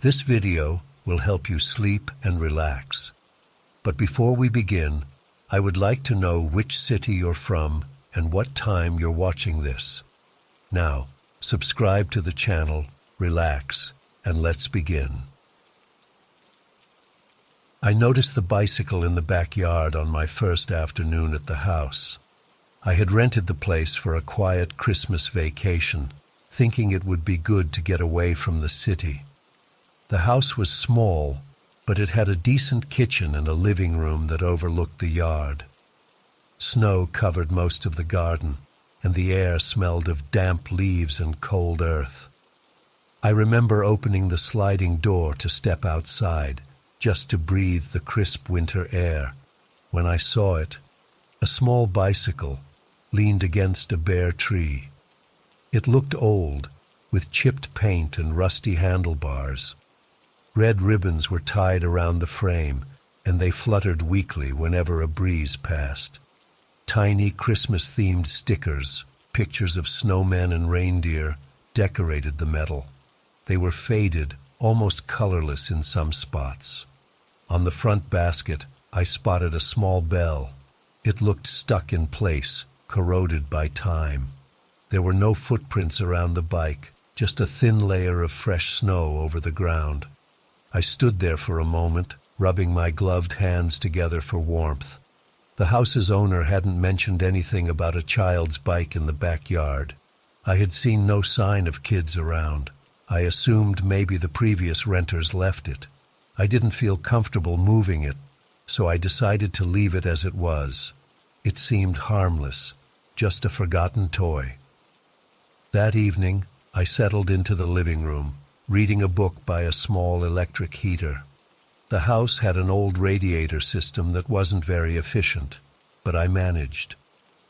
This video will help you sleep and relax. But before we begin, I would like to know which city you're from and what time you're watching this. Now, subscribe to the channel, relax, and let's begin. I noticed the bicycle in the backyard on my first afternoon at the house. I had rented the place for a quiet Christmas vacation, thinking it would be good to get away from the city. The house was small, but it had a decent kitchen and a living room that overlooked the yard. Snow covered most of the garden, and the air smelled of damp leaves and cold earth. I remember opening the sliding door to step outside, just to breathe the crisp winter air, when I saw it, a small bicycle, leaned against a bare tree. It looked old, with chipped paint and rusty handlebars. Red ribbons were tied around the frame, and they fluttered weakly whenever a breeze passed. Tiny Christmas-themed stickers, pictures of snowmen and reindeer, decorated the metal. They were faded, almost colorless in some spots. On the front basket, I spotted a small bell. It looked stuck in place, corroded by time. There were no footprints around the bike, just a thin layer of fresh snow over the ground. I stood there for a moment, rubbing my gloved hands together for warmth. The house's owner hadn't mentioned anything about a child's bike in the backyard. I had seen no sign of kids around. I assumed maybe the previous renters left it. I didn't feel comfortable moving it, so I decided to leave it as it was. It seemed harmless, just a forgotten toy. That evening, I settled into the living room, reading a book by a small electric heater. The house had an old radiator system that wasn't very efficient, but I managed.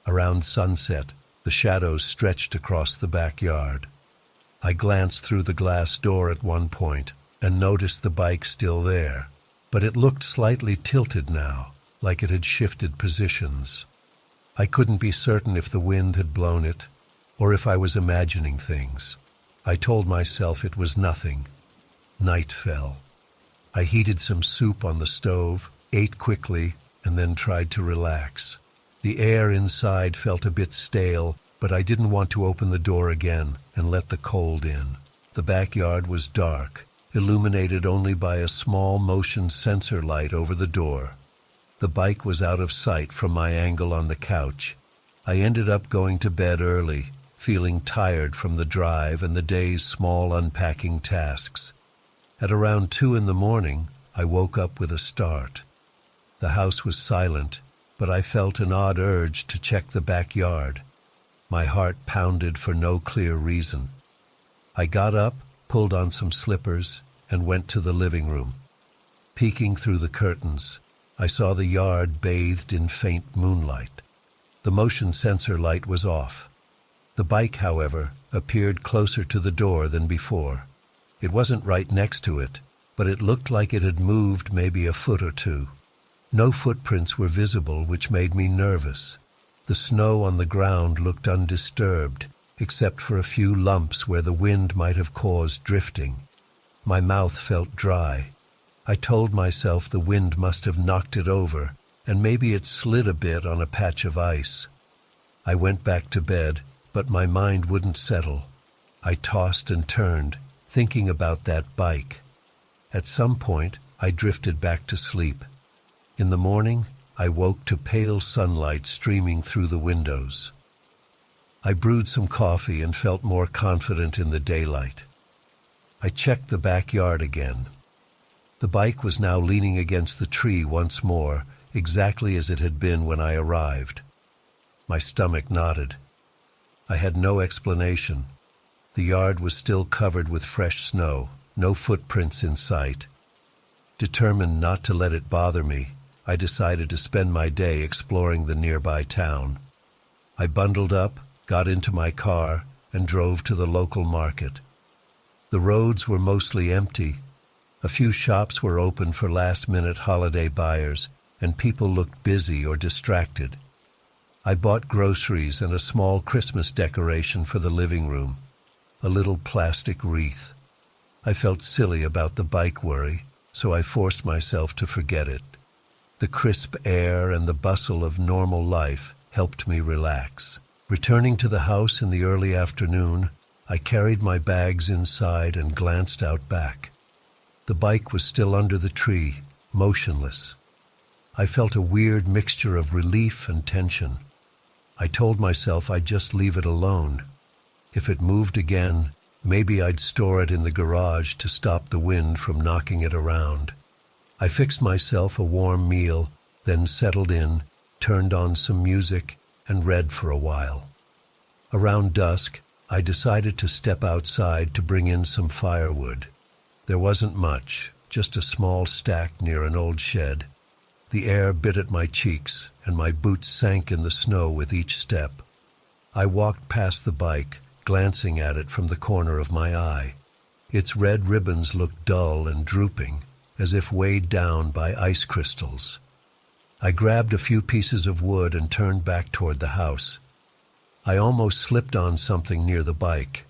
Around sunset, the shadows stretched across the backyard. I glanced through the glass door at one point and noticed the bike still there, but it looked slightly tilted now, like it had shifted positions. I couldn't be certain if the wind had blown it, or if I was imagining things. I told myself it was nothing. Night fell. I heated some soup on the stove, ate quickly, and then tried to relax. The air inside felt a bit stale, but I didn't want to open the door again and let the cold in. The backyard was dark, illuminated only by a small motion sensor light over the door. The bike was out of sight from my angle on the couch. I ended up going to bed early, feeling tired from the drive and the day's small unpacking tasks. At around 2 a.m, I woke up with a start. The house was silent, but I felt an odd urge to check the backyard. My heart pounded for no clear reason. I got up, pulled on some slippers, and went to the living room. Peeking through the curtains, I saw the yard bathed in faint moonlight. The motion sensor light was off. The bike, however, appeared closer to the door than before. It wasn't right next to it, but it looked like it had moved maybe a foot or two. No footprints were visible, which made me nervous. The snow on the ground looked undisturbed, except for a few lumps where the wind might have caused drifting. My mouth felt dry. I told myself the wind must have knocked it over, and maybe it slid a bit on a patch of ice. I went back to bed, but my mind wouldn't settle. I tossed and turned, thinking about that bike. At some point, I drifted back to sleep. In the morning, I woke to pale sunlight streaming through the windows. I brewed some coffee and felt more confident in the daylight. I checked the backyard again. The bike was now leaning against the tree once more, exactly as it had been when I arrived. My stomach knotted. I had no explanation. The yard was still covered with fresh snow, no footprints in sight. Determined not to let it bother me, I decided to spend my day exploring the nearby town. I bundled up, got into my car, and drove to the local market. The roads were mostly empty. A few shops were open for last-minute holiday buyers, and people looked busy or distracted. I bought groceries and a small Christmas decoration for the living room, a little plastic wreath. I felt silly about the bike worry, so I forced myself to forget it. The crisp air and the bustle of normal life helped me relax. Returning to the house in the early afternoon, I carried my bags inside and glanced out back. The bike was still under the tree, motionless. I felt a weird mixture of relief and tension. I told myself I'd just leave it alone. If it moved again, maybe I'd store it in the garage to stop the wind from knocking it around. I fixed myself a warm meal, then settled in, turned on some music, and read for a while. Around dusk, I decided to step outside to bring in some firewood. There wasn't much, just a small stack near an old shed. The air bit at my cheeks, and my boots sank in the snow with each step. I walked past the bike, glancing at it from the corner of my eye. Its red ribbons looked dull and drooping, as if weighed down by ice crystals. I grabbed a few pieces of wood and turned back toward the house. I almost slipped on something near the bike.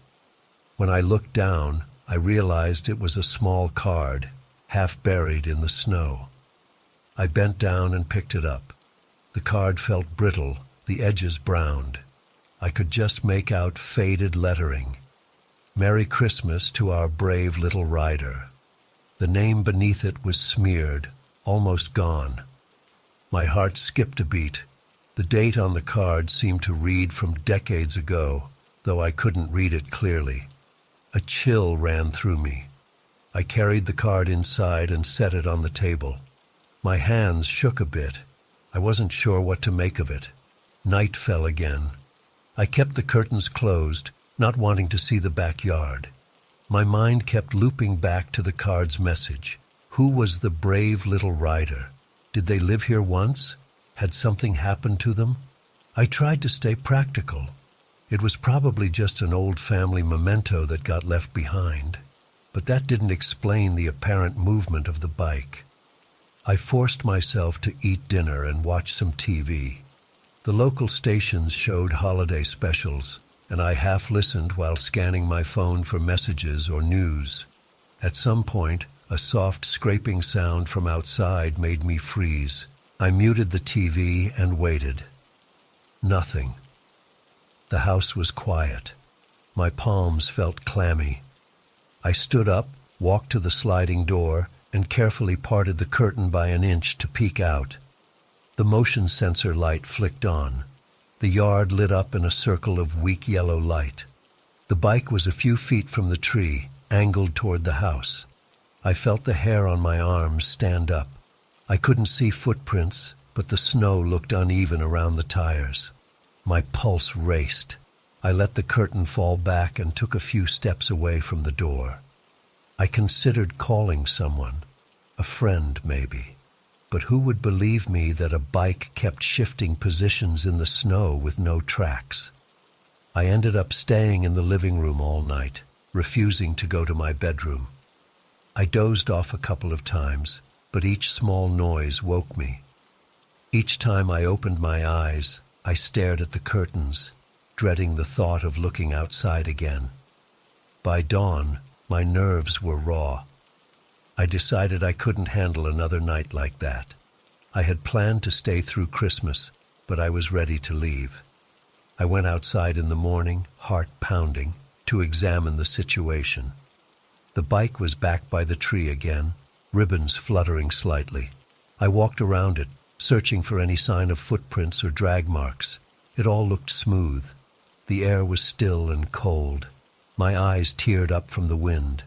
When I looked down, I realized it was a small card, half buried in the snow. I bent down and picked it up. The card felt brittle, the edges browned. I could just make out faded lettering. "Merry Christmas to our brave little rider." The name beneath it was smeared, almost gone. My heart skipped a beat. The date on the card seemed to read from decades ago, though I couldn't read it clearly. A chill ran through me. I carried the card inside and set it on the table. My hands shook a bit. I wasn't sure what to make of it. Night fell again. I kept the curtains closed, not wanting to see the backyard. My mind kept looping back to the card's message. Who was the brave little rider? Did they live here once? Had something happened to them? I tried to stay practical. It was probably just an old family memento that got left behind. But that didn't explain the apparent movement of the bike. I forced myself to eat dinner and watch some TV. The local stations showed holiday specials, and I half listened while scanning my phone for messages or news. At some point, a soft scraping sound from outside made me freeze. I muted the TV and waited. Nothing. The house was quiet. My palms felt clammy. I stood up, walked to the sliding door, and carefully parted the curtain by an inch to peek out. The motion sensor light flicked on. The yard lit up in a circle of weak yellow light. The bike was a few feet from the tree, angled toward the house. I felt the hair on my arms stand up. I couldn't see footprints, but the snow looked uneven around the tires. My pulse raced. I let the curtain fall back and took a few steps away from the door. I considered calling someone, a friend maybe, but who would believe me that a bike kept shifting positions in the snow with no tracks? I ended up staying in the living room all night, refusing to go to my bedroom. I dozed off a couple of times, but each small noise woke me. Each time I opened my eyes, I stared at the curtains, dreading the thought of looking outside again. By dawn, my nerves were raw. I decided I couldn't handle another night like that. I had planned to stay through Christmas, but I was ready to leave. I went outside in the morning, heart pounding, to examine the situation. The bike was back by the tree again, ribbons fluttering slightly. I walked around it, searching for any sign of footprints or drag marks. It all looked smooth. The air was still and cold. My eyes teared up from the wind.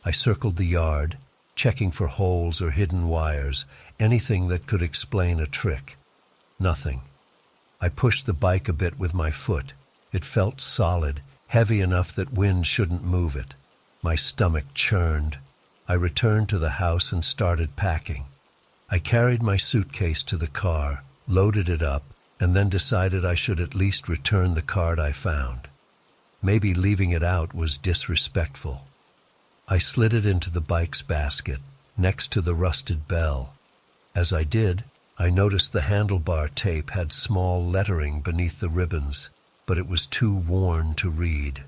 I circled the yard, checking for holes or hidden wires, anything that could explain a trick. Nothing. I pushed the bike a bit with my foot. It felt solid, heavy enough that wind shouldn't move it. My stomach churned. I returned to the house and started packing. I carried my suitcase to the car, loaded it up, and then decided I should at least return the card I found. Maybe leaving it out was disrespectful. I slid it into the bike's basket, next to the rusted bell. As I did, I noticed the handlebar tape had small lettering beneath the ribbons, but it was too worn to read.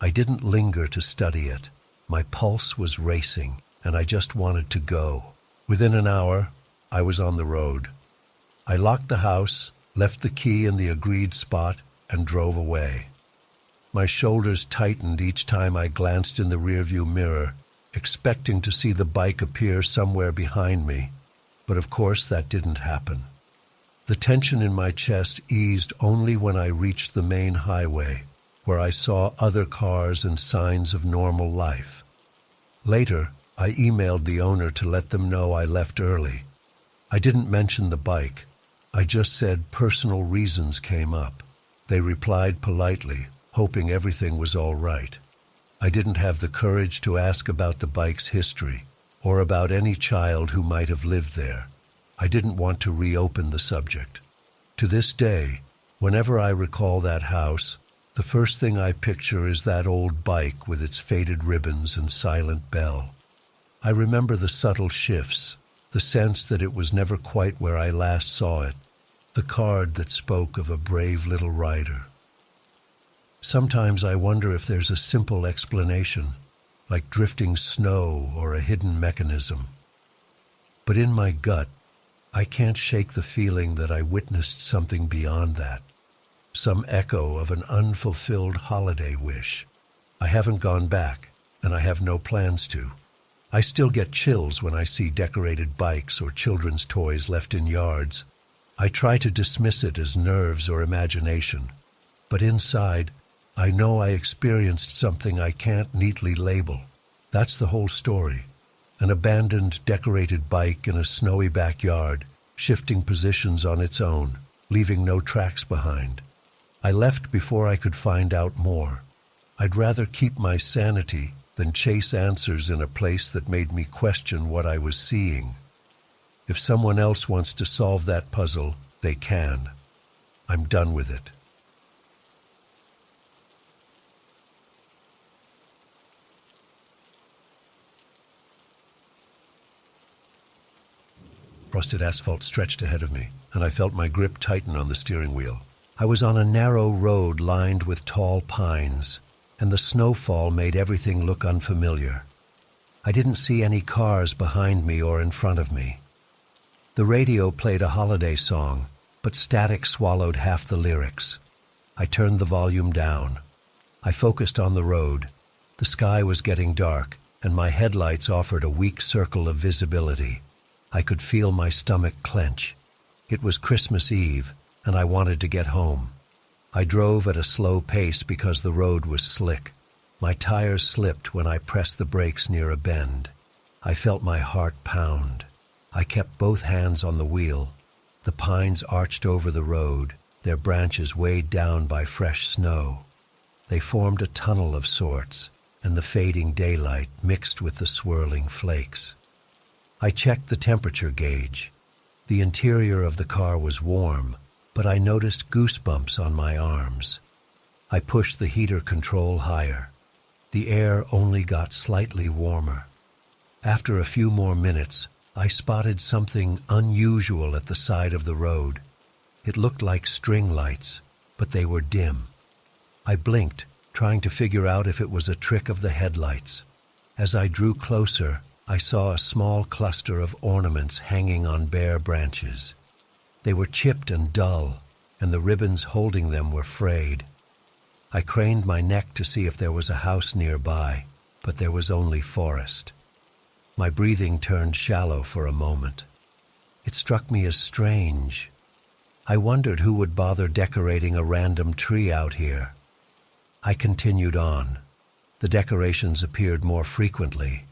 I didn't linger to study it. My pulse was racing, and I just wanted to go. Within an hour, I was on the road. I locked the house, left the key in the agreed spot, and drove away. My shoulders tightened each time I glanced in the rearview mirror, expecting to see the bike appear somewhere behind me, but of course that didn't happen. The tension in my chest eased only when I reached the main highway, where I saw other cars and signs of normal life. Later, I emailed the owner to let them know I left early. I didn't mention the bike. I just said personal reasons came up. They replied politely, hoping everything was all right. I didn't have the courage to ask about the bike's history, or about any child who might have lived there. I didn't want to reopen the subject. To this day, whenever I recall that house, the first thing I picture is that old bike with its faded ribbons and silent bell. I remember the subtle shifts, the sense that it was never quite where I last saw it, the card that spoke of a brave little rider. Sometimes I wonder if there's a simple explanation, like drifting snow or a hidden mechanism. But in my gut, I can't shake the feeling that I witnessed something beyond that, some echo of an unfulfilled holiday wish. I haven't gone back, and I have no plans to. I still get chills when I see decorated bikes or children's toys left in yards. I try to dismiss it as nerves or imagination, but inside, I know I experienced something I can't neatly label. That's the whole story. An abandoned decorated bike in a snowy backyard, shifting positions on its own, leaving no tracks behind. I left before I could find out more. I'd rather keep my sanity than chase answers in a place that made me question what I was seeing. If someone else wants to solve that puzzle, they can. I'm done with it. Frosted asphalt stretched ahead of me, and I felt my grip tighten on the steering wheel. I was on a narrow road lined with tall pines, and the snowfall made everything look unfamiliar. I didn't see any cars behind me or in front of me. The radio played a holiday song, but static swallowed half the lyrics. I turned the volume down. I focused on the road. The sky was getting dark, and my headlights offered a weak circle of visibility. I could feel my stomach clench. It was Christmas Eve, and I wanted to get home. I drove at a slow pace because the road was slick. My tires slipped when I pressed the brakes near a bend. I felt my heart pound. I kept both hands on the wheel. The pines arched over the road, their branches weighed down by fresh snow. They formed a tunnel of sorts, and the fading daylight mixed with the swirling flakes. I checked the temperature gauge. The interior of the car was warm, but I noticed goosebumps on my arms. I pushed the heater control higher. The air only got slightly warmer. After a few more minutes, I spotted something unusual at the side of the road. It looked like string lights, but they were dim. I blinked, trying to figure out if it was a trick of the headlights. As I drew closer, I saw a small cluster of ornaments hanging on bare branches. They were chipped and dull, and the ribbons holding them were frayed. I craned my neck to see if there was a house nearby, but there was only forest. My breathing turned shallow for a moment. It struck me as strange. I wondered who would bother decorating a random tree out here. I continued on. The decorations appeared more frequently.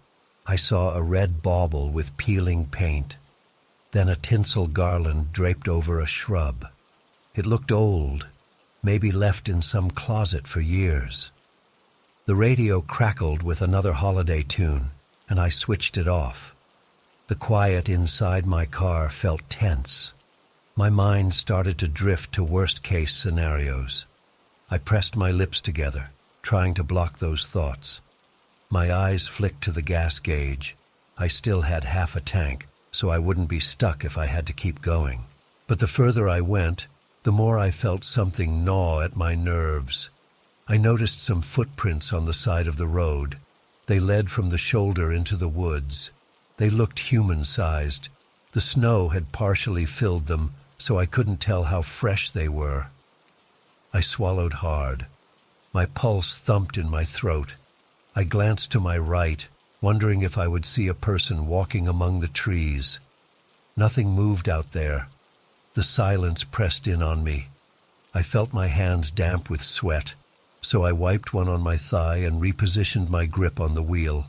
I saw a red bauble with peeling paint, then a tinsel garland draped over a shrub. It looked old, maybe left in some closet for years. The radio crackled with another holiday tune, and I switched it off. The quiet inside my car felt tense. My mind started to drift to worst-case scenarios. I pressed my lips together, trying to block those thoughts. My eyes flicked to the gas gauge. I still had half a tank, so I wouldn't be stuck if I had to keep going. But the further I went, the more I felt something gnaw at my nerves. I noticed some footprints on the side of the road. They led from the shoulder into the woods. They looked human-sized. The snow had partially filled them, so I couldn't tell how fresh they were. I swallowed hard. My pulse thumped in my throat. I glanced to my right, wondering if I would see a person walking among the trees. Nothing moved out there. The silence pressed in on me. I felt my hands damp with sweat, so I wiped one on my thigh and repositioned my grip on the wheel.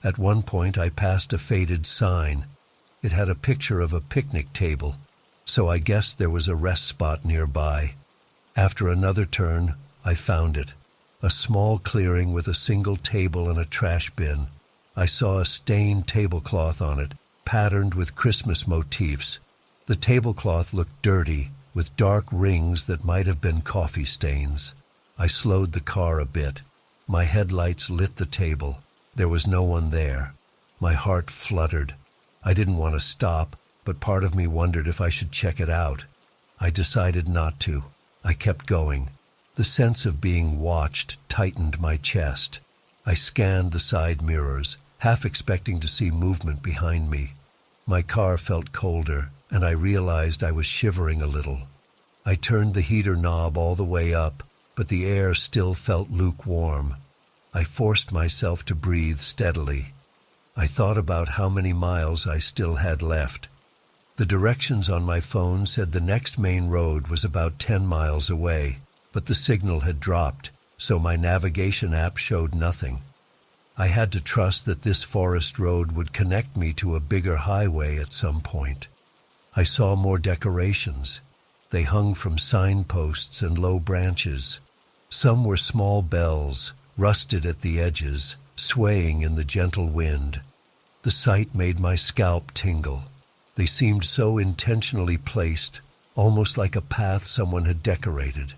At one point I passed a faded sign. It had a picture of a picnic table, so I guessed there was a rest spot nearby. After another turn, I found it. A small clearing with a single table and a trash bin. I saw a stained tablecloth on it, patterned with Christmas motifs. The tablecloth looked dirty, with dark rings that might have been coffee stains. I slowed the car a bit. My headlights lit the table. There was no one there. My heart fluttered. I didn't want to stop, but part of me wondered if I should check it out. I decided not to. I kept going. The sense of being watched tightened my chest. I scanned the side mirrors, half expecting to see movement behind me. My car felt colder, and I realized I was shivering a little. I turned the heater knob all the way up, but the air still felt lukewarm. I forced myself to breathe steadily. I thought about how many miles I still had left. The directions on my phone said the next main road was about 10 miles away, but the signal had dropped, so my navigation app showed nothing. I had to trust that this forest road would connect me to a bigger highway at some point. I saw more decorations. They hung from signposts and low branches. Some were small bells, rusted at the edges, swaying in the gentle wind. The sight made my scalp tingle. They seemed so intentionally placed, almost like a path someone had decorated.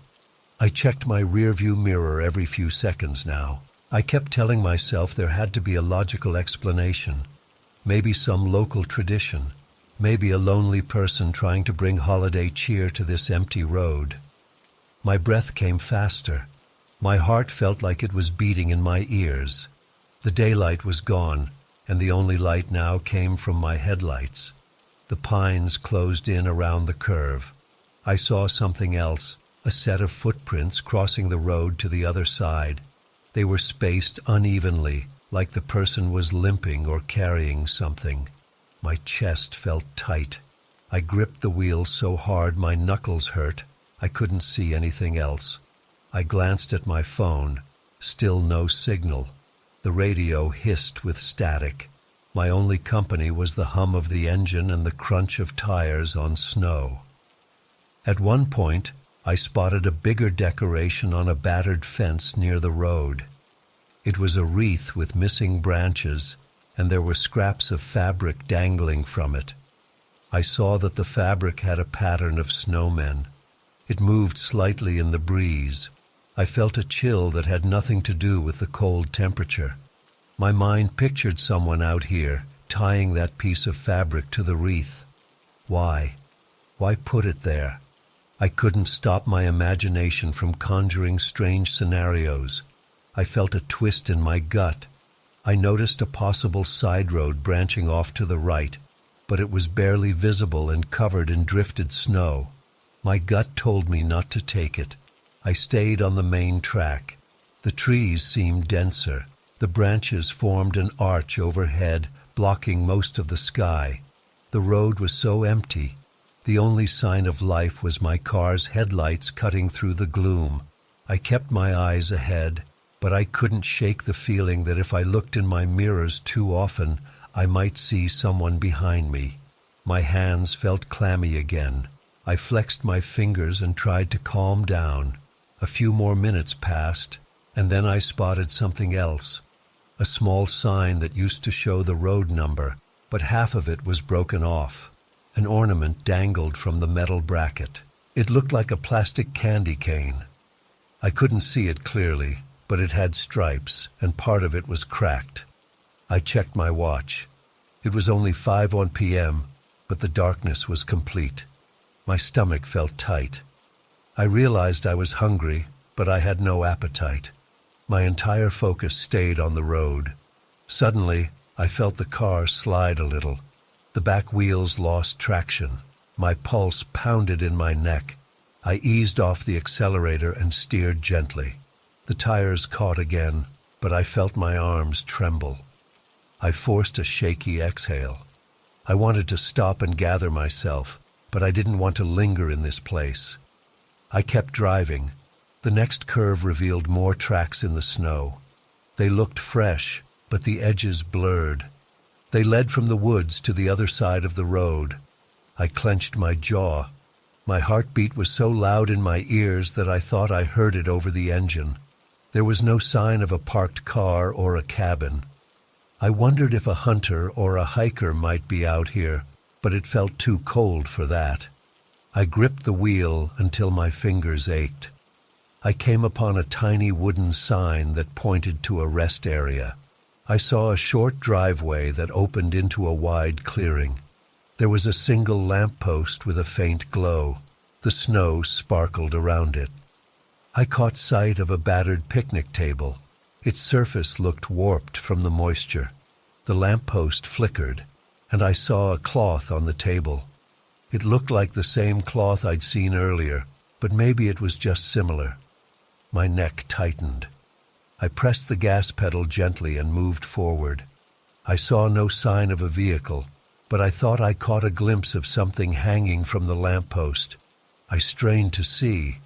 I checked my rearview mirror every few seconds now. I kept telling myself there had to be a logical explanation. Maybe some local tradition. Maybe a lonely person trying to bring holiday cheer to this empty road. My breath came faster. My heart felt like it was beating in my ears. The daylight was gone, and the only light now came from my headlights. The pines closed in around the curve. I saw something else, a set of footprints crossing the road to the other side. They were spaced unevenly, like the person was limping or carrying something. My chest felt tight. I gripped the wheel so hard my knuckles hurt. I couldn't see anything else. I glanced at my phone. Still no signal. The radio hissed with static. My only company was the hum of the engine and the crunch of tires on snow. At one point, I spotted a bigger decoration on a battered fence near the road. It was a wreath with missing branches, and there were scraps of fabric dangling from it. I saw that the fabric had a pattern of snowmen. It moved slightly in the breeze. I felt a chill that had nothing to do with the cold temperature. My mind pictured someone out here, tying that piece of fabric to the wreath. Why? Why put it there? I couldn't stop my imagination from conjuring strange scenarios. I felt a twist in my gut. I noticed a possible side road branching off to the right, but it was barely visible and covered in drifted snow. My gut told me not to take it. I stayed on the main track. The trees seemed denser. The branches formed an arch overhead, blocking most of the sky. The road was so empty. The only sign of life was my car's headlights cutting through the gloom. I kept my eyes ahead, but I couldn't shake the feeling that if I looked in my mirrors too often, I might see someone behind me. My hands felt clammy again. I flexed my fingers and tried to calm down. A few more minutes passed, and then I spotted something else. A small sign that used to show the road number, but half of it was broken off. An ornament dangled from the metal bracket. It looked like a plastic candy cane. I couldn't see it clearly, but it had stripes, and part of it was cracked. I checked my watch. It was only 5 p.m., but the darkness was complete. My stomach felt tight. I realized I was hungry, but I had no appetite. My entire focus stayed on the road. Suddenly, I felt the car slide a little. The back wheels lost traction. My pulse pounded in my neck. I eased off the accelerator and steered gently. The tires caught again, but I felt my arms tremble. I forced a shaky exhale. I wanted to stop and gather myself, but I didn't want to linger in this place. I kept driving. The next curve revealed more tracks in the snow. They looked fresh, but the edges blurred. They led from the woods to the other side of the road. I clenched my jaw. My heartbeat was so loud in my ears that I thought I heard it over the engine. There was no sign of a parked car or a cabin. I wondered if a hunter or a hiker might be out here, but it felt too cold for that. I gripped the wheel until my fingers ached. I came upon a tiny wooden sign that pointed to a rest area. I saw a short driveway that opened into a wide clearing. There was a single lamppost with a faint glow. The snow sparkled around it. I caught sight of a battered picnic table. Its surface looked warped from the moisture. The lamppost flickered, and I saw a cloth on the table. It looked like the same cloth I'd seen earlier, but maybe it was just similar. My neck tightened. I pressed the gas pedal gently and moved forward. I saw no sign of a vehicle, but I thought I caught a glimpse of something hanging from the lamppost. I strained to see.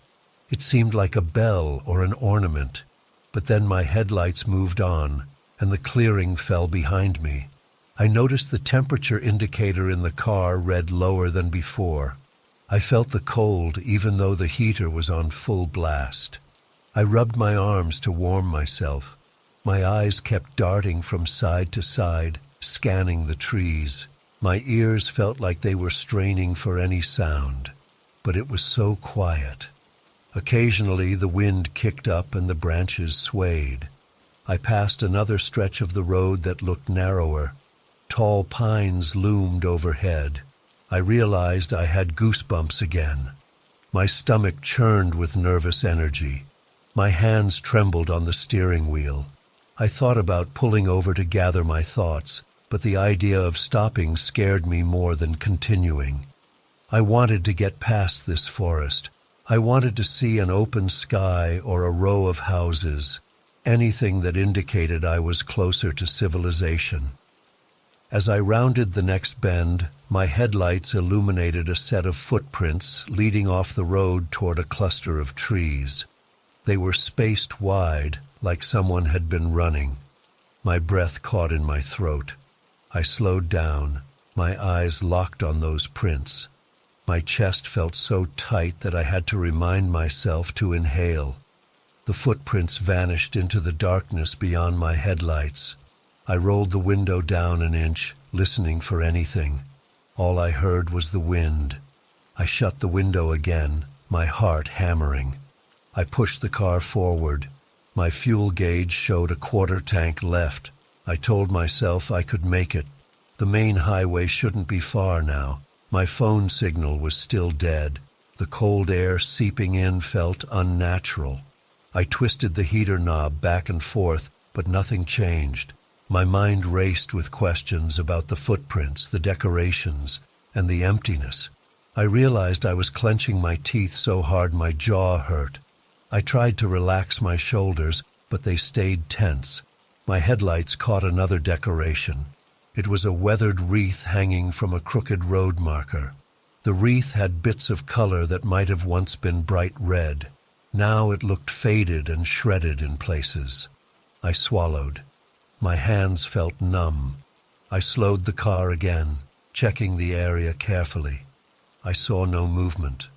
It seemed like a bell or an ornament, but then my headlights moved on, and the clearing fell behind me. I noticed the temperature indicator in the car read lower than before. I felt the cold even though the heater was on full blast. I rubbed my arms to warm myself. My eyes kept darting from side to side, scanning the trees. My ears felt like they were straining for any sound, but it was so quiet. Occasionally the wind kicked up and the branches swayed. I passed another stretch of the road that looked narrower. Tall pines loomed overhead. I realized I had goosebumps again. My stomach churned with nervous energy. My hands trembled on the steering wheel. I thought about pulling over to gather my thoughts, but the idea of stopping scared me more than continuing. I wanted to get past this forest. I wanted to see an open sky or a row of houses, anything that indicated I was closer to civilization. As I rounded the next bend, my headlights illuminated a set of footprints leading off the road toward a cluster of trees. They were spaced wide, like someone had been running. My breath caught in my throat. I slowed down, my eyes locked on those prints. My chest felt so tight that I had to remind myself to inhale. The footprints vanished into the darkness beyond my headlights. I rolled the window down an inch, listening for anything. All I heard was the wind. I shut the window again, my heart hammering. I pushed the car forward. My fuel gauge showed a quarter tank left. I told myself I could make it. The main highway shouldn't be far now. My phone signal was still dead. The cold air seeping in felt unnatural. I twisted the heater knob back and forth, but nothing changed. My mind raced with questions about the footprints, the decorations, and the emptiness. I realized I was clenching my teeth so hard my jaw hurt. I tried to relax my shoulders, but they stayed tense. My headlights caught another decoration. It was a weathered wreath hanging from a crooked road marker. The wreath had bits of color that might have once been bright red. Now it looked faded and shredded in places. I swallowed. My hands felt numb. I slowed the car again, checking the area carefully. I saw no movement.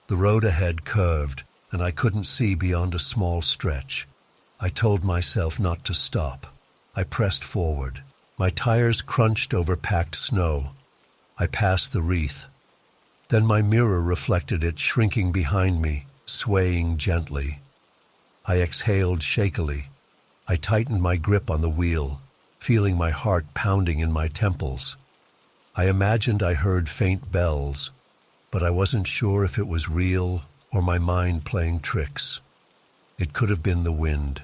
The road ahead curved, and I couldn't see beyond a small stretch. I told myself not to stop. I pressed forward. My tires crunched over packed snow. I passed the wreath. Then my mirror reflected it shrinking behind me, swaying gently. I exhaled shakily. I tightened my grip on the wheel, feeling my heart pounding in my temples. I imagined I heard faint bells, but I wasn't sure if it was real or my mind playing tricks. It could have been the wind.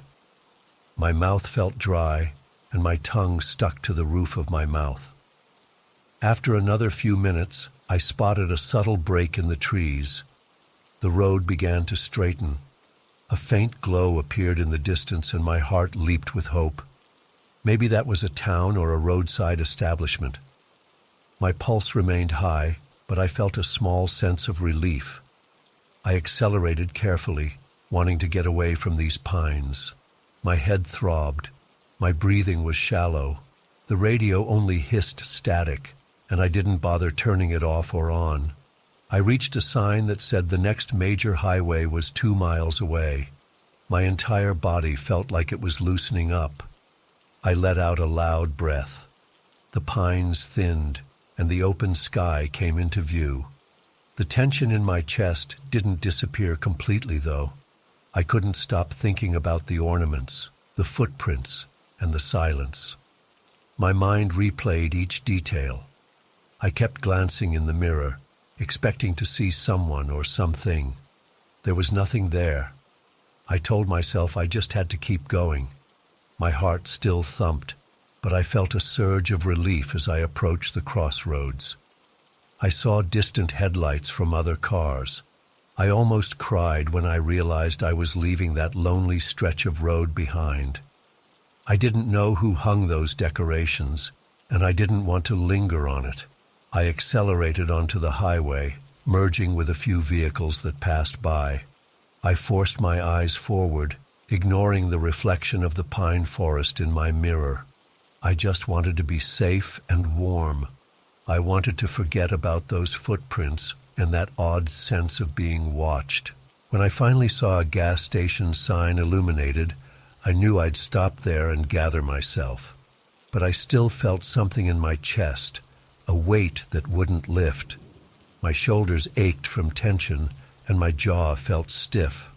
My mouth felt dry, and my tongue stuck to the roof of my mouth. After another few minutes, I spotted a subtle break in the trees. The road began to straighten. A faint glow appeared in the distance, and my heart leaped with hope. Maybe that was a town or a roadside establishment. My pulse remained high, but I felt a small sense of relief. I accelerated carefully, wanting to get away from these pines. My head throbbed. My breathing was shallow. The radio only hissed static, and I didn't bother turning it off or on. I reached a sign that said the next major highway was 2 miles away. My entire body felt like it was loosening up. I let out a loud breath. The pines thinned, and the open sky came into view. The tension in my chest didn't disappear completely, though. I couldn't stop thinking about the ornaments, the footprints, and the silence. My mind replayed each detail. I kept glancing in the mirror, expecting to see someone or something. There was nothing there. I told myself I just had to keep going. My heart still thumped, but I felt a surge of relief as I approached the crossroads. I saw distant headlights from other cars. I almost cried when I realized I was leaving that lonely stretch of road behind. I didn't know who hung those decorations, and I didn't want to linger on it. I accelerated onto the highway, merging with a few vehicles that passed by. I forced my eyes forward, ignoring the reflection of the pine forest in my mirror. I just wanted to be safe and warm. I wanted to forget about those footprints and that odd sense of being watched. When I finally saw a gas station sign illuminated, I knew I'd stop there and gather myself. But I still felt something in my chest, a weight that wouldn't lift. My shoulders ached from tension, and my jaw felt stiff.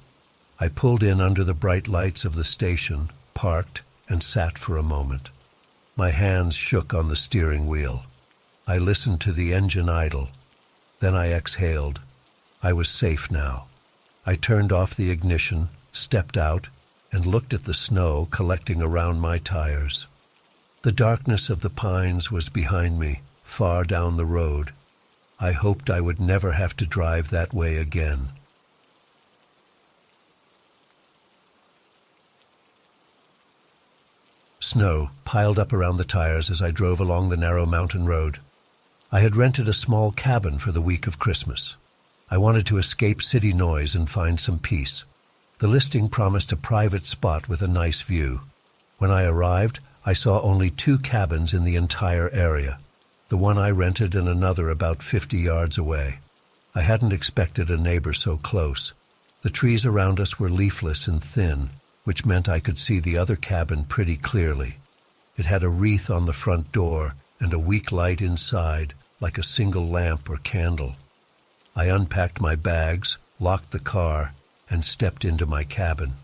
I pulled in under the bright lights of the station, parked, and sat for a moment. My hands shook on the steering wheel. I listened to the engine idle. Then I exhaled. I was safe now. I turned off the ignition, stepped out, and looked at the snow collecting around my tires. The darkness of the pines was behind me, far down the road. I hoped I would never have to drive that way again. Snow piled up around the tires as I drove along the narrow mountain road. I had rented a small cabin for the week of Christmas. I wanted to escape city noise and find some peace. The listing promised a private spot with a nice view. When I arrived, I saw only 2 cabins in the entire area. The one I rented and another about 50 yards away. I hadn't expected a neighbor so close. The trees around us were leafless and thin, which meant I could see the other cabin pretty clearly. It had a wreath on the front door and a weak light inside, like a single lamp or candle. I unpacked my bags, locked the car, and stepped into my cabin.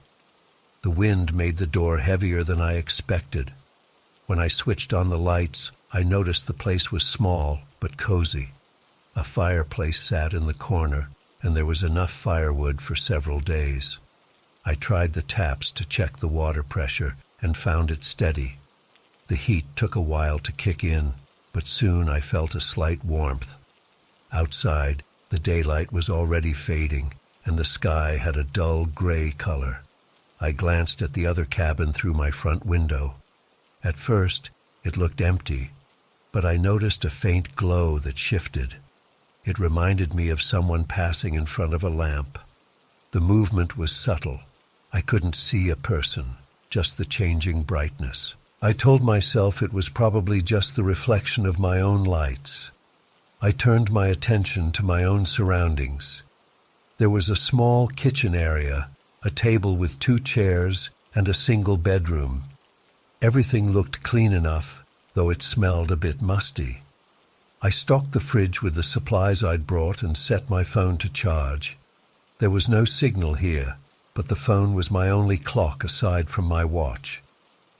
The wind made the door heavier than I expected. When I switched on the lights, I noticed the place was small but cozy. A fireplace sat in the corner, and there was enough firewood for several days. I tried the taps to check the water pressure and found it steady. The heat took a while to kick in, but soon I felt a slight warmth. Outside, the daylight was already fading, and the sky had a dull gray color. I glanced at the other cabin through my front window. At first, it looked empty, but I noticed a faint glow that shifted. It reminded me of someone passing in front of a lamp. The movement was subtle. I couldn't see a person, just the changing brightness. I told myself it was probably just the reflection of my own lights. I turned my attention to my own surroundings. There was a small kitchen area, a table with 2 chairs, and a single bedroom. Everything looked clean enough, though it smelled a bit musty. I stocked the fridge with the supplies I'd brought and set my phone to charge. There was no signal here, but the phone was my only clock aside from my watch.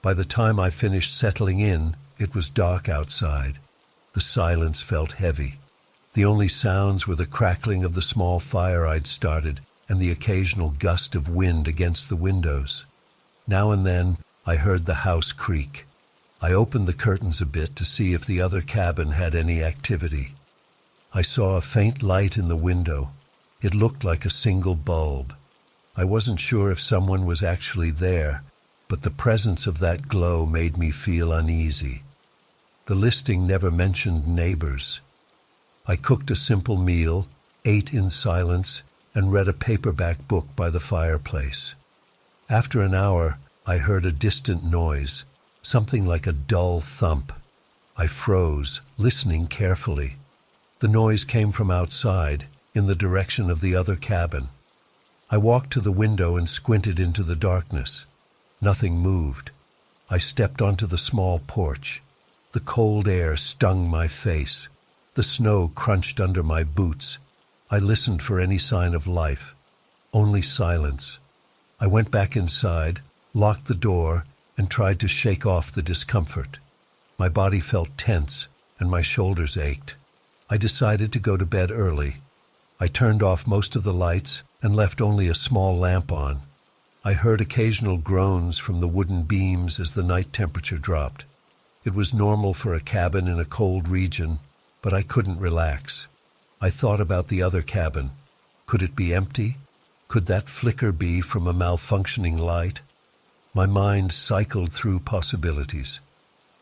By the time I finished settling in, it was dark outside. The silence felt heavy. The only sounds were the crackling of the small fire I'd started and the occasional gust of wind against the windows. Now and then, I heard the house creak. I opened the curtains a bit to see if the other cabin had any activity. I saw a faint light in the window. It looked like a single bulb. I wasn't sure if someone was actually there, but the presence of that glow made me feel uneasy. The listing never mentioned neighbors. I cooked a simple meal, ate in silence, and read a paperback book by the fireplace. After an hour, I heard a distant noise, something like a dull thump. I froze, listening carefully. The noise came from outside, in the direction of the other cabin. I walked to the window and squinted into the darkness. Nothing moved. I stepped onto the small porch. The cold air stung my face. The snow crunched under my boots. I listened for any sign of life. Only silence. I went back inside, locked the door, and tried to shake off the discomfort. My body felt tense, and my shoulders ached. I decided to go to bed early. I turned off most of the lights and left only a small lamp on. I heard occasional groans from the wooden beams as the night temperature dropped. It was normal for a cabin in a cold region, but I couldn't relax. I thought about the other cabin. Could it be empty? Could that flicker be from a malfunctioning light? My mind cycled through possibilities.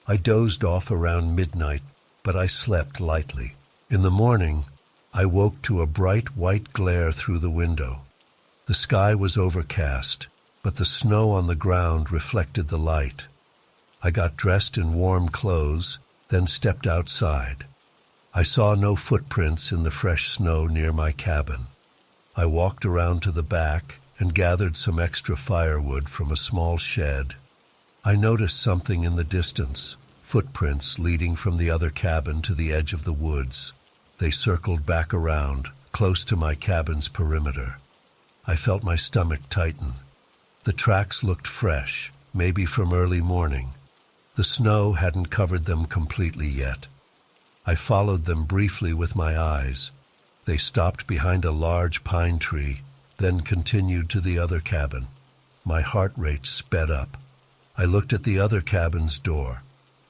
I dozed off around midnight, but I slept lightly. In the morning, I woke to a bright white glare through the window. The sky was overcast, but the snow on the ground reflected the light. I got dressed in warm clothes, then stepped outside. I saw no footprints in the fresh snow near my cabin. I walked around to the back and gathered some extra firewood from a small shed. I noticed something in the distance, footprints leading from the other cabin to the edge of the woods. They circled back around, close to my cabin's perimeter. I felt my stomach tighten. The tracks looked fresh, maybe from early morning. The snow hadn't covered them completely yet. I followed them briefly with my eyes. They stopped behind a large pine tree, then continued to the other cabin. My heart rate sped up. I looked at the other cabin's door.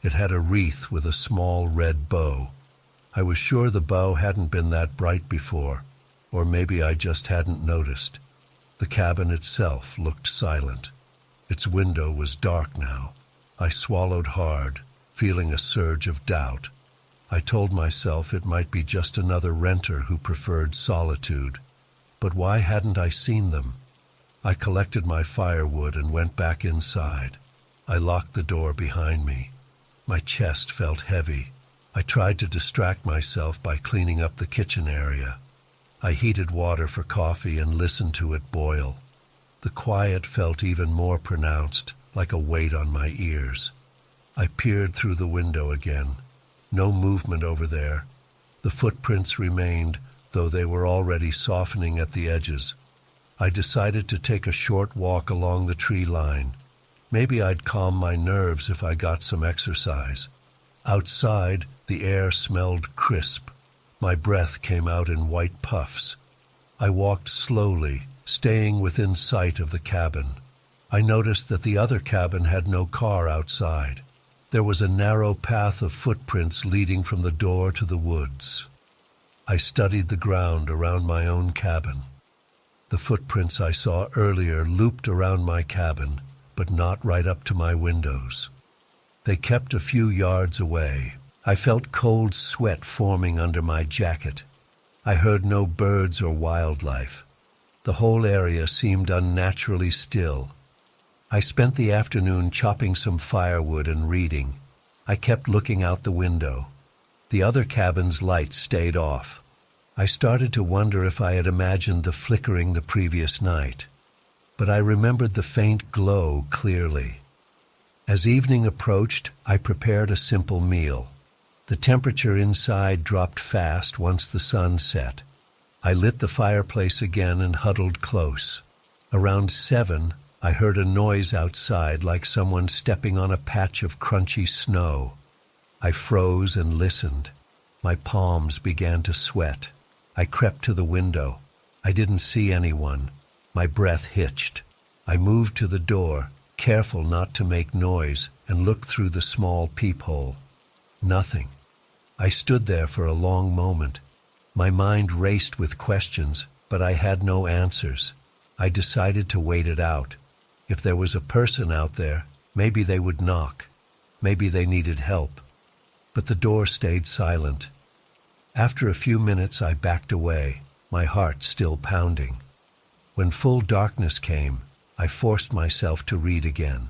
It had a wreath with a small red bow. I was sure the bow hadn't been that bright before, or maybe I just hadn't noticed. The cabin itself looked silent. Its window was dark now. I swallowed hard, feeling a surge of doubt. I told myself it might be just another renter who preferred solitude. But why hadn't I seen them? I collected my firewood and went back inside. I locked the door behind me. My chest felt heavy. I tried to distract myself by cleaning up the kitchen area. I heated water for coffee and listened to it boil. The quiet felt even more pronounced, like a weight on my ears. I peered through the window again. No movement over there. The footprints remained, though they were already softening at the edges. I decided to take a short walk along the tree line. Maybe I'd calm my nerves if I got some exercise. Outside, the air smelled crisp. My breath came out in white puffs. I walked slowly, staying within sight of the cabin. I noticed that the other cabin had no car outside. There was a narrow path of footprints leading from the door to the woods. I studied the ground around my own cabin. The footprints I saw earlier looped around my cabin, but not right up to my windows. They kept a few yards away. I felt cold sweat forming under my jacket. I heard no birds or wildlife. The whole area seemed unnaturally still. I spent the afternoon chopping some firewood and reading. I kept looking out the window. The other cabin's lights stayed off. I started to wonder if I had imagined the flickering the previous night. But I remembered the faint glow clearly. As evening approached, I prepared a simple meal. The temperature inside dropped fast once the sun set. I lit the fireplace again and huddled close. Around 7, I heard a noise outside like someone stepping on a patch of crunchy snow. I froze and listened. My palms began to sweat. I crept to the window. I didn't see anyone. My breath hitched. I moved to the door, careful not to make noise, and looked through the small peephole. Nothing. I stood there for a long moment. My mind raced with questions, but I had no answers. I decided to wait it out. If there was a person out there, maybe they would knock. Maybe they needed help. But the door stayed silent. After a few minutes, I backed away, my heart still pounding. When full darkness came, I forced myself to read again,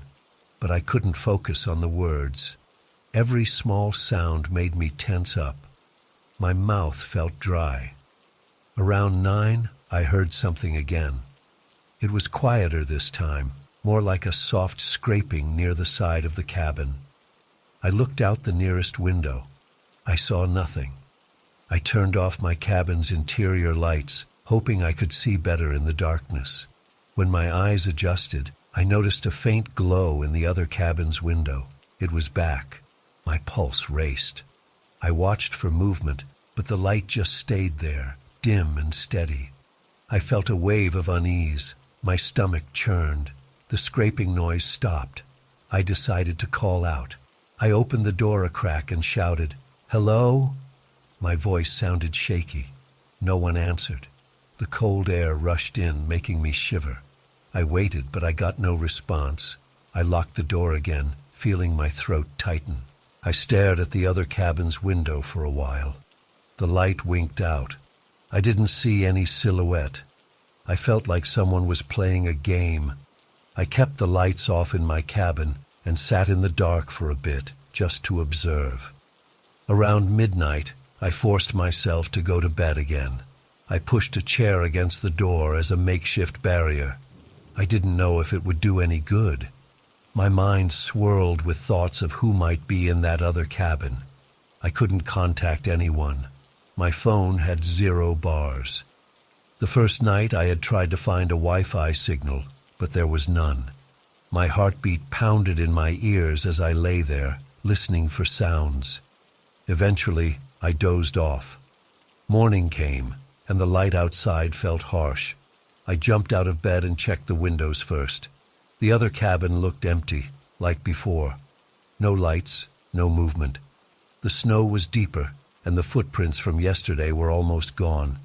but I couldn't focus on the words. Every small sound made me tense up. My mouth felt dry. Around 9, I heard something again. It was quieter this time, more like a soft scraping near the side of the cabin. I looked out the nearest window. I saw nothing. I turned off my cabin's interior lights, hoping I could see better in the darkness. When my eyes adjusted, I noticed a faint glow in the other cabin's window. It was back. My pulse raced. I watched for movement, but the light just stayed there, dim and steady. I felt a wave of unease. My stomach churned. The scraping noise stopped. I decided to call out. I opened the door a crack and shouted, "Hello?" My voice sounded shaky. No one answered. The cold air rushed in, making me shiver. I waited, but I got no response. I locked the door again, feeling my throat tighten. I stared at the other cabin's window for a while. The light winked out. I didn't see any silhouette. I felt like someone was playing a game. I kept the lights off in my cabin and sat in the dark for a bit, just to observe. Around midnight, I forced myself to go to bed again. I pushed a chair against the door as a makeshift barrier. I didn't know if it would do any good. My mind swirled with thoughts of who might be in that other cabin. I couldn't contact anyone. My phone had 0 bars. The first night I had tried to find a Wi-Fi signal, but there was none. My heartbeat pounded in my ears as I lay there, listening for sounds. Eventually, I dozed off. Morning came, and the light outside felt harsh. I jumped out of bed and checked the windows first. The other cabin looked empty, like before. No lights, no movement. The snow was deeper, and the footprints from yesterday were almost gone.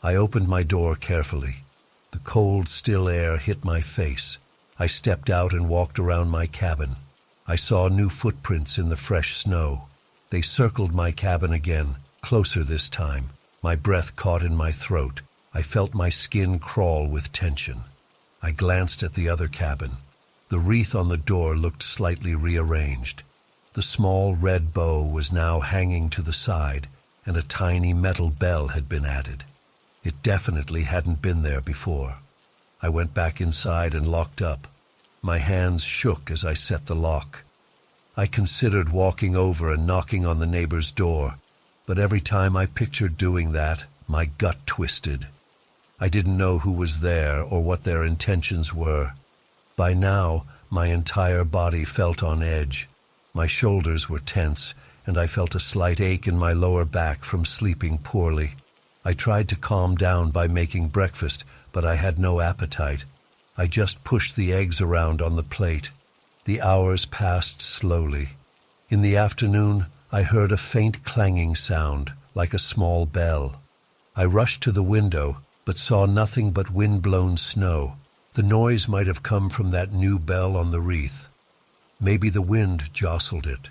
I opened my door carefully. The cold, still air hit my face. I stepped out and walked around my cabin. I saw new footprints in the fresh snow. They circled my cabin again, closer this time. My breath caught in my throat. I felt my skin crawl with tension. I glanced at the other cabin. The wreath on the door looked slightly rearranged. The small red bow was now hanging to the side, and a tiny metal bell had been added. It definitely hadn't been there before. I went back inside and locked up. My hands shook as I set the lock. I considered walking over and knocking on the neighbor's door, but every time I pictured doing that, my gut twisted. I didn't know who was there or what their intentions were. By now, my entire body felt on edge. My shoulders were tense, and I felt a slight ache in my lower back from sleeping poorly. I tried to calm down by making breakfast, but I had no appetite. I just pushed the eggs around on the plate. The hours passed slowly. In the afternoon, I heard a faint clanging sound, like a small bell. I rushed to the window, but saw nothing but wind-blown snow. The noise might have come from that new bell on the wreath. Maybe the wind jostled it.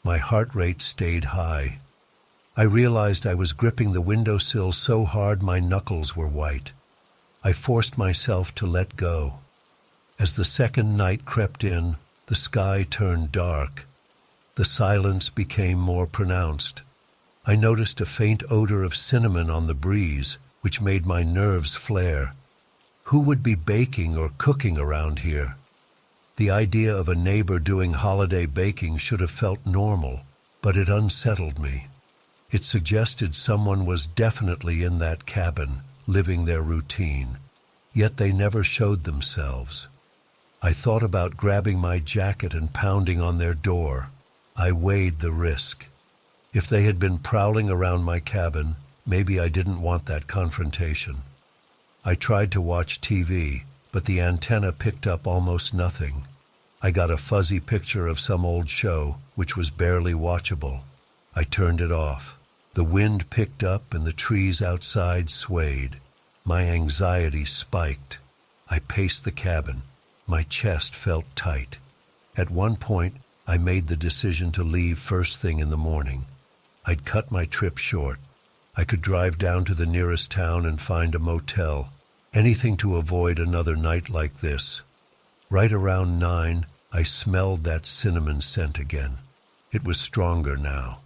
My heart rate stayed high. I realized I was gripping the windowsill so hard my knuckles were white. I forced myself to let go. As the second night crept in, the sky turned dark. The silence became more pronounced. I noticed a faint odor of cinnamon on the breeze, which made my nerves flare. Who would be baking or cooking around here? The idea of a neighbor doing holiday baking should have felt normal, but it unsettled me. It suggested someone was definitely in that cabin, living their routine, yet they never showed themselves. I thought about grabbing my jacket and pounding on their door. I weighed the risk. If they had been prowling around my cabin, maybe I didn't want that confrontation. I tried to watch TV, but the antenna picked up almost nothing. I got a fuzzy picture of some old show, which was barely watchable. I turned it off. The wind picked up and the trees outside swayed. My anxiety spiked. I paced the cabin. My chest felt tight. At one point, I made the decision to leave first thing in the morning. I'd cut my trip short. I could drive down to the nearest town and find a motel. Anything to avoid another night like this. Right around 9, I smelled that cinnamon scent again. It was stronger now.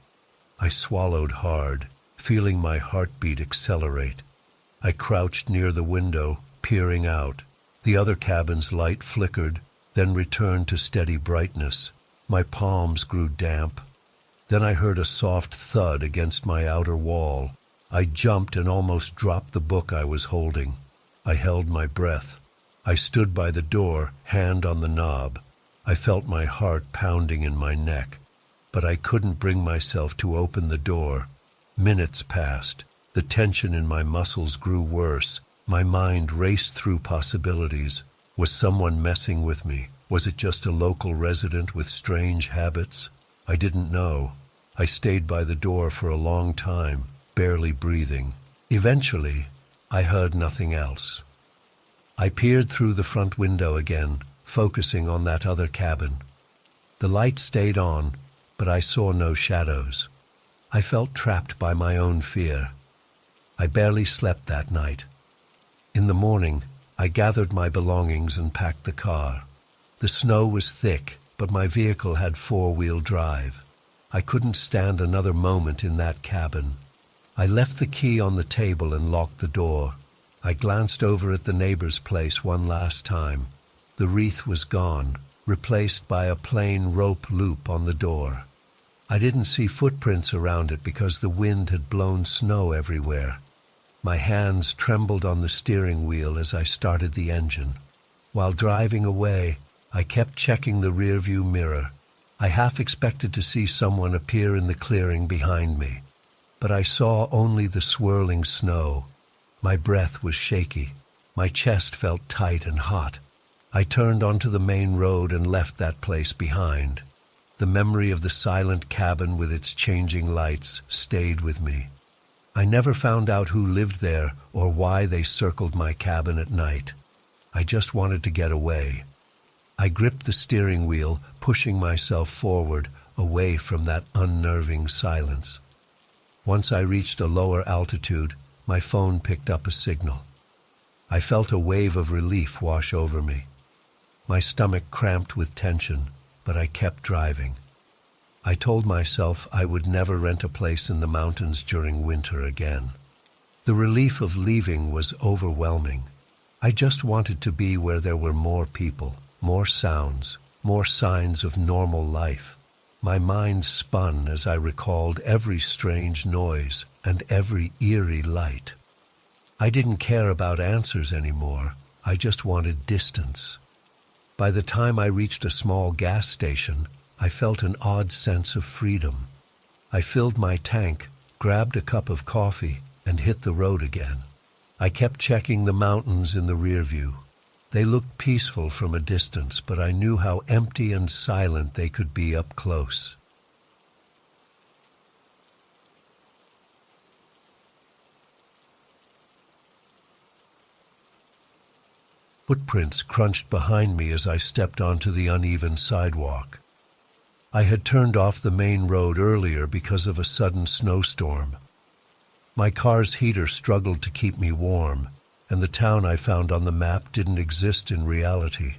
I swallowed hard, feeling my heartbeat accelerate. I crouched near the window, peering out. The other cabin's light flickered, then returned to steady brightness. My palms grew damp. Then I heard a soft thud against my outer wall. I jumped and almost dropped the book I was holding. I held my breath. I stood by the door, hand on the knob. I felt my heart pounding in my neck, but I couldn't bring myself to open the door. Minutes passed. The tension in my muscles grew worse. My mind raced through possibilities. Was someone messing with me? Was it just a local resident with strange habits? I didn't know. I stayed by the door for a long time, barely breathing. Eventually, I heard nothing else. I peered through the front window again, focusing on that other cabin. The light stayed on, but I saw no shadows. I felt trapped by my own fear. I barely slept that night. In the morning, I gathered my belongings and packed the car. The snow was thick, but my vehicle had four-wheel drive. I couldn't stand another moment in that cabin. I left the key on the table and locked the door. I glanced over at the neighbor's place one last time. The wreath was gone, replaced by a plain rope loop on the door. I didn't see footprints around it because the wind had blown snow everywhere. My hands trembled on the steering wheel as I started the engine. While driving away, I kept checking the rearview mirror. I half expected to see someone appear in the clearing behind me, but I saw only the swirling snow. My breath was shaky. My chest felt tight and hot. I turned onto the main road and left that place behind. The memory of the silent cabin with its changing lights stayed with me. I never found out who lived there or why they circled my cabin at night. I just wanted to get away. I gripped the steering wheel, pushing myself forward, away from that unnerving silence. Once I reached a lower altitude, my phone picked up a signal. I felt a wave of relief wash over me. My stomach cramped with tension, but I kept driving. I told myself I would never rent a place in the mountains during winter again. The relief of leaving was overwhelming. I just wanted to be where there were more people, more sounds, more signs of normal life. My mind spun as I recalled every strange noise and every eerie light. I didn't care about answers anymore. I just wanted distance. By the time I reached a small gas station, I felt an odd sense of freedom. I filled my tank, grabbed a cup of coffee, and hit the road again. I kept checking the mountains in the rearview. They looked peaceful from a distance, but I knew how empty and silent they could be up close. Footprints crunched behind me as I stepped onto the uneven sidewalk. I had turned off the main road earlier because of a sudden snowstorm. My car's heater struggled to keep me warm, and the town I found on the map didn't exist in reality.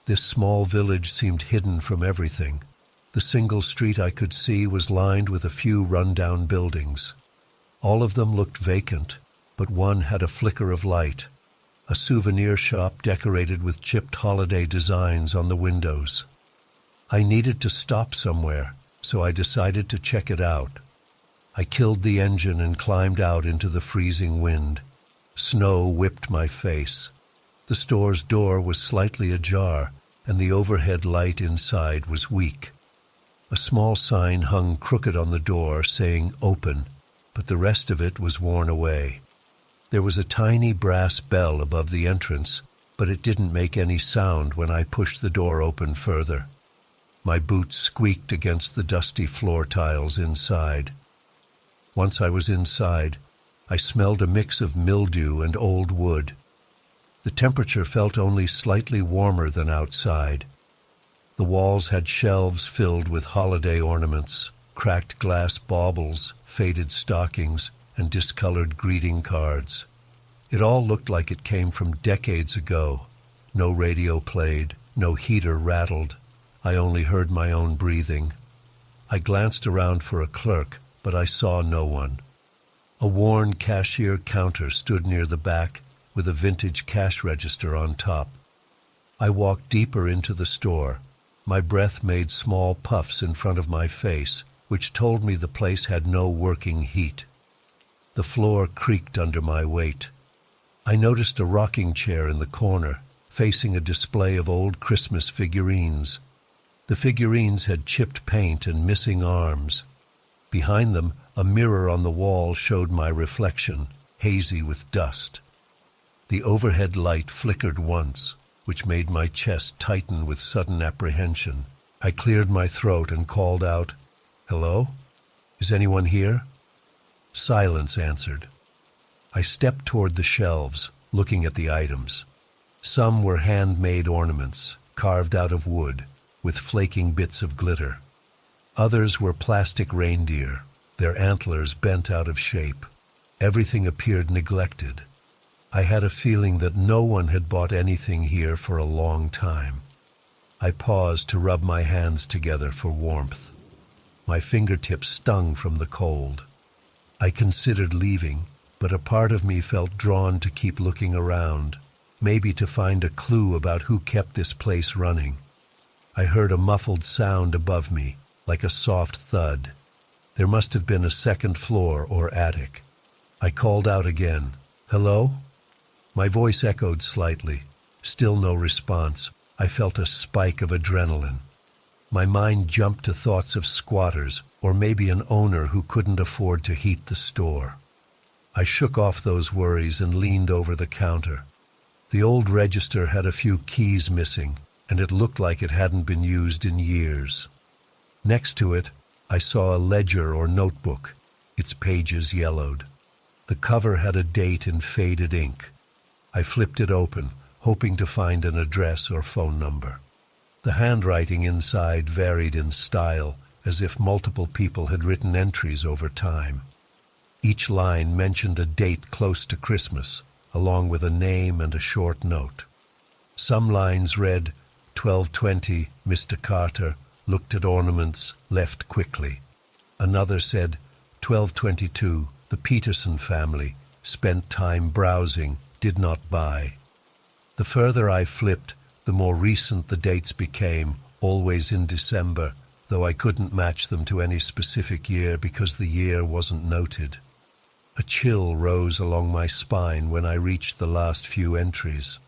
This small village seemed hidden from everything. The single street I could see was lined with a few run-down buildings. All of them looked vacant, but one had a flicker of light, a souvenir shop decorated with chipped holiday designs on the windows. I needed to stop somewhere, so I decided to check it out. I killed the engine and climbed out into the freezing wind. Snow whipped my face. The store's door was slightly ajar, and the overhead light inside was weak. A small sign hung crooked on the door saying "Open," but the rest of it was worn away. There was a tiny brass bell above the entrance, but it didn't make any sound when I pushed the door open further. My boots squeaked against the dusty floor tiles inside. Once I was inside, I smelled a mix of mildew and old wood. The temperature felt only slightly warmer than outside. The walls had shelves filled with holiday ornaments, cracked glass baubles, faded stockings, and discolored greeting cards. It all looked like it came from decades ago. No radio played, no heater rattled. I only heard my own breathing. I glanced around for a clerk, but I saw no one. A worn cashier counter stood near the back, with a vintage cash register on top. I walked deeper into the store. My breath made small puffs in front of my face, which told me the place had no working heat. The floor creaked under my weight. I noticed a rocking chair in the corner, facing a display of old Christmas figurines. The figurines had chipped paint and missing arms. Behind them, a mirror on the wall showed my reflection, hazy with dust. The overhead light flickered once, which made my chest tighten with sudden apprehension. I cleared my throat and called out, "Hello? Is anyone here?" Silence answered. I stepped toward the shelves, looking at the items. Some were handmade ornaments, carved out of wood, with flaking bits of glitter. Others were plastic reindeer, their antlers bent out of shape. Everything appeared neglected. I had a feeling that no one had bought anything here for a long time. I paused to rub my hands together for warmth. My fingertips stung from the cold. I considered leaving, but a part of me felt drawn to keep looking around, maybe to find a clue about who kept this place running. I heard a muffled sound above me, like a soft thud. There must have been a second floor or attic. I called out again, "Hello?" My voice echoed slightly. Still no response. I felt a spike of adrenaline. My mind jumped to thoughts of squatters, or maybe an owner who couldn't afford to heat the store. I shook off those worries and leaned over the counter. The old register had a few keys missing, and it looked like it hadn't been used in years. Next to it, I saw a ledger or notebook, its pages yellowed. The cover had a date in faded ink. I flipped it open, hoping to find an address or phone number. The handwriting inside varied in style, as if multiple people had written entries over time. Each line mentioned a date close to Christmas, along with a name and a short note. Some lines read, 12:20, Mr. Carter, looked at ornaments, left quickly. Another said, 12:22, the Peterson family, spent time browsing, did not buy. The further I flipped, the more recent the dates became, always in December, though I couldn't match them to any specific year because the year wasn't noted. A chill rose along my spine when I reached the last few entries.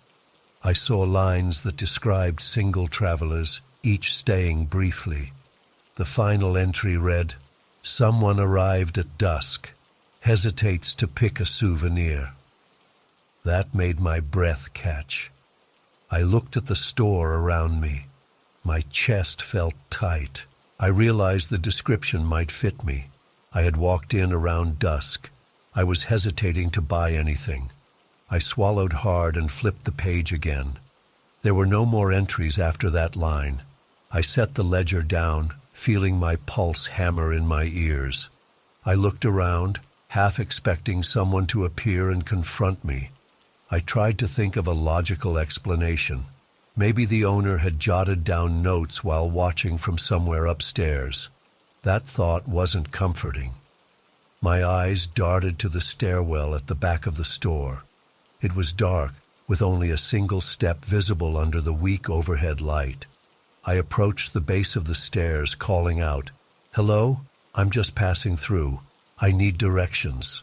I saw lines that described single travelers, each staying briefly. The final entry read, "Someone arrived at dusk, hesitates to pick a souvenir." That made my breath catch. I looked at the store around me. My chest felt tight. I realized the description might fit me. I had walked in around dusk. I was hesitating to buy anything. I swallowed hard and flipped the page again. There were no more entries after that line. I set the ledger down, feeling my pulse hammer in my ears. I looked around, half expecting someone to appear and confront me. I tried to think of a logical explanation. Maybe the owner had jotted down notes while watching from somewhere upstairs. That thought wasn't comforting. My eyes darted to the stairwell at the back of the store. It was dark, with only a single step visible under the weak overhead light. I approached the base of the stairs, calling out, "Hello? I'm just passing through. I need directions."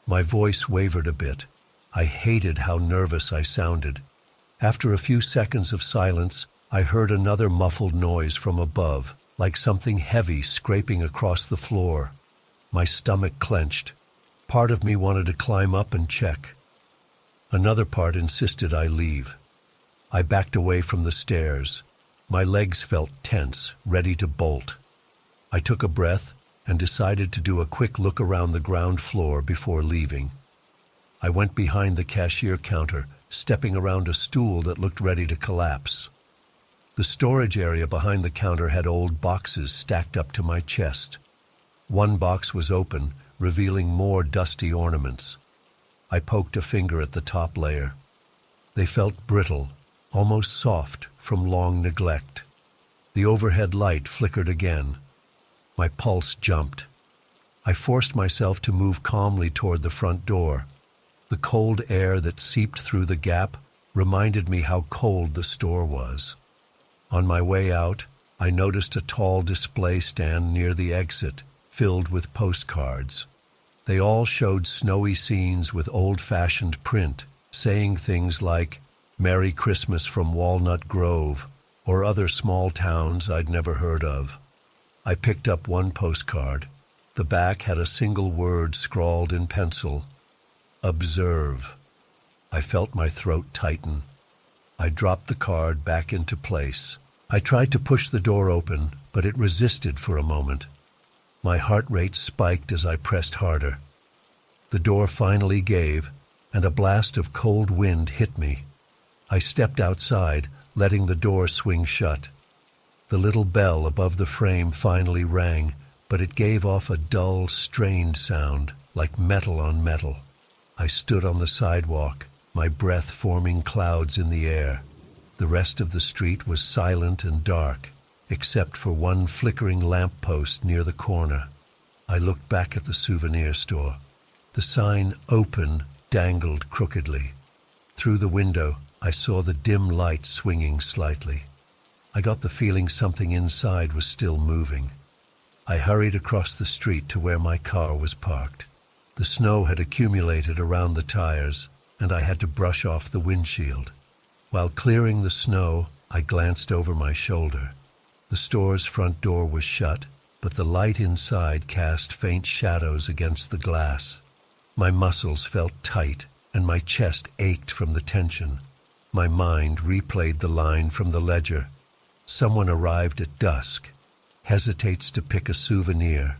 My voice wavered a bit. I hated how nervous I sounded. After a few seconds of silence, I heard another muffled noise from above, like something heavy scraping across the floor. My stomach clenched. Part of me wanted to climb up and check. Another part insisted I leave. I backed away from the stairs. My legs felt tense, ready to bolt. I took a breath and decided to do a quick look around the ground floor before leaving. I went behind the cashier counter, stepping around a stool that looked ready to collapse. The storage area behind the counter had old boxes stacked up to my chest. One box was open, revealing more dusty ornaments. I poked a finger at the top layer. They felt brittle, almost soft from long neglect. The overhead light flickered again. My pulse jumped. I forced myself to move calmly toward the front door. The cold air that seeped through the gap reminded me how cold the store was. On my way out, I noticed a tall display stand near the exit, filled with postcards. They all showed snowy scenes with old-fashioned print, saying things like, "Merry Christmas from Walnut Grove," or other small towns I'd never heard of. I picked up one postcard. The back had a single word scrawled in pencil, "Observe." I felt my throat tighten. I dropped the card back into place. I tried to push the door open, but it resisted for a moment. My heart rate spiked as I pressed harder. The door finally gave, and a blast of cold wind hit me. I stepped outside, letting the door swing shut. The little bell above the frame finally rang, but it gave off a dull, strained sound, like metal on metal. I stood on the sidewalk, my breath forming clouds in the air. The rest of the street was silent and dark, except for one flickering lamppost near the corner. I looked back at the souvenir store. The sign "Open" dangled crookedly. Through the window, I saw the dim light swinging slightly. I got the feeling something inside was still moving. I hurried across the street to where my car was parked. The snow had accumulated around the tires, and I had to brush off the windshield. While clearing the snow, I glanced over my shoulder. The store's front door was shut, but the light inside cast faint shadows against the glass. My muscles felt tight, and my chest ached from the tension. My mind replayed the line from the ledger. Someone arrived at dusk, hesitates to pick a souvenir.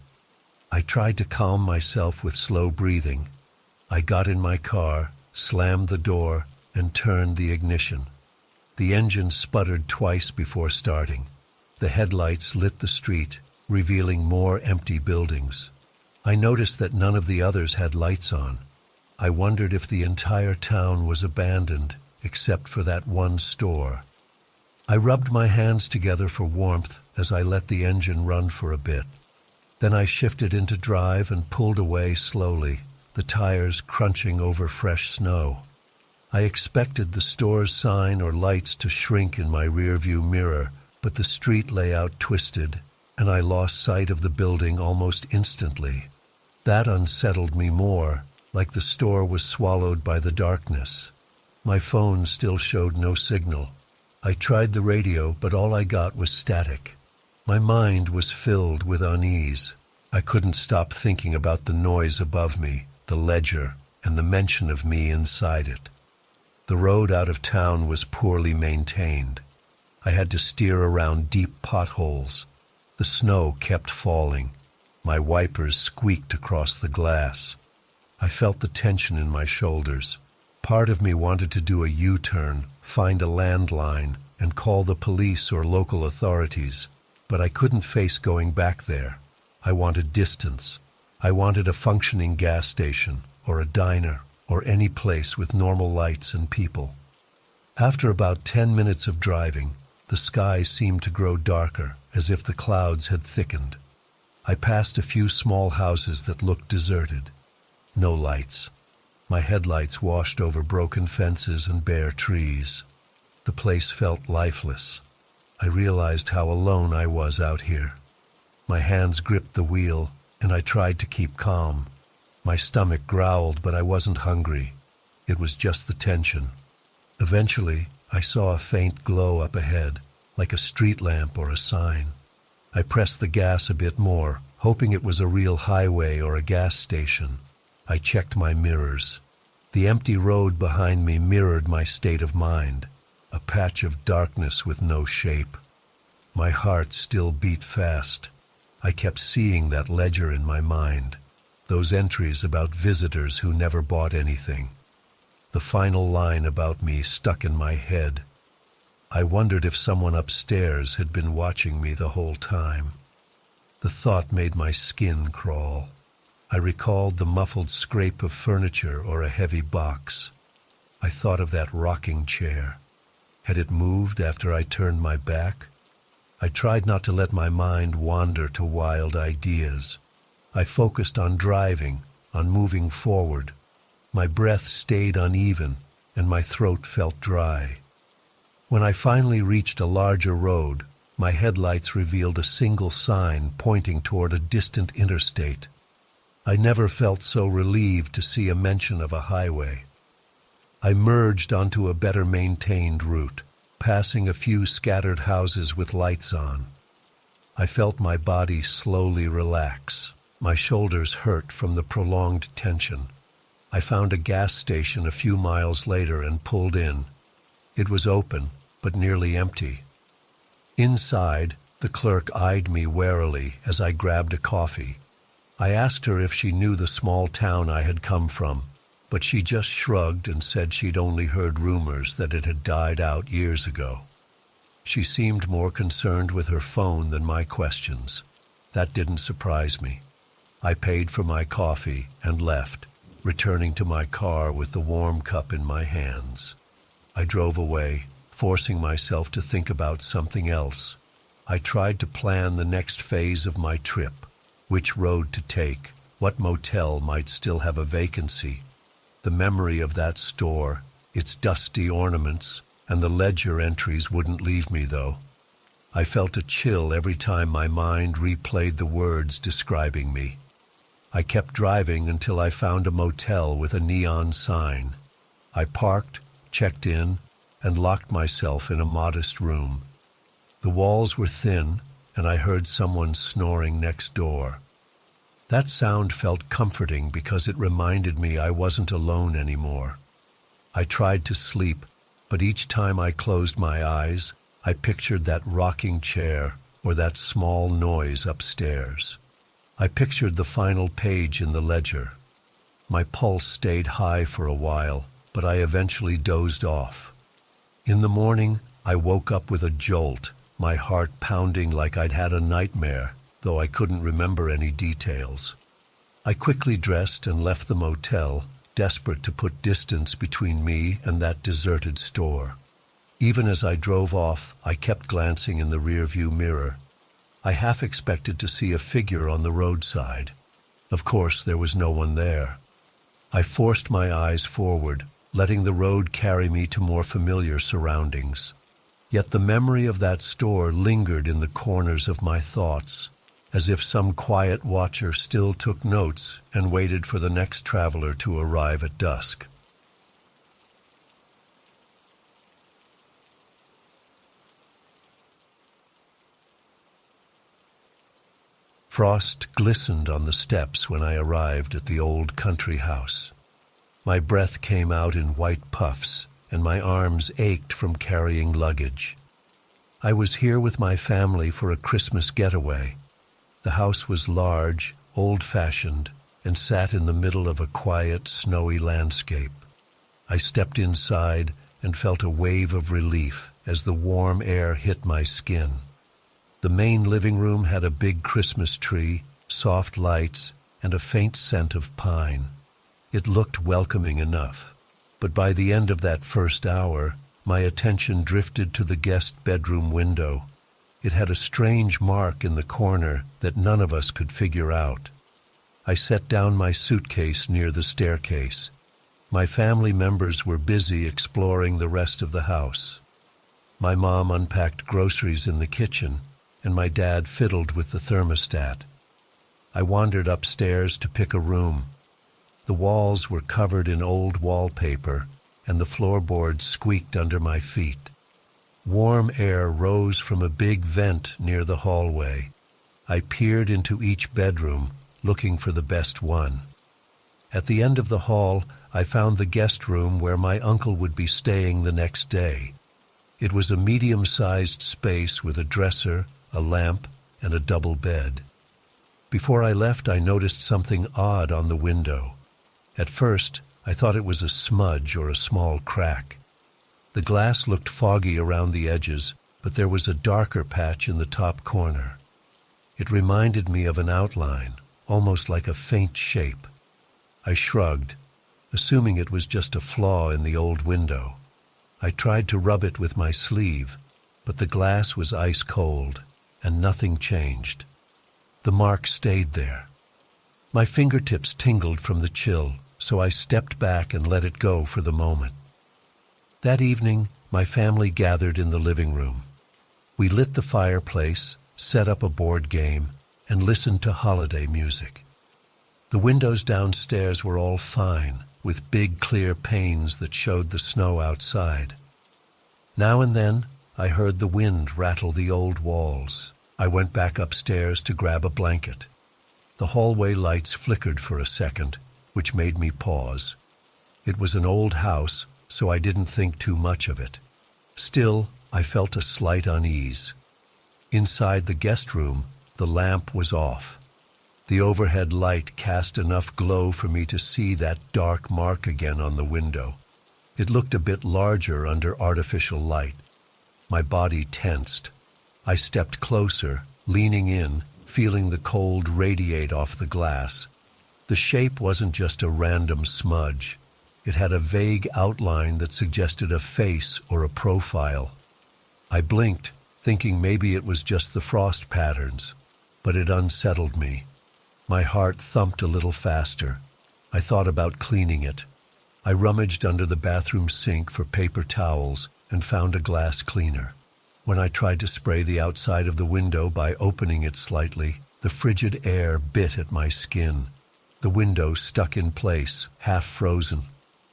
I tried to calm myself with slow breathing. I got in my car, slammed the door, and turned the ignition. The engine sputtered twice before starting. The headlights lit the street, revealing more empty buildings. I noticed that none of the others had lights on. I wondered if the entire town was abandoned, except for that one store. I rubbed my hands together for warmth as I let the engine run for a bit. Then I shifted into drive and pulled away slowly, the tires crunching over fresh snow. I expected the store's sign or lights to shrink in my rearview mirror, but the street layout twisted, and I lost sight of the building almost instantly. That unsettled me more, like the store was swallowed by the darkness. My phone still showed no signal. I tried the radio, but all I got was static. My mind was filled with unease. I couldn't stop thinking about the noise above me, the ledger, and the mention of me inside it. The road out of town was poorly maintained. I had to steer around deep potholes. The snow kept falling. My wipers squeaked across the glass. I felt the tension in my shoulders. Part of me wanted to do a U-turn, find a landline, and call the police or local authorities, but I couldn't face going back there. I wanted distance. I wanted a functioning gas station, or a diner, or any place with normal lights and people. After about 10 minutes of driving, the sky seemed to grow darker, as if the clouds had thickened. I passed a few small houses that looked deserted. No lights. My headlights washed over broken fences and bare trees. The place felt lifeless. I realized how alone I was out here. My hands gripped the wheel, and I tried to keep calm. My stomach growled, but I wasn't hungry. It was just the tension. Eventually, I saw a faint glow up ahead, like a street lamp or a sign. I pressed the gas a bit more, hoping it was a real highway or a gas station. I checked my mirrors. The empty road behind me mirrored my state of mind, a patch of darkness with no shape. My heart still beat fast. I kept seeing that ledger in my mind, those entries about visitors who never bought anything. The final line about me stuck in my head. I wondered if someone upstairs had been watching me the whole time. The thought made my skin crawl. I recalled the muffled scrape of furniture or a heavy box. I thought of that rocking chair. Had it moved after I turned my back? I tried not to let my mind wander to wild ideas. I focused on driving, on moving forward. My breath stayed uneven, and my throat felt dry. When I finally reached a larger road, my headlights revealed a single sign pointing toward a distant interstate. I never felt so relieved to see a mention of a highway. I merged onto a better maintained route, passing a few scattered houses with lights on. I felt my body slowly relax. My shoulders hurt from the prolonged tension. I found a gas station a few miles later and pulled in. It was open, but nearly empty. Inside, the clerk eyed me warily as I grabbed a coffee. I asked her if she knew the small town I had come from, but she just shrugged and said she'd only heard rumors that it had died out years ago. She seemed more concerned with her phone than my questions. That didn't surprise me. I paid for my coffee and left, returning to my car with the warm cup in my hands. I drove away, forcing myself to think about something else. I tried to plan the next phase of my trip, which road to take, what motel might still have a vacancy. The memory of that store, its dusty ornaments, and the ledger entries wouldn't leave me, though. I felt a chill every time my mind replayed the words describing me. I kept driving until I found a motel with a neon sign. I parked, checked in, and locked myself in a modest room. The walls were thin, and I heard someone snoring next door. That sound felt comforting because it reminded me I wasn't alone anymore. I tried to sleep, but each time I closed my eyes, I pictured that rocking chair or that small noise upstairs. I pictured the final page in the ledger. My pulse stayed high for a while, but I eventually dozed off. In the morning, I woke up with a jolt, my heart pounding like I'd had a nightmare, though I couldn't remember any details. I quickly dressed and left the motel, desperate to put distance between me and that deserted store. Even as I drove off, I kept glancing in the rearview mirror. I half expected to see a figure on the roadside. Of course, there was no one there. I forced my eyes forward, letting the road carry me to more familiar surroundings. Yet the memory of that store lingered in the corners of my thoughts, as if some quiet watcher still took notes and waited for the next traveler to arrive at dusk. Frost glistened on the steps when I arrived at the old country house. My breath came out in white puffs, and my arms ached from carrying luggage. I was here with my family for a Christmas getaway. The house was large, old-fashioned, and sat in the middle of a quiet, snowy landscape. I stepped inside and felt a wave of relief as the warm air hit my skin. The main living room had a big Christmas tree, soft lights, and a faint scent of pine. It looked welcoming enough, but by the end of that first hour, my attention drifted to the guest bedroom window. It had a strange mark in the corner that none of us could figure out. I set down my suitcase near the staircase. My family members were busy exploring the rest of the house. My mom unpacked groceries in the kitchen, and my dad fiddled with the thermostat. I wandered upstairs to pick a room. The walls were covered in old wallpaper, and the floorboards squeaked under my feet. Warm air rose from a big vent near the hallway. I peered into each bedroom, looking for the best one. At the end of the hall, I found the guest room where my uncle would be staying the next day. It was a medium-sized space with a dresser, a lamp, and a double bed. Before I left, I noticed something odd on the window. At first, I thought it was a smudge or a small crack. The glass looked foggy around the edges, but there was a darker patch in the top corner. It reminded me of an outline, almost like a faint shape. I shrugged, assuming it was just a flaw in the old window. I tried to rub it with my sleeve, but the glass was ice cold, and nothing changed. The mark stayed there. My fingertips tingled from the chill, so I stepped back and let it go for the moment. That evening, my family gathered in the living room. We lit the fireplace, set up a board game, and listened to holiday music. The windows downstairs were all fine, with big clear panes that showed the snow outside. Now and then, I heard the wind rattle the old walls. I went back upstairs to grab a blanket. The hallway lights flickered for a second, which made me pause. It was an old house, so I didn't think too much of it. Still, I felt a slight unease. Inside the guest room, the lamp was off. The overhead light cast enough glow for me to see that dark mark again on the window. It looked a bit larger under artificial light. My body tensed. I stepped closer, leaning in, feeling the cold radiate off the glass. The shape wasn't just a random smudge. It had a vague outline that suggested a face or a profile. I blinked, thinking maybe it was just the frost patterns, but it unsettled me. My heart thumped a little faster. I thought about cleaning it. I rummaged under the bathroom sink for paper towels and found a glass cleaner. When I tried to spray the outside of the window by opening it slightly, the frigid air bit at my skin. The window stuck in place, half frozen.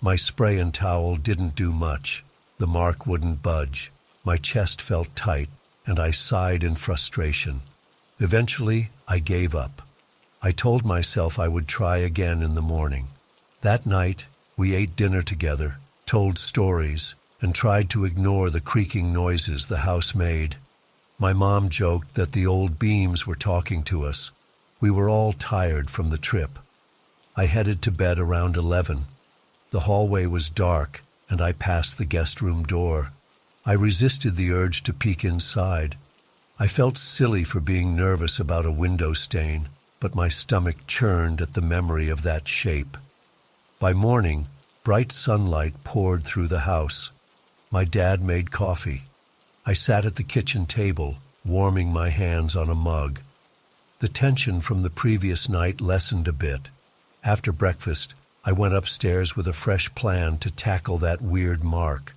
My spray and towel didn't do much. The mark wouldn't budge. My chest felt tight, and I sighed in frustration. Eventually, I gave up. I told myself I would try again in the morning. That night, we ate dinner together, told stories, and tried to ignore the creaking noises the house made. My mom joked that the old beams were talking to us. We were all tired from the trip. I headed to bed around 11. The hallway was dark, and I passed the guest room door. I resisted the urge to peek inside. I felt silly for being nervous about a window stain, but my stomach churned at the memory of that shape. By morning, bright sunlight poured through the house. My dad made coffee. I sat at the kitchen table, warming my hands on a mug. The tension from the previous night lessened a bit. After breakfast, I went upstairs with a fresh plan to tackle that weird mark.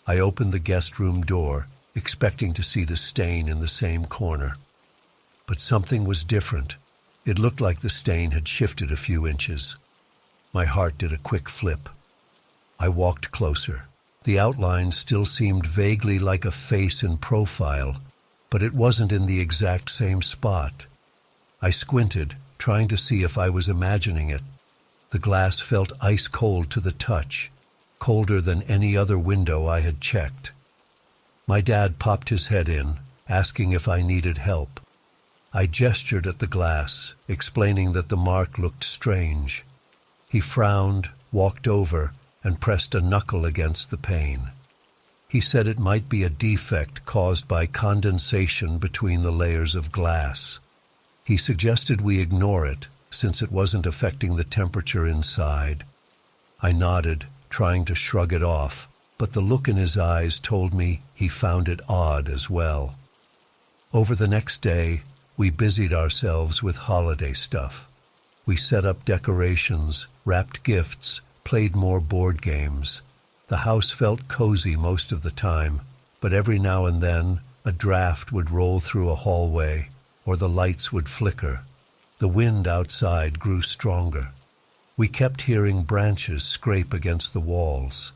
I opened the guest room door, expecting to see the stain in the same corner. But something was different. It looked like the stain had shifted a few inches. My heart did a quick flip. I walked closer. The outline still seemed vaguely like a face in profile, but it wasn't in the exact same spot. I squinted, trying to see if I was imagining it. The glass felt ice cold to the touch, colder than any other window I had checked. My dad popped his head in, asking if I needed help. I gestured at the glass, explaining that the mark looked strange. He frowned, walked over, and pressed a knuckle against the pane. He said it might be a defect caused by condensation between the layers of glass. He suggested we ignore it, since it wasn't affecting the temperature inside. I nodded, trying to shrug it off, but the look in his eyes told me he found it odd as well. Over the next day, we busied ourselves with holiday stuff. We set up decorations, wrapped gifts, played more board games. The house felt cozy most of the time, but every now and then a draft would roll through a hallway, or the lights would flicker. The wind outside grew stronger. We kept hearing branches scrape against the walls.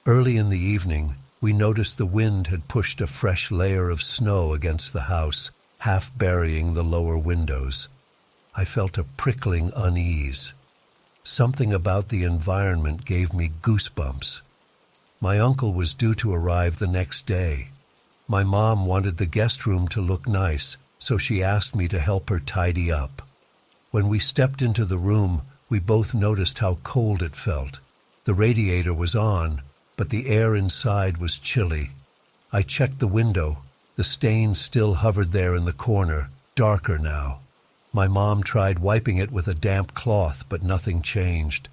Early in the evening, we noticed the wind had pushed a fresh layer of snow against the house, half burying the lower windows. I felt a prickling unease. Something about the environment gave me goosebumps. My uncle was due to arrive the next day. My mom wanted the guest room to look nice, so she asked me to help her tidy up. When we stepped into the room, we both noticed how cold it felt. The radiator was on, but the air inside was chilly. I checked the window. The stain still hovered there in the corner, darker now. My mom tried wiping it with a damp cloth, but nothing changed.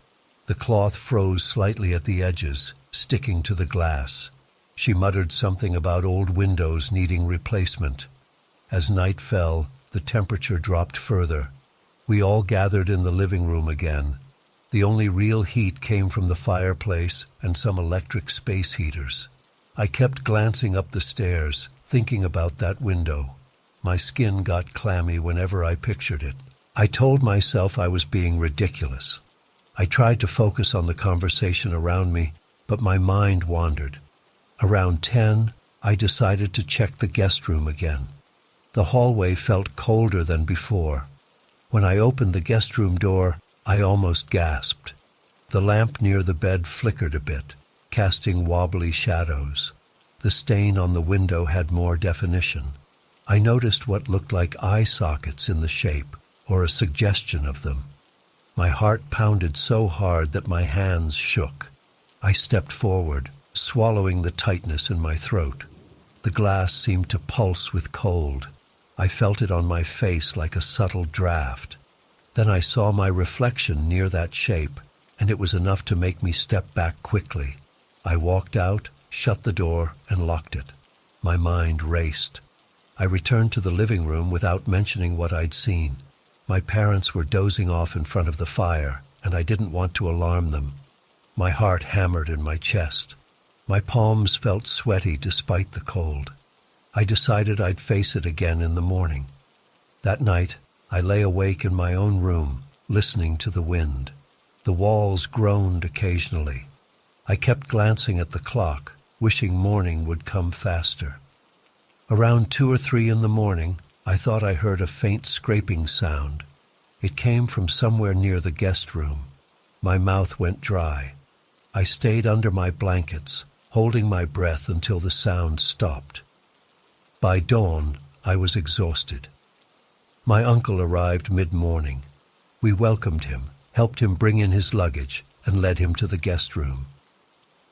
The cloth froze slightly at the edges, sticking to the glass. She muttered something about old windows needing replacement. As night fell, the temperature dropped further. We all gathered in the living room again. The only real heat came from the fireplace and some electric space heaters. I kept glancing up the stairs, thinking about that window. My skin got clammy whenever I pictured it. I told myself I was being ridiculous. I tried to focus on the conversation around me, but my mind wandered. Around 10, I decided to check the guest room again. The hallway felt colder than before. When I opened the guest room door, I almost gasped. The lamp near the bed flickered a bit, casting wobbly shadows. The stain on the window had more definition. I noticed what looked like eye sockets in the shape, or a suggestion of them. My heart pounded so hard that my hands shook. I stepped forward, swallowing the tightness in my throat. The glass seemed to pulse with cold. I felt it on my face like a subtle draft. Then I saw my reflection near that shape, and it was enough to make me step back quickly. I walked out, shut the door, and locked it. My mind raced. I returned to the living room without mentioning what I'd seen. My parents were dozing off in front of the fire, and I didn't want to alarm them. My heart hammered in my chest. My palms felt sweaty despite the cold. I decided I'd face it again in the morning. That night, I lay awake in my own room, listening to the wind. The walls groaned occasionally. I kept glancing at the clock, wishing morning would come faster. Around 2 or 3 in the morning, I thought I heard a faint scraping sound. It came from somewhere near the guest room. My mouth went dry. I stayed under my blankets, holding my breath until the sound stopped. By dawn, I was exhausted. My uncle arrived mid-morning. We welcomed him, helped him bring in his luggage, and led him to the guest room.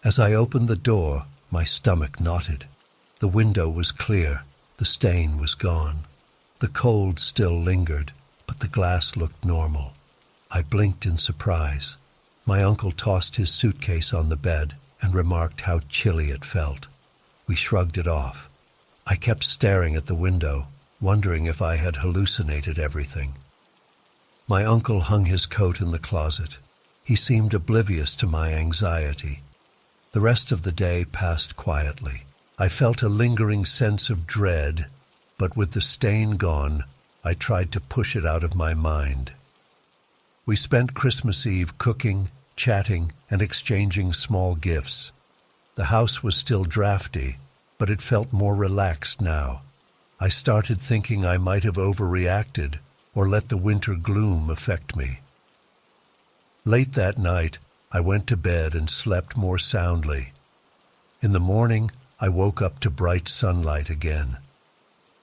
As I opened the door, my stomach knotted. The window was clear, the stain was gone. The cold still lingered, but the glass looked normal. I blinked in surprise. My uncle tossed his suitcase on the bed and remarked how chilly it felt. We shrugged it off. I kept staring at the window, wondering if I had hallucinated everything. My uncle hung his coat in the closet. He seemed oblivious to my anxiety. The rest of the day passed quietly. I felt a lingering sense of dread, but with the stain gone, I tried to push it out of my mind. We spent Christmas Eve cooking, chatting, and exchanging small gifts. The house was still drafty, but it felt more relaxed now. I started thinking I might have overreacted or let the winter gloom affect me. Late that night, I went to bed and slept more soundly. In the morning, I woke up to bright sunlight again.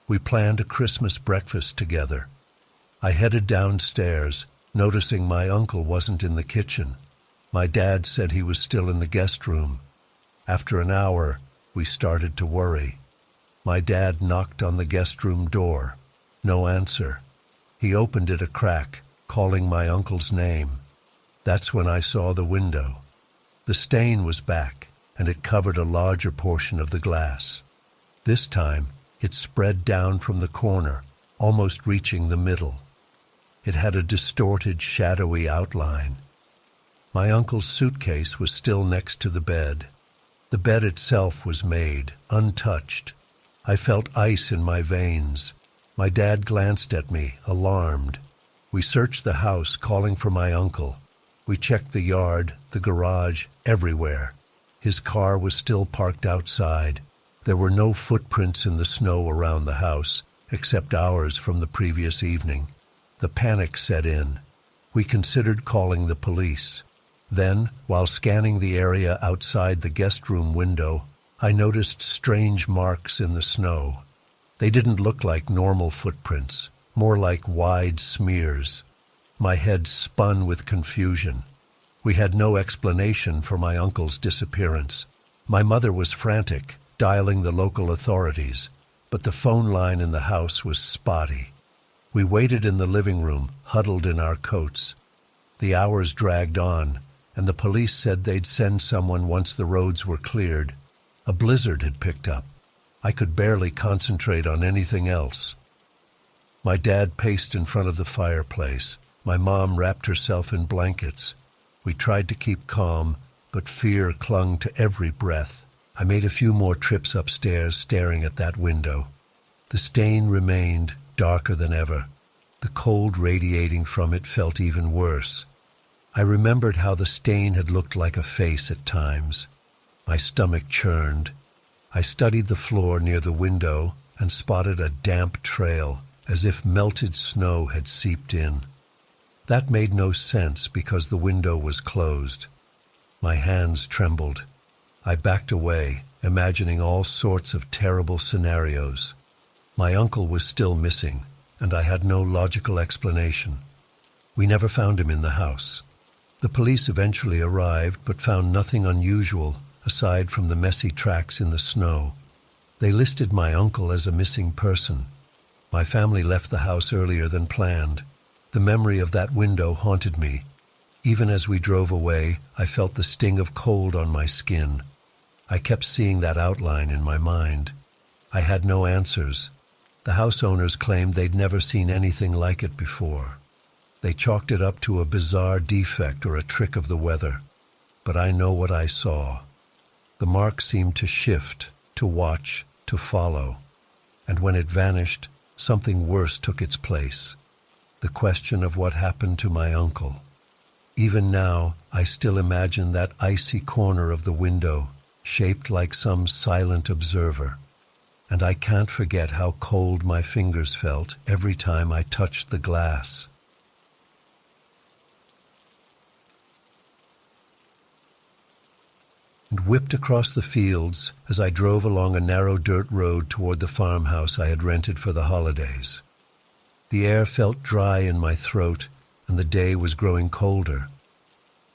We planned a Christmas breakfast together. I headed downstairs, noticing my uncle wasn't in the kitchen. My dad said he was still in the guest room. After an hour, we started to worry. My dad knocked on the guest room door. No answer. He opened it a crack, calling my uncle's name. That's when I saw the window. The stain was back, and it covered a larger portion of the glass. This time, it spread down from the corner, almost reaching the middle. It had a distorted, shadowy outline. My uncle's suitcase was still next to the bed. The bed itself was made, untouched. I felt ice in my veins. My dad glanced at me, alarmed. We searched the house, calling for my uncle. We checked the yard, the garage, everywhere. His car was still parked outside. There were no footprints in the snow around the house, except ours from the previous evening. The panic set in. We considered calling the police. Then, while scanning the area outside the guest room window, I noticed strange marks in the snow. They didn't look like normal footprints, more like wide smears. My head spun with confusion. We had no explanation for my uncle's disappearance. My mother was frantic, dialing the local authorities, but the phone line in the house was spotty. We waited in the living room, huddled in our coats. The hours dragged on, and the police said they'd send someone once the roads were cleared. A blizzard had picked up. I could barely concentrate on anything else. My dad paced in front of the fireplace. My mom wrapped herself in blankets. We tried to keep calm, but fear clung to every breath. I made a few more trips upstairs, staring at that window. The stain remained, darker than ever. The cold radiating from it felt even worse. I remembered how the stain had looked like a face at times. My stomach churned. I studied the floor near the window and spotted a damp trail, as if melted snow had seeped in. That made no sense because the window was closed. My hands trembled. I backed away, imagining all sorts of terrible scenarios. My uncle was still missing, and I had no logical explanation. We never found him in the house. The police eventually arrived, but found nothing unusual aside from the messy tracks in the snow. They listed my uncle as a missing person. My family left the house earlier than planned. The memory of that window haunted me. Even as we drove away, I felt the sting of cold on my skin. I kept seeing that outline in my mind. I had no answers. The house owners claimed they'd never seen anything like it before. They chalked it up to a bizarre defect or a trick of the weather. But I know what I saw. The mark seemed to shift, to watch, to follow. And when it vanished, something worse took its place. The question of what happened to my uncle. Even now, I still imagine that icy corner of the window, shaped like some silent observer. And I can't forget how cold my fingers felt every time I touched the glass. And whipped across the fields as I drove along a narrow dirt road toward the farmhouse I had rented for the holidays. The air felt dry in my throat, and the day was growing colder.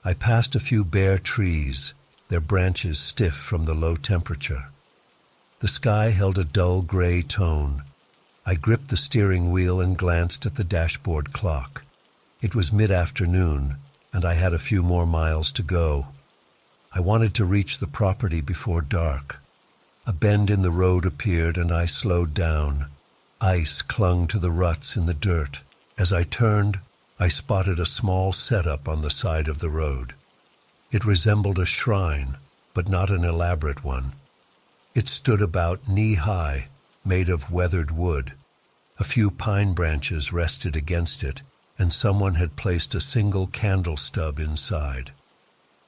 I passed a few bare trees, their branches stiff from the low temperature. The sky held a dull gray tone. I gripped the steering wheel and glanced at the dashboard clock. It was mid-afternoon, and I had a few more miles to go. I wanted to reach the property before dark. A bend in the road appeared, and I slowed down. Ice clung to the ruts in the dirt. As I turned, I spotted a small setup on the side of the road. It resembled a shrine, but not an elaborate one. It stood about knee-high, made of weathered wood. A few pine branches rested against it, and someone had placed a single candle stub inside.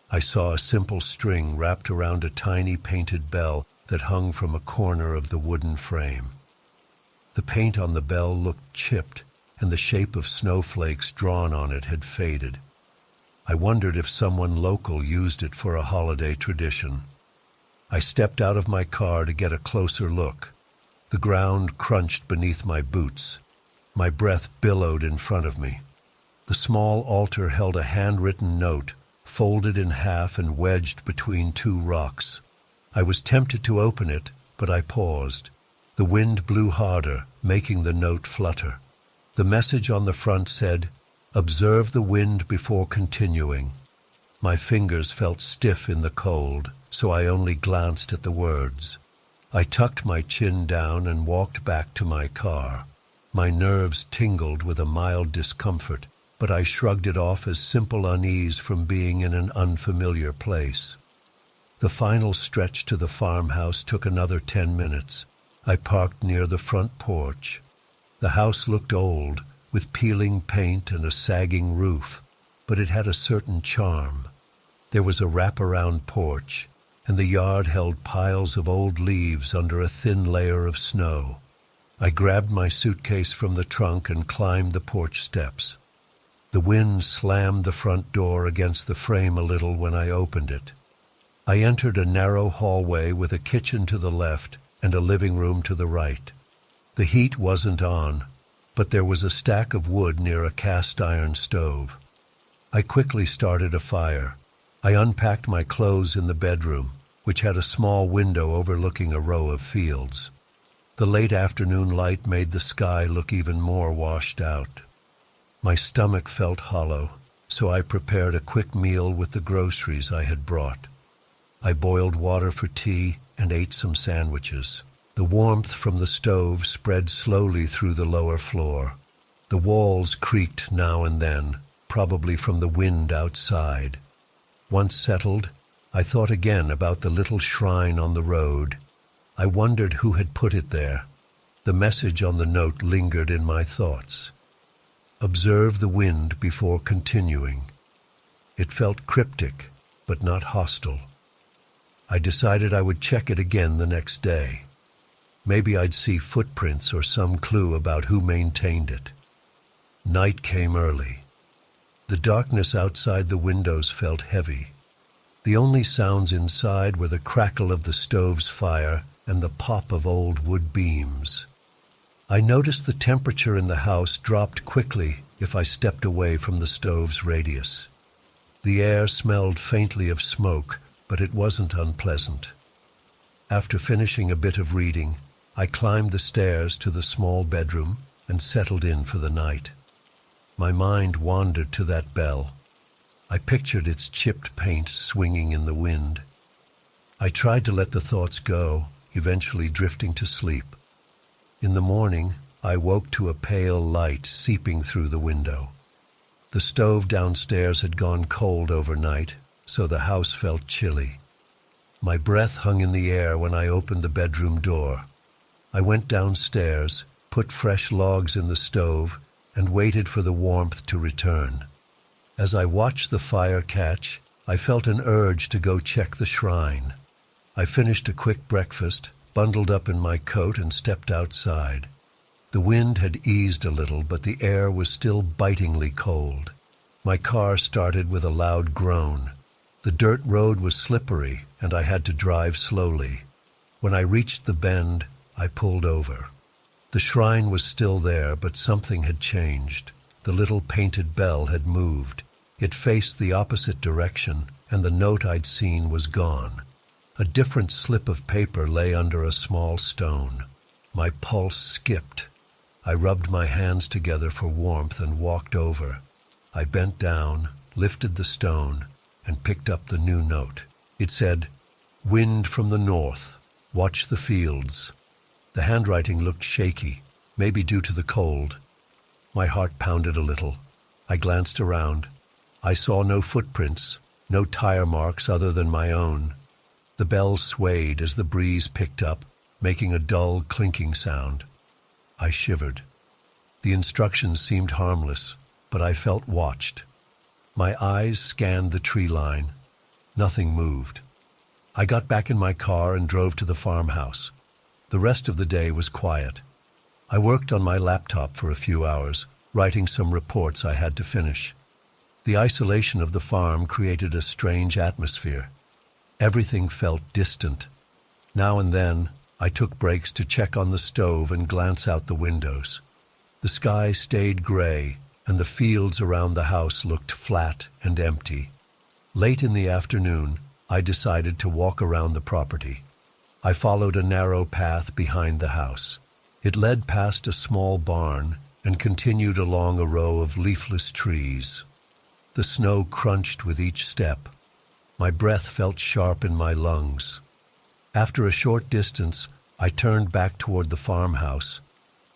I saw a simple string wrapped around a tiny painted bell that hung from a corner of the wooden frame. The paint on the bell looked chipped, and the shape of snowflakes drawn on it had faded. I wondered if someone local used it for a holiday tradition. I stepped out of my car to get a closer look. The ground crunched beneath my boots. My breath billowed in front of me. The small altar held a handwritten note, folded in half and wedged between two rocks. I was tempted to open it, but I paused. The wind blew harder, making the note flutter. The message on the front said, "Observe the wind before continuing." My fingers felt stiff in the cold, so I only glanced at the words. I tucked my chin down and walked back to my car. My nerves tingled with a mild discomfort, but I shrugged it off as simple unease from being in an unfamiliar place. The final stretch to the farmhouse took another 10 minutes. I parked near the front porch. The house looked old, with peeling paint and a sagging roof, but it had a certain charm. There was a wraparound porch, and the yard held piles of old leaves under a thin layer of snow. I grabbed my suitcase from the trunk and climbed the porch steps. The wind slammed the front door against the frame a little when I opened it. I entered a narrow hallway with a kitchen to the left and a living room to the right. The heat wasn't on, but there was a stack of wood near a cast-iron stove. I quickly started a fire. I unpacked my clothes in the bedroom, which had a small window overlooking a row of fields. The late afternoon light made the sky look even more washed out. My stomach felt hollow, so I prepared a quick meal with the groceries I had brought. I boiled water for tea and ate some sandwiches. The warmth from the stove spread slowly through the lower floor. The walls creaked now and then, probably from the wind outside. Once settled, I thought again about the little shrine on the road. I wondered who had put it there. The message on the note lingered in my thoughts. Observe the wind before continuing. It felt cryptic, but not hostile. I decided I would check it again the next day. Maybe I'd see footprints or some clue about who maintained it. Night came early. The darkness outside the windows felt heavy. The only sounds inside were the crackle of the stove's fire and the pop of old wood beams. I noticed the temperature in the house dropped quickly if I stepped away from the stove's radius. The air smelled faintly of smoke, but it wasn't unpleasant. After finishing a bit of reading, I climbed the stairs to the small bedroom and settled in for the night. My mind wandered to that bell. I pictured its chipped paint swinging in the wind. I tried to let the thoughts go, eventually drifting to sleep. In the morning, I woke to a pale light seeping through the window. The stove downstairs had gone cold overnight, so the house felt chilly. My breath hung in the air when I opened the bedroom door. I went downstairs, put fresh logs in the stove, and waited for the warmth to return. As I watched the fire catch, I felt an urge to go check the shrine. I finished a quick breakfast, bundled up in my coat, and stepped outside. The wind had eased a little, but the air was still bitingly cold. My car started with a loud groan. The dirt road was slippery, and I had to drive slowly. When I reached the bend, I pulled over. The shrine was still there, but something had changed. The little painted bell had moved. It faced the opposite direction, and the note I'd seen was gone. A different slip of paper lay under a small stone. My pulse skipped. I rubbed my hands together for warmth and walked over. I bent down, lifted the stone, and picked up the new note. It said, "Wind from the north. Watch the fields." The handwriting looked shaky, maybe due to the cold. My heart pounded a little. I glanced around. I saw no footprints, no tire marks other than my own. The bell swayed as the breeze picked up, making a dull, clinking sound. I shivered. The instructions seemed harmless, but I felt watched. My eyes scanned the tree line. Nothing moved. I got back in my car and drove to the farmhouse. The rest of the day was quiet. I worked on my laptop for a few hours, writing some reports I had to finish. The isolation of the farm created a strange atmosphere. Everything felt distant. Now and then, I took breaks to check on the stove and glance out the windows. The sky stayed gray, and the fields around the house looked flat and empty. Late in the afternoon, I decided to walk around the property. I followed a narrow path behind the house. It led past a small barn and continued along a row of leafless trees. The snow crunched with each step. My breath felt sharp in my lungs. After a short distance, I turned back toward the farmhouse,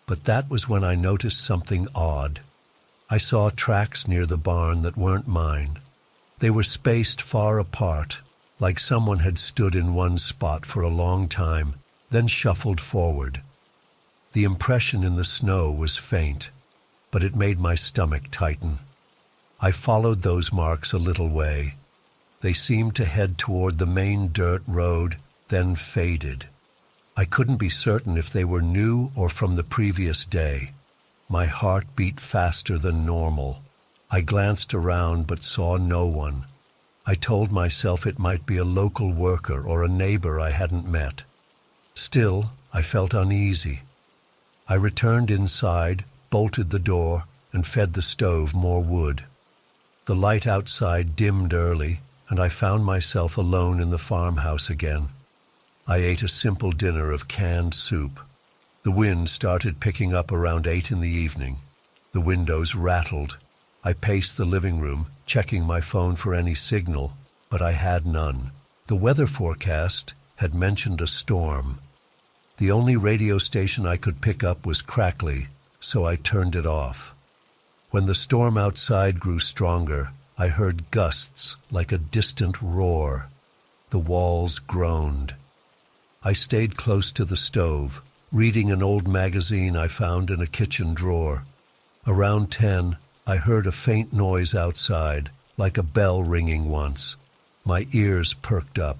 but that was when I noticed something odd. I saw tracks near the barn that weren't mine. They were spaced far apart, like someone had stood in one spot for a long time, then shuffled forward. The impression in the snow was faint, but it made my stomach tighten. I followed those marks a little way. They seemed to head toward the main dirt road, then faded. I couldn't be certain if they were new or from the previous day. My heart beat faster than normal. I glanced around but saw no one. I told myself it might be a local worker or a neighbor I hadn't met. Still, I felt uneasy. I returned inside, bolted the door, and fed the stove more wood. The light outside dimmed early, and I found myself alone in the farmhouse again. I ate a simple dinner of canned soup. The wind started picking up around 8 in the evening. The windows rattled. I paced the living room, checking my phone for any signal, but I had none. The weather forecast had mentioned a storm. The only radio station I could pick up was crackly, so I turned it off. When the storm outside grew stronger, I heard gusts like a distant roar. The walls groaned. I stayed close to the stove, reading an old magazine I found in a kitchen drawer. Around 10, I heard a faint noise outside, like a bell ringing once. My ears perked up.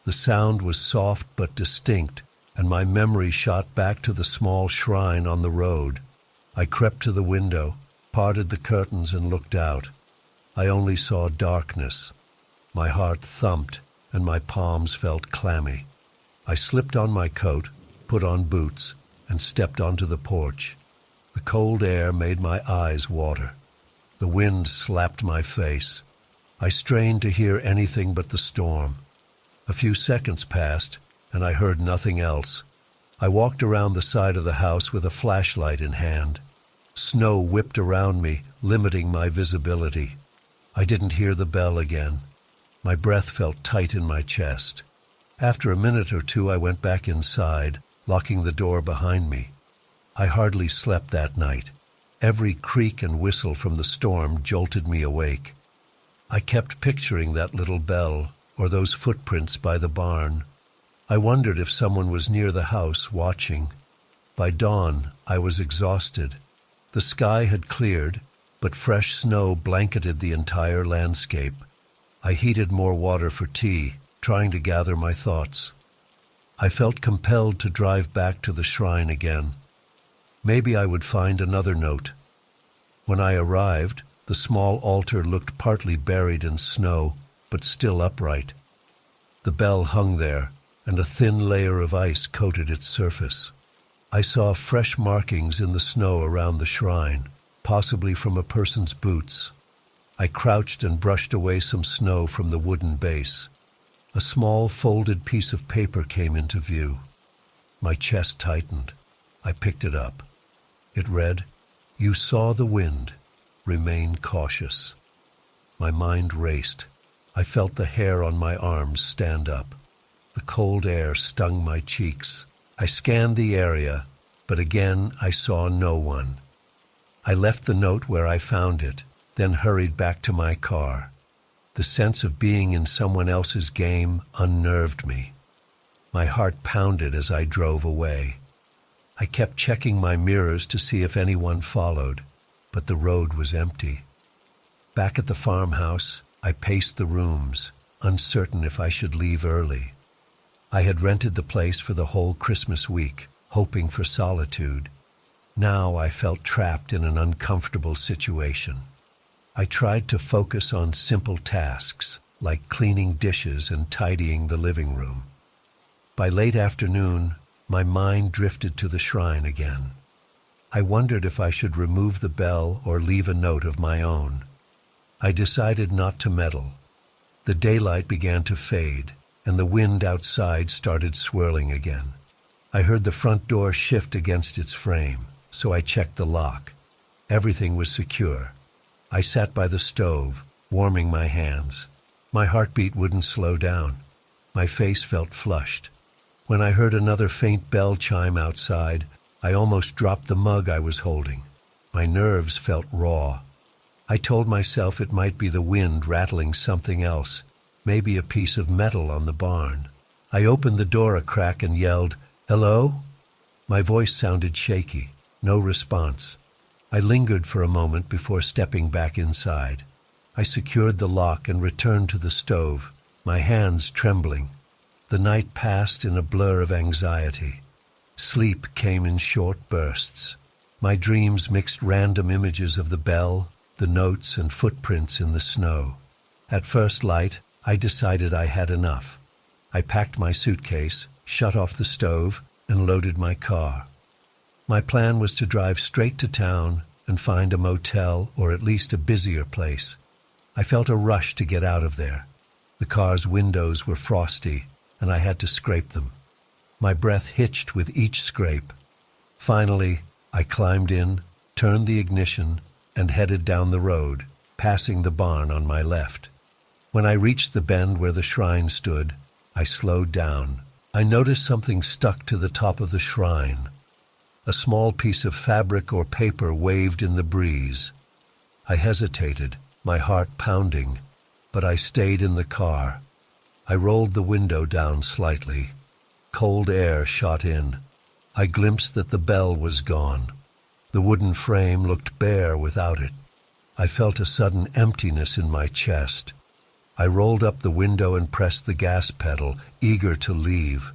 The sound was soft but distinct, and my memory shot back to the small shrine on the road. I crept to the window, parted the curtains, and looked out. I only saw darkness. My heart thumped, and my palms felt clammy. I slipped on my coat, put on boots, and stepped onto the porch. The cold air made my eyes water. The wind slapped my face. I strained to hear anything but the storm. A few seconds passed, and I heard nothing else. I walked around the side of the house with a flashlight in hand. Snow whipped around me, limiting my visibility. I didn't hear the bell again. My breath felt tight in my chest. After a minute or two, I went back inside, locking the door behind me. I hardly slept that night. Every creak and whistle from the storm jolted me awake. I kept picturing that little bell, or those footprints by the barn. I wondered if someone was near the house watching. By dawn, I was exhausted. The sky had cleared, but fresh snow blanketed the entire landscape. I heated more water for tea, trying to gather my thoughts. I felt compelled to drive back to the shrine again. Maybe I would find another note. When I arrived, the small altar looked partly buried in snow, but still upright. The bell hung there, and a thin layer of ice coated its surface. I saw fresh markings in the snow around the shrine, possibly from a person's boots. I crouched and brushed away some snow from the wooden base. A small folded piece of paper came into view. My chest tightened. I picked it up. It read, "You saw the wind. Remain cautious." My mind raced. I felt the hair on my arms stand up. The cold air stung my cheeks. I scanned the area, but again I saw no one. I left the note where I found it, then hurried back to my car. The sense of being in someone else's game unnerved me. My heart pounded as I drove away. I kept checking my mirrors to see if anyone followed, but the road was empty. Back at the farmhouse, I paced the rooms, uncertain if I should leave early. I had rented the place for the whole Christmas week, hoping for solitude. Now I felt trapped in an uncomfortable situation. I tried to focus on simple tasks, like cleaning dishes and tidying the living room. By late afternoon, my mind drifted to the shrine again. I wondered if I should remove the bell or leave a note of my own. I decided not to meddle. The daylight began to fade, and the wind outside started swirling again. I heard the front door shift against its frame, so I checked the lock. Everything was secure. I sat by the stove, warming my hands. My heartbeat wouldn't slow down. My face felt flushed. When I heard another faint bell chime outside, I almost dropped the mug I was holding. My nerves felt raw. I told myself it might be the wind rattling something else, maybe a piece of metal on the barn. I opened the door a crack and yelled, "Hello?" My voice sounded shaky. No response. I lingered for a moment before stepping back inside. I secured the lock and returned to the stove, my hands trembling. The night passed in a blur of anxiety. Sleep came in short bursts. My dreams mixed random images of the bell, the notes and footprints in the snow. At first light, I decided I had enough. I packed my suitcase, shut off the stove, and loaded my car. My plan was to drive straight to town and find a motel or at least a busier place. I felt a rush to get out of there. The car's windows were frosty, and I had to scrape them. My breath hitched with each scrape. Finally, I climbed in, turned the ignition, and headed down the road, passing the barn on my left. When I reached the bend where the shrine stood, I slowed down. I noticed something stuck to the top of the shrine. A small piece of fabric or paper waved in the breeze. I hesitated, my heart pounding, but I stayed in the car. I rolled the window down slightly. Cold air shot in. I glimpsed that the bell was gone. The wooden frame looked bare without it. I felt a sudden emptiness in my chest. I rolled up the window and pressed the gas pedal, eager to leave.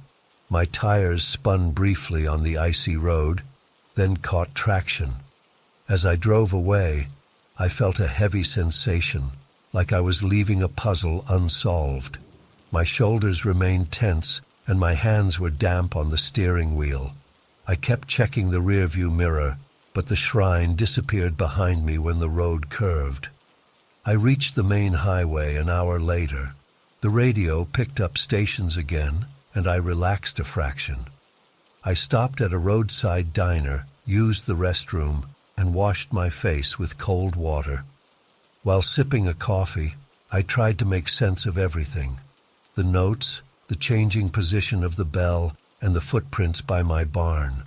My tires spun briefly on the icy road, then caught traction. As I drove away, I felt a heavy sensation, like I was leaving a puzzle unsolved. My shoulders remained tense, and my hands were damp on the steering wheel. I kept checking the rearview mirror, but the shrine disappeared behind me when the road curved. I reached the main highway an hour later. The radio picked up stations again, and I relaxed a fraction. I stopped at a roadside diner, used the restroom, and washed my face with cold water. While sipping a coffee, I tried to make sense of everything. The notes, the changing position of the bell, and the footprints by my barn.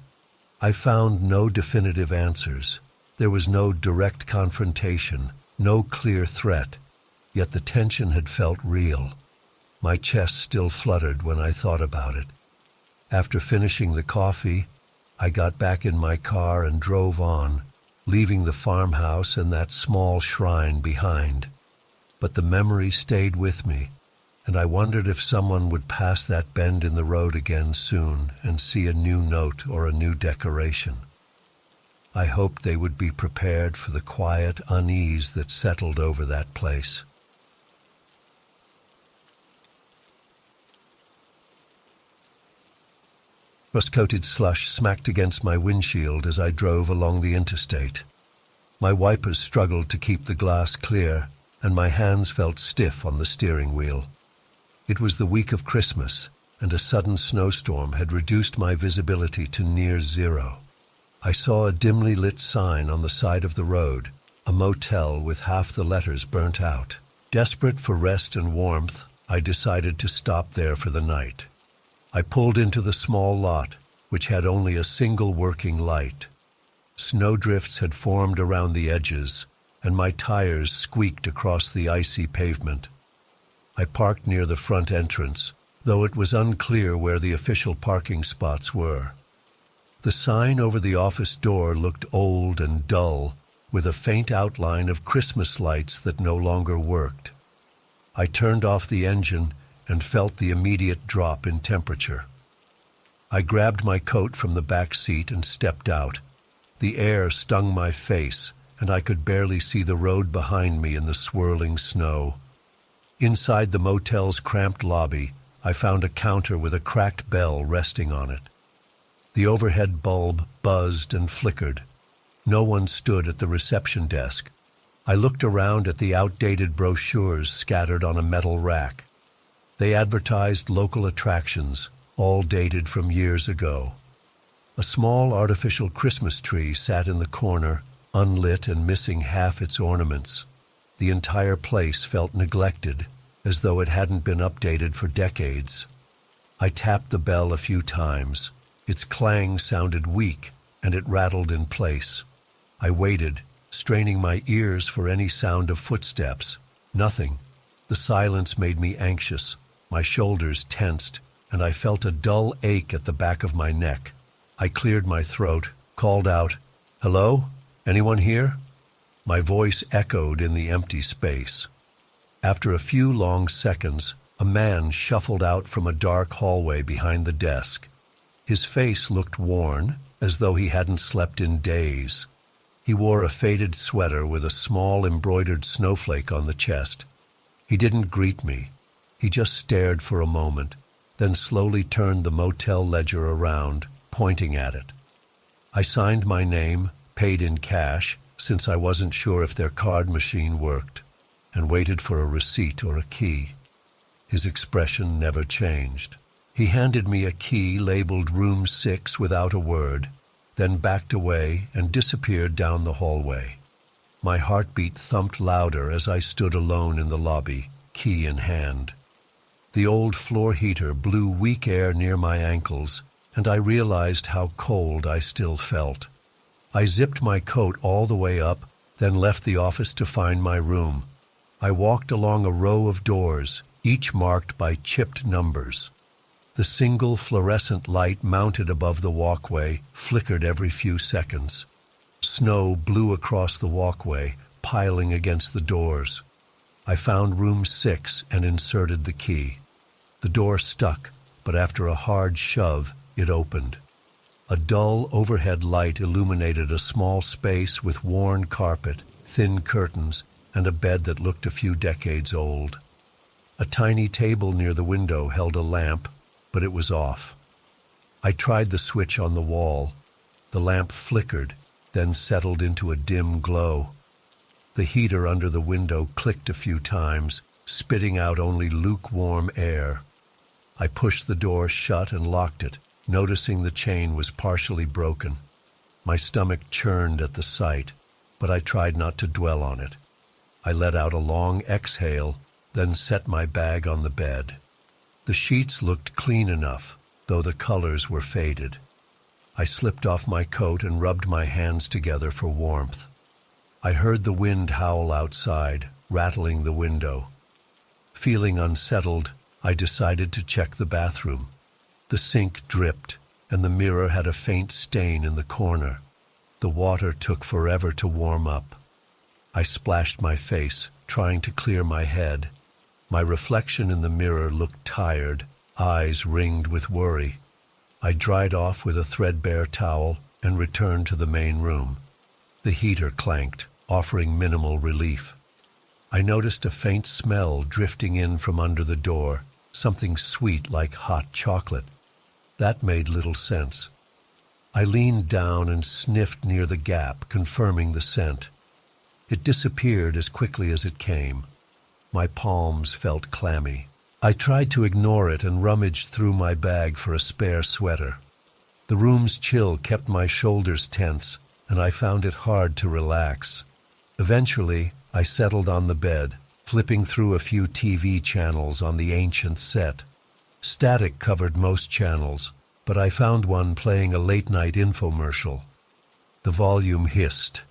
I found no definitive answers. There was no direct confrontation, no clear threat, yet the tension had felt real. My chest still fluttered when I thought about it. After finishing the coffee, I got back in my car and drove on, leaving the farmhouse and that small shrine behind. But the memory stayed with me, and I wondered if someone would pass that bend in the road again soon and see a new note or a new decoration. I hoped they would be prepared for the quiet unease that settled over that place. Rust-coated slush smacked against my windshield as I drove along the interstate. My wipers struggled to keep the glass clear, and my hands felt stiff on the steering wheel. It was the week of Christmas, and a sudden snowstorm had reduced my visibility to near zero. I saw a dimly lit sign on the side of the road, a motel with half the letters burnt out. Desperate for rest and warmth, I decided to stop there for the night. I pulled into the small lot, which had only a single working light. Snowdrifts had formed around the edges, and my tires squeaked across the icy pavement. I parked near the front entrance, though it was unclear where the official parking spots were. The sign over the office door looked old and dull, with a faint outline of Christmas lights that no longer worked. I turned off the engine and felt the immediate drop in temperature. I grabbed my coat from the back seat and stepped out. The air stung my face, and I could barely see the road behind me in the swirling snow. Inside the motel's cramped lobby, I found a counter with a cracked bell resting on it. The overhead bulb buzzed and flickered. No one stood at the reception desk. I looked around at the outdated brochures scattered on a metal rack. They advertised local attractions, all dated from years ago. A small artificial Christmas tree sat in the corner, unlit and missing half its ornaments. The entire place felt neglected, as though it hadn't been updated for decades. I tapped the bell a few times. Its clang sounded weak, and it rattled in place. I waited, straining my ears for any sound of footsteps. Nothing. The silence made me anxious. My shoulders tensed, and I felt a dull ache at the back of my neck. I cleared my throat, called out, "Hello? Anyone here?" My voice echoed in the empty space. After a few long seconds, a man shuffled out from a dark hallway behind the desk. His face looked worn, as though he hadn't slept in days. He wore a faded sweater with a small embroidered snowflake on the chest. He didn't greet me. He just stared for a moment, then slowly turned the motel ledger around, pointing at it. I signed my name, paid in cash, since I wasn't sure if their card machine worked, and waited for a receipt or a key. His expression never changed. He handed me a key labeled Room 6 without a word, then backed away and disappeared down the hallway. My heartbeat thumped louder as I stood alone in the lobby, key in hand. The old floor heater blew weak air near my ankles, and I realized how cold I still felt. I zipped my coat all the way up, then left the office to find my room. I walked along a row of doors, each marked by chipped numbers. The single fluorescent light mounted above the walkway flickered every few seconds. Snow blew across the walkway, piling against the doors. I found Room 6 and inserted the key. The door stuck, but after a hard shove, it opened. A dull overhead light illuminated a small space with worn carpet, thin curtains, and a bed that looked a few decades old. A tiny table near the window held a lamp, but it was off. I tried the switch on the wall. The lamp flickered, then settled into a dim glow. The heater under the window clicked a few times, spitting out only lukewarm air. I pushed the door shut and locked it, noticing the chain was partially broken. My stomach churned at the sight, but I tried not to dwell on it. I let out a long exhale, then set my bag on the bed. The sheets looked clean enough, though the colors were faded. I slipped off my coat and rubbed my hands together for warmth. I heard the wind howl outside, rattling the window. Feeling unsettled, I decided to check the bathroom. The sink dripped, and the mirror had a faint stain in the corner. The water took forever to warm up. I splashed my face, trying to clear my head. My reflection in the mirror looked tired, eyes ringed with worry. I dried off with a threadbare towel and returned to the main room. The heater clanked, offering minimal relief. I noticed a faint smell drifting in from under the door, something sweet like hot chocolate. That made little sense. I leaned down and sniffed near the gap, confirming the scent. It disappeared as quickly as it came. My palms felt clammy. I tried to ignore it and rummaged through my bag for a spare sweater. The room's chill kept my shoulders tense, and I found it hard to relax. Eventually, I settled on the bed, flipping through a few TV channels on the ancient set. Static covered most channels, but I found one playing a late-night infomercial. The volume hissed.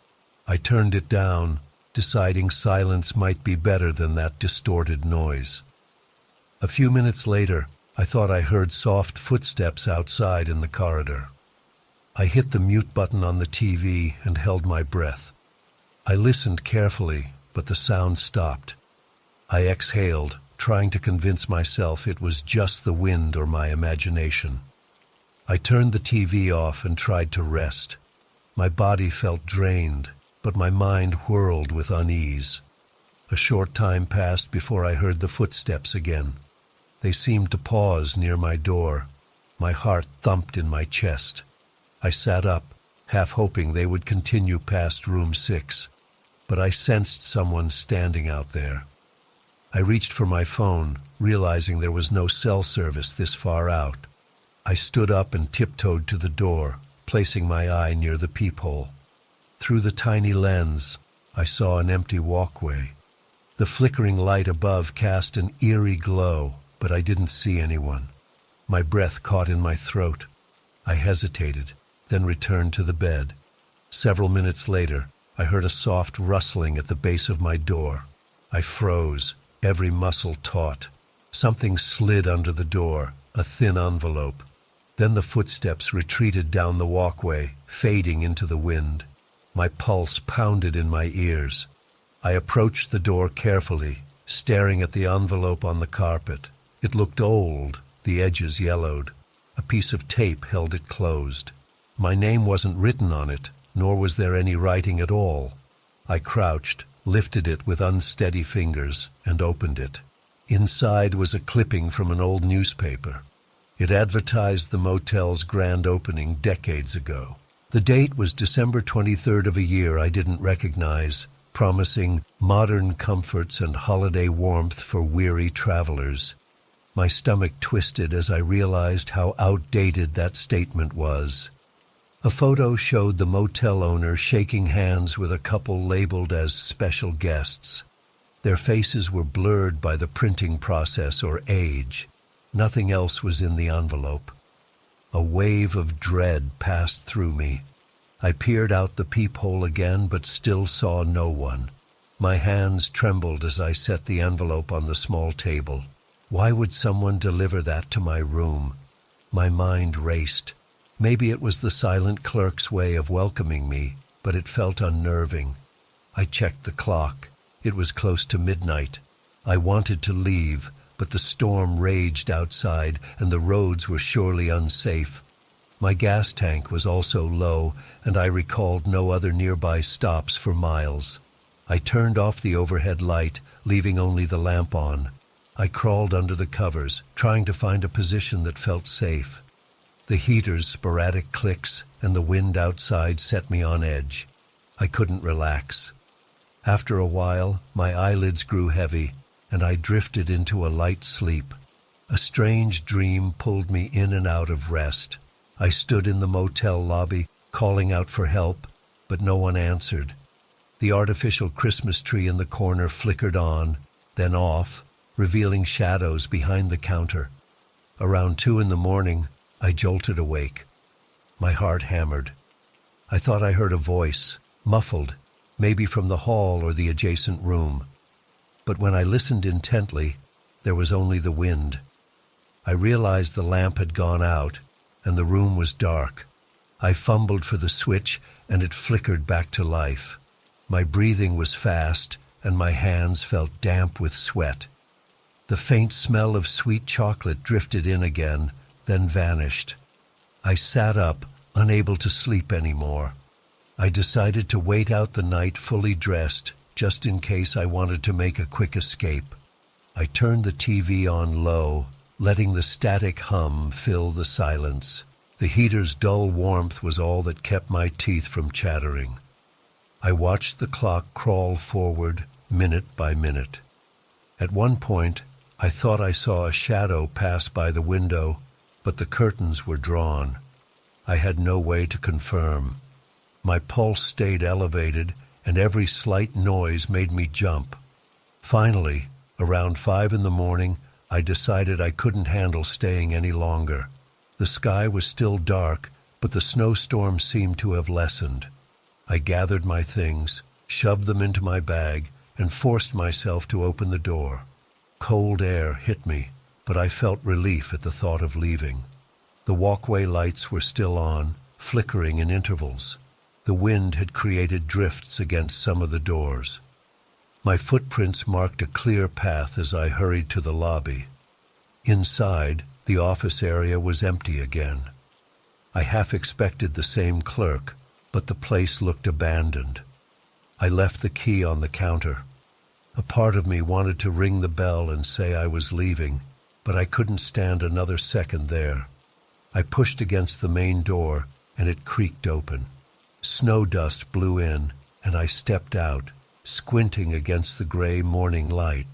I turned it down, deciding silence might be better than that distorted noise. A few minutes later, I thought I heard soft footsteps outside in the corridor. I hit the mute button on the TV and held my breath. I listened carefully, but the sound stopped. I exhaled, trying to convince myself it was just the wind or my imagination. I turned the TV off and tried to rest. My body felt drained, but my mind whirled with unease. A short time passed before I heard the footsteps again. They seemed to pause near my door. My heart thumped in my chest. I sat up, half hoping they would continue past Room 6, but I sensed someone standing out there. I reached for my phone, realizing there was no cell service this far out. I stood up and tiptoed to the door, placing my eye near the peephole. Through the tiny lens, I saw an empty walkway. The flickering light above cast an eerie glow, but I didn't see anyone. My breath caught in my throat. I hesitated, then returned to the bed. Several minutes later, I heard a soft rustling at the base of my door. I froze, every muscle taut. Something slid under the door, a thin envelope. Then the footsteps retreated down the walkway, fading into the wind. My pulse pounded in my ears. I approached the door carefully, staring at the envelope on the carpet. It looked old, the edges yellowed. A piece of tape held it closed. My name wasn't written on it, nor was there any writing at all. I crouched, lifted it with unsteady fingers, and opened it. Inside was a clipping from an old newspaper. It advertised the motel's grand opening decades ago. The date was December 23rd of a year I didn't recognize, promising modern comforts and holiday warmth for weary travelers. My stomach twisted as I realized how outdated that statement was. A photo showed the motel owner shaking hands with a couple labeled as special guests. Their faces were blurred by the printing process or age. Nothing else was in the envelope. A wave of dread passed through me. I peered out the peephole again, but still saw no one. My hands trembled as I set the envelope on the small table. Why would someone deliver that to my room? My mind raced. Maybe it was the silent clerk's way of welcoming me, but it felt unnerving. I checked the clock. It was close to midnight. I wanted to leave, but the storm raged outside, and the roads were surely unsafe. My gas tank was also low, and I recalled no other nearby stops for miles. I turned off the overhead light, leaving only the lamp on. I crawled under the covers, trying to find a position that felt safe. The heater's sporadic clicks and the wind outside set me on edge. I couldn't relax. After a while, my eyelids grew heavy, and I drifted into a light sleep. A strange dream pulled me in and out of rest. I stood in the motel lobby, calling out for help, but no one answered. The artificial Christmas tree in the corner flickered on, then off, revealing shadows behind the counter. Around 2 a.m, I jolted awake. My heart hammered. I thought I heard a voice, muffled, maybe from the hall or the adjacent room. But when I listened intently, there was only the wind. I realized the lamp had gone out, and the room was dark. I fumbled for the switch, and it flickered back to life. My breathing was fast, and my hands felt damp with sweat. The faint smell of sweet chocolate drifted in again, then vanished. I sat up, unable to sleep anymore. I decided to wait out the night fully dressed, just in case I wanted to make a quick escape. I turned the TV on low, letting the static hum fill the silence. The heater's dull warmth was all that kept my teeth from chattering. I watched the clock crawl forward, minute by minute. At one point, I thought I saw a shadow pass by the window, but the curtains were drawn. I had no way to confirm. My pulse stayed elevated, and every slight noise made me jump. Finally, around 5 a.m, I decided I couldn't handle staying any longer. The sky was still dark, but the snowstorm seemed to have lessened. I gathered my things, shoved them into my bag, and forced myself to open the door. Cold air hit me, but I felt relief at the thought of leaving. The walkway lights were still on, flickering in intervals. The wind had created drifts against some of the doors. My footprints marked a clear path as I hurried to the lobby. Inside, the office area was empty again. I half expected the same clerk, but the place looked abandoned. I left the key on the counter. A part of me wanted to ring the bell and say I was leaving, but I couldn't stand another second there. I pushed against the main door, and it creaked open. Snow dust blew in, and I stepped out, squinting against the gray morning light.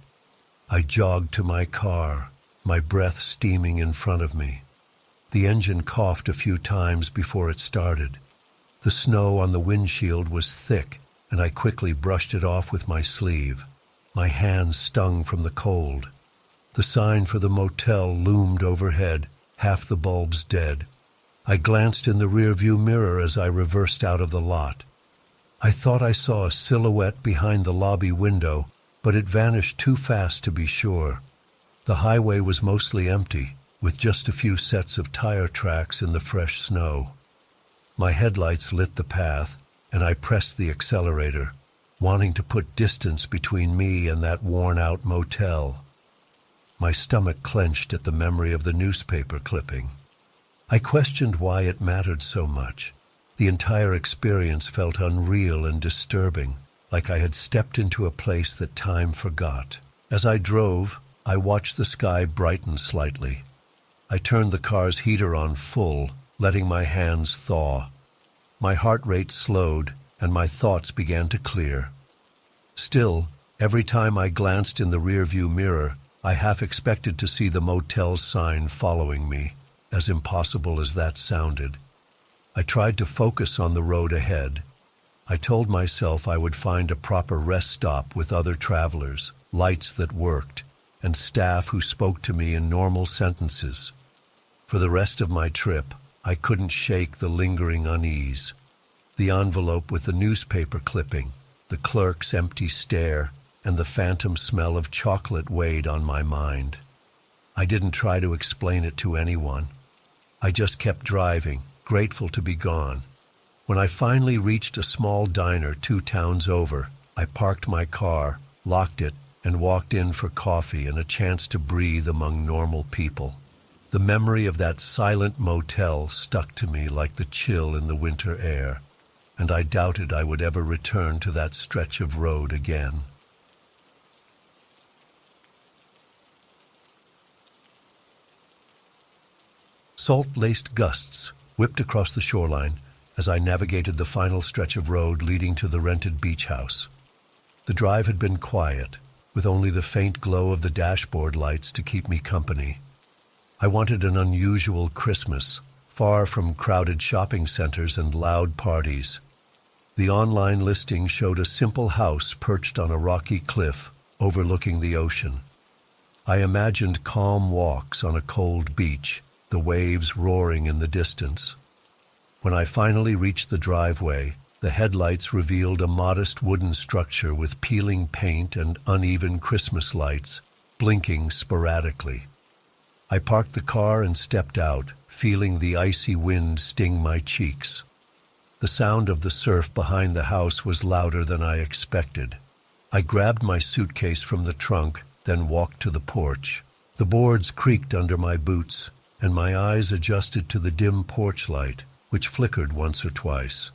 I jogged to my car, my breath steaming in front of me. The engine coughed a few times before it started. The snow on the windshield was thick, and I quickly brushed it off with my sleeve. My hands stung from the cold. The sign for the motel loomed overhead, half the bulbs dead. I glanced in the rearview mirror as I reversed out of the lot. I thought I saw a silhouette behind the lobby window, but it vanished too fast to be sure. The highway was mostly empty, with just a few sets of tire tracks in the fresh snow. My headlights lit the path, and I pressed the accelerator, wanting to put distance between me and that worn-out motel. My stomach clenched at the memory of the newspaper clipping. I questioned why it mattered so much. The entire experience felt unreal and disturbing, like I had stepped into a place that time forgot. As I drove, I watched the sky brighten slightly. I turned the car's heater on full, letting my hands thaw. My heart rate slowed, and my thoughts began to clear. Still, every time I glanced in the rearview mirror, I half expected to see the motel sign following me, as impossible as that sounded. I tried to focus on the road ahead. I told myself I would find a proper rest stop with other travelers, lights that worked, and staff who spoke to me in normal sentences. For the rest of my trip, I couldn't shake the lingering unease. The envelope with the newspaper clipping, the clerk's empty stare, and the phantom smell of chocolate weighed on my mind. I didn't try to explain it to anyone. I just kept driving, grateful to be gone. When I finally reached a small diner 2 towns over, I parked my car, locked it, and walked in for coffee and a chance to breathe among normal people. The memory of that silent motel stuck to me like the chill in the winter air, and I doubted I would ever return to that stretch of road again. Salt-laced gusts whipped across the shoreline as I navigated the final stretch of road leading to the rented beach house. The drive had been quiet, with only the faint glow of the dashboard lights to keep me company. I wanted an unusual Christmas, far from crowded shopping centers and loud parties. The online listing showed a simple house perched on a rocky cliff overlooking the ocean. I imagined calm walks on a cold beach, the waves roaring in the distance. When I finally reached the driveway, the headlights revealed a modest wooden structure with peeling paint and uneven Christmas lights, blinking sporadically. I parked the car and stepped out, feeling the icy wind sting my cheeks. The sound of the surf behind the house was louder than I expected. I grabbed my suitcase from the trunk, then walked to the porch. The boards creaked under my boots, and my eyes adjusted to the dim porch light, which flickered once or twice.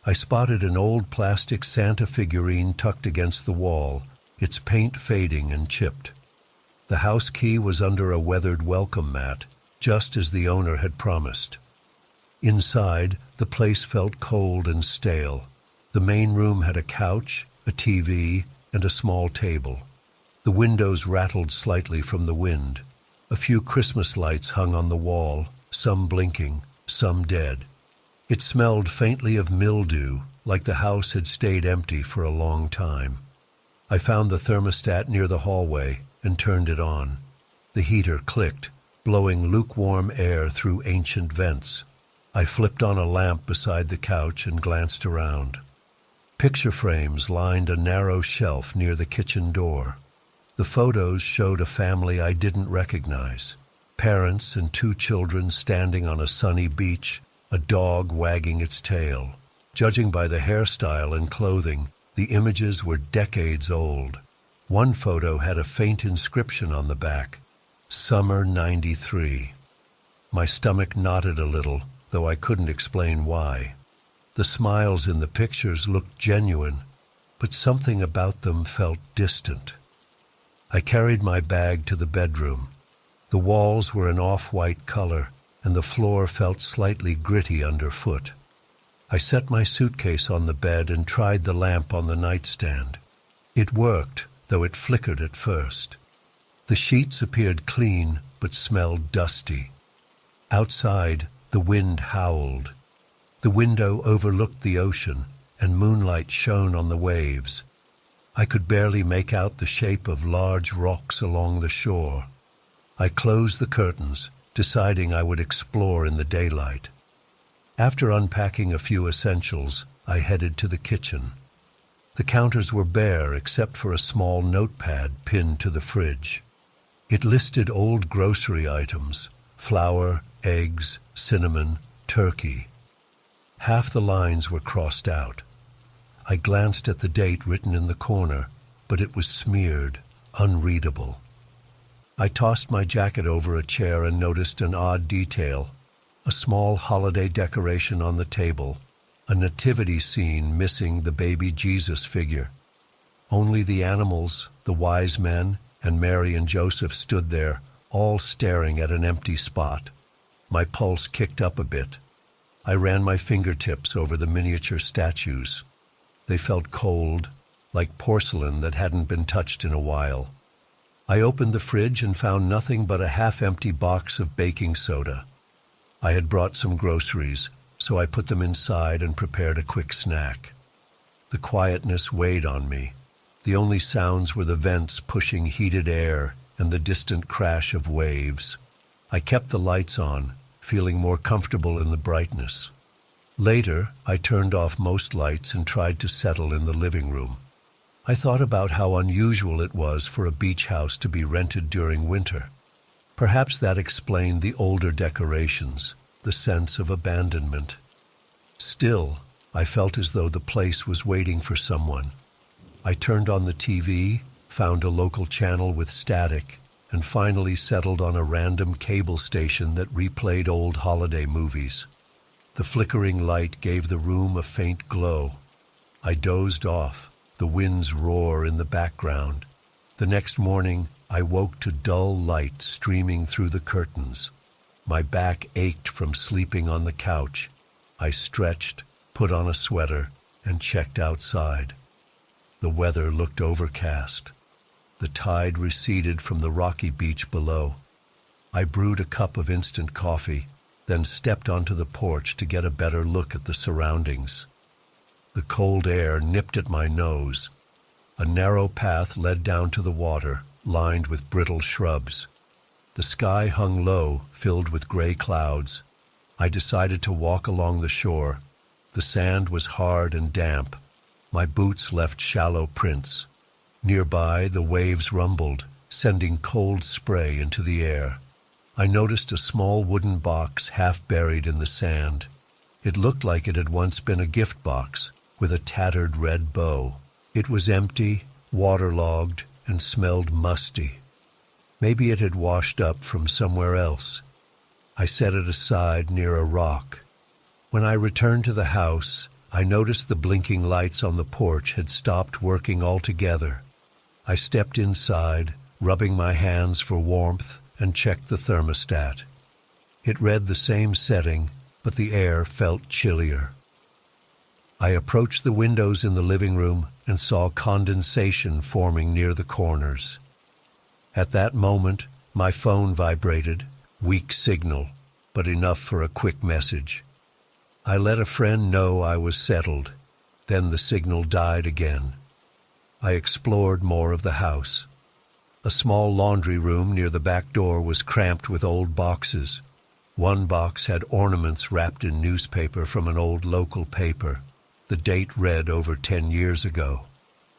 I spotted an old plastic Santa figurine tucked against the wall, its paint fading and chipped. The house key was under a weathered welcome mat, just as the owner had promised. Inside, the place felt cold and stale. The main room had a couch, a TV, and a small table. The windows rattled slightly from the wind. A few Christmas lights hung on the wall, some blinking, some dead. It smelled faintly of mildew, like the house had stayed empty for a long time. I found the thermostat near the hallway and turned it on. The heater clicked, blowing lukewarm air through ancient vents. I flipped on a lamp beside the couch and glanced around. Picture frames lined a narrow shelf near the kitchen door. The photos showed a family I didn't recognize. Parents and 2 children standing on a sunny beach, a dog wagging its tail. Judging by the hairstyle and clothing, the images were decades old. One photo had a faint inscription on the back, Summer '93. My stomach knotted a little, though I couldn't explain why. The smiles in the pictures looked genuine, but something about them felt distant. I carried my bag to the bedroom. The walls were an off-white color, and the floor felt slightly gritty underfoot. I set my suitcase on the bed and tried the lamp on the nightstand. It worked, though it flickered at first. The sheets appeared clean, but smelled dusty. Outside, the wind howled. The window overlooked the ocean, and moonlight shone on the waves. I could barely make out the shape of large rocks along the shore. I closed the curtains, deciding I would explore in the daylight. After unpacking a few essentials, I headed to the kitchen. The counters were bare except for a small notepad pinned to the fridge. It listed old grocery items: flour, eggs, cinnamon, turkey. Half the lines were crossed out. I glanced at the date written in the corner, but it was smeared, unreadable. I tossed my jacket over a chair and noticed an odd detail: a small holiday decoration on the table, a nativity scene missing the baby Jesus figure. Only the animals, the wise men, and Mary and Joseph stood there, all staring at an empty spot. My pulse kicked up a bit. I ran my fingertips over the miniature statues. They felt cold, like porcelain that hadn't been touched in a while. I opened the fridge and found nothing but a half-empty box of baking soda. I had brought some groceries, so I put them inside and prepared a quick snack. The quietness weighed on me. The only sounds were the vents pushing heated air and the distant crash of waves. I kept the lights on, feeling more comfortable in the brightness. Later, I turned off most lights and tried to settle in the living room. I thought about how unusual it was for a beach house to be rented during winter. Perhaps that explained the older decorations, the sense of abandonment. Still, I felt as though the place was waiting for someone. I turned on the TV, found a local channel with static, and finally settled on a random cable station that replayed old holiday movies. The flickering light gave the room a faint glow. I dozed off, the wind's roar in the background. The next morning, I woke to dull light streaming through the curtains. My back ached from sleeping on the couch. I stretched, put on a sweater, and checked outside. The weather looked overcast. The tide receded from the rocky beach below. I brewed a cup of instant coffee, then stepped onto the porch to get a better look at the surroundings. The cold air nipped at my nose. A narrow path led down to the water, lined with brittle shrubs. The sky hung low, filled with gray clouds. I decided to walk along the shore. The sand was hard and damp. My boots left shallow prints. Nearby, the waves rumbled, sending cold spray into the air. I noticed a small wooden box half buried in the sand. It looked like it had once been a gift box, with a tattered red bow. It was empty, waterlogged, and smelled musty. Maybe it had washed up from somewhere else. I set it aside near a rock. When I returned to the house, I noticed the blinking lights on the porch had stopped working altogether. I stepped inside, rubbing my hands for warmth, and checked the thermostat. It read the same setting, but the air felt chillier. I approached the windows in the living room and saw condensation forming near the corners. At that moment, my phone vibrated, weak signal, but enough for a quick message. I let a friend know I was settled. Then the signal died again. I explored more of the house. A small laundry room near the back door was cramped with old boxes. One box had ornaments wrapped in newspaper from an old local paper. The date read over 10 years ago.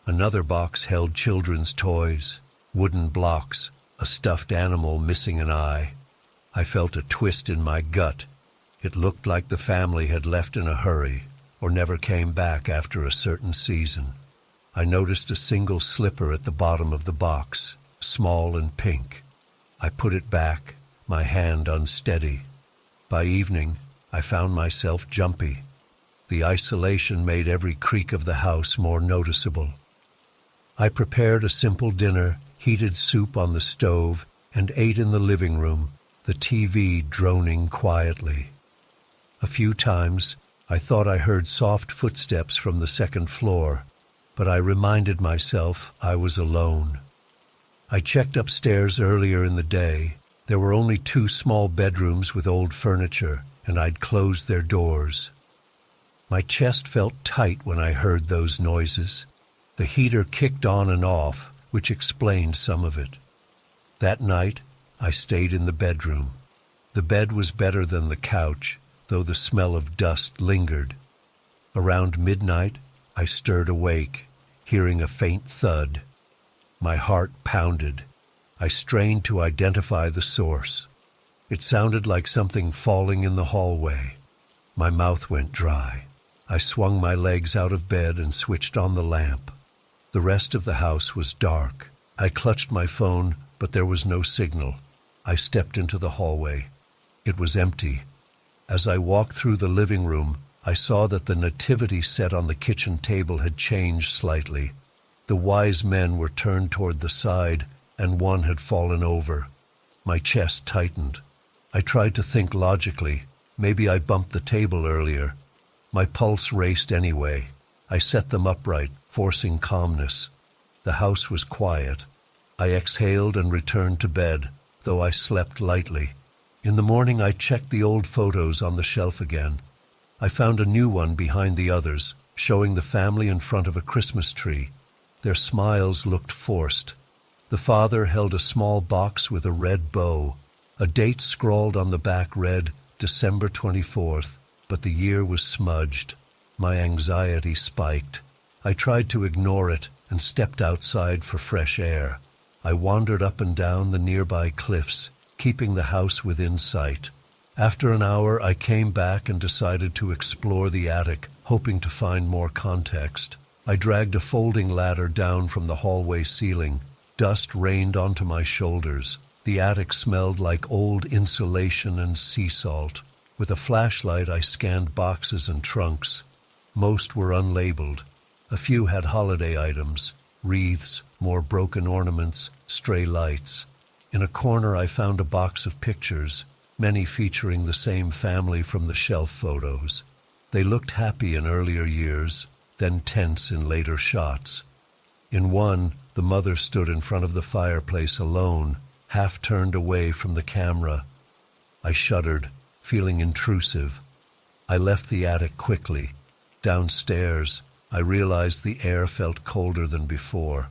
Another box held children's toys, wooden blocks, a stuffed animal missing an eye. I felt a twist in my gut. It looked like the family had left in a hurry or never came back after a certain season. I noticed a single slipper at the bottom of the box, small and pink. I put it back, my hand unsteady. By evening, I found myself jumpy. The isolation made every creak of the house more noticeable. I prepared a simple dinner, heated soup on the stove, and ate in the living room, the TV droning quietly. A few times, I thought I heard soft footsteps from the second floor, but I reminded myself I was alone. I checked upstairs earlier in the day. There were only 2 small bedrooms with old furniture, and I'd closed their doors. My chest felt tight when I heard those noises. The heater kicked on and off, which explained some of it. That night, I stayed in the bedroom. The bed was better than the couch, though the smell of dust lingered. Around midnight, I stirred awake, hearing a faint thud. My heart pounded. I strained to identify the source. It sounded like something falling in the hallway. My mouth went dry. I swung my legs out of bed and switched on the lamp. The rest of the house was dark. I clutched my phone, but there was no signal. I stepped into the hallway. It was empty. As I walked through the living room, I saw that the nativity set on the kitchen table had changed slightly. The wise men were turned toward the side, and one had fallen over. My chest tightened. I tried to think logically. Maybe I bumped the table earlier. My pulse raced anyway. I set them upright, forcing calmness. The house was quiet. I exhaled and returned to bed, though I slept lightly. In the morning I checked the old photos on the shelf again. I found a new one behind the others, showing the family in front of a Christmas tree. Their smiles looked forced. The father held a small box with a red bow. A date scrawled on the back read, December 24th, but the year was smudged. My anxiety spiked. I tried to ignore it and stepped outside for fresh air. I wandered up and down the nearby cliffs, keeping the house within sight. After an hour, I came back and decided to explore the attic, hoping to find more context. I dragged a folding ladder down from the hallway ceiling. Dust rained onto my shoulders. The attic smelled like old insulation and sea salt. With a flashlight, I scanned boxes and trunks. Most were unlabeled. A few had holiday items, wreaths, more broken ornaments, stray lights. In a corner, I found a box of pictures, many featuring the same family from the shelf photos. They looked happy in earlier years, then tense in later shots. In one, the mother stood in front of the fireplace alone, half turned away from the camera. I shuddered, feeling intrusive. I left the attic quickly. Downstairs, I realized the air felt colder than before.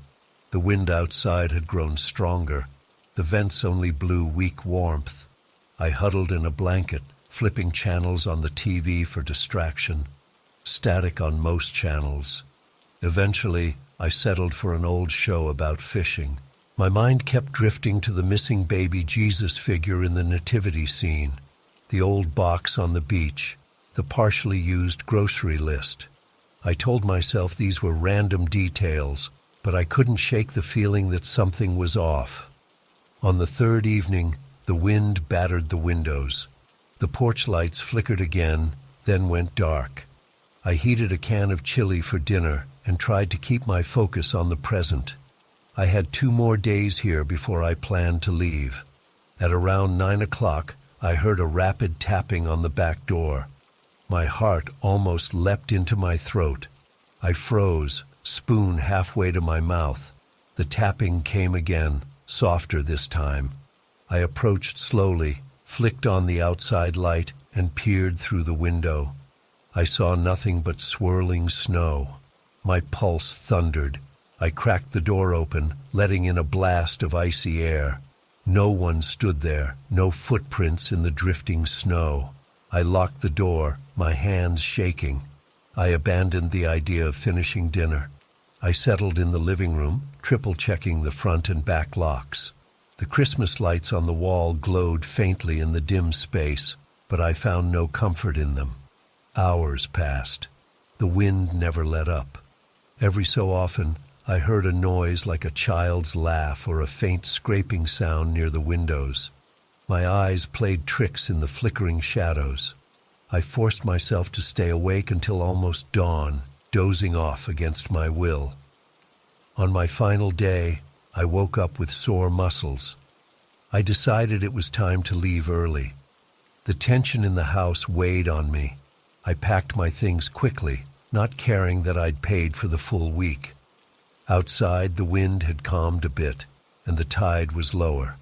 The wind outside had grown stronger. The vents only blew weak warmth. I huddled in a blanket, flipping channels on the TV for distraction. Static on most channels. Eventually, I settled for an old show about fishing. My mind kept drifting to the missing baby Jesus figure in the nativity scene, the old box on the beach, the partially used grocery list. I told myself these were random details, but I couldn't shake the feeling that something was off. On the third evening, the wind battered the windows. The porch lights flickered again, then went dark. I heated a can of chili for dinner and tried to keep my focus on the present. I had 2 more days here before I planned to leave. At around 9 o'clock, I heard a rapid tapping on the back door. My heart almost leapt into my throat. I froze, spoon halfway to my mouth. The tapping came again, softer this time. I approached slowly, flicked on the outside light, and peered through the window. I saw nothing but swirling snow. My pulse thundered. I cracked the door open, letting in a blast of icy air. No one stood there, no footprints in the drifting snow. I locked the door, my hands shaking. I abandoned the idea of finishing dinner. I settled in the living room, triple-checking the front and back locks. The Christmas lights on the wall glowed faintly in the dim space, but I found no comfort in them. Hours passed. The wind never let up. Every so often, I heard a noise like a child's laugh or a faint scraping sound near the windows. My eyes played tricks in the flickering shadows. I forced myself to stay awake until almost dawn, dozing off against my will. On my final day, I woke up with sore muscles. I decided it was time to leave early. The tension in the house weighed on me. I packed my things quickly, not caring that I'd paid for the full week. Outside, the wind had calmed a bit, and the tide was lower.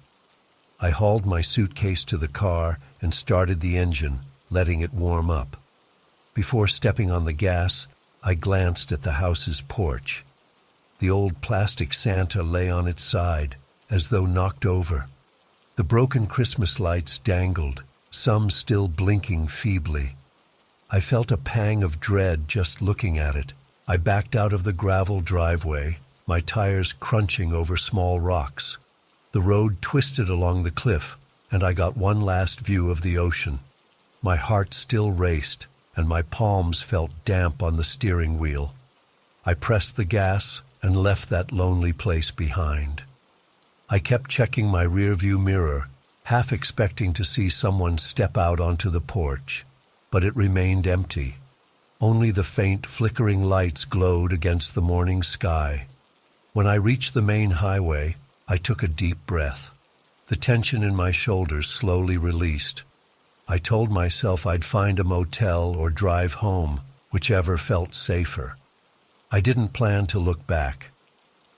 I hauled my suitcase to the car and started the engine, letting it warm up. Before stepping on the gas, I glanced at the house's porch. The old plastic Santa lay on its side, as though knocked over. The broken Christmas lights dangled, some still blinking feebly. I felt a pang of dread just looking at it. I backed out of the gravel driveway, my tires crunching over small rocks. The road twisted along the cliff, and I got one last view of the ocean. My heart still raced, and my palms felt damp on the steering wheel. I pressed the gas and left that lonely place behind. I kept checking my rearview mirror, half expecting to see someone step out onto the porch, but it remained empty. Only the faint, flickering lights glowed against the morning sky. When I reached the main highway, I took a deep breath. The tension in my shoulders slowly released. I told myself I'd find a motel or drive home, whichever felt safer. I didn't plan to look back.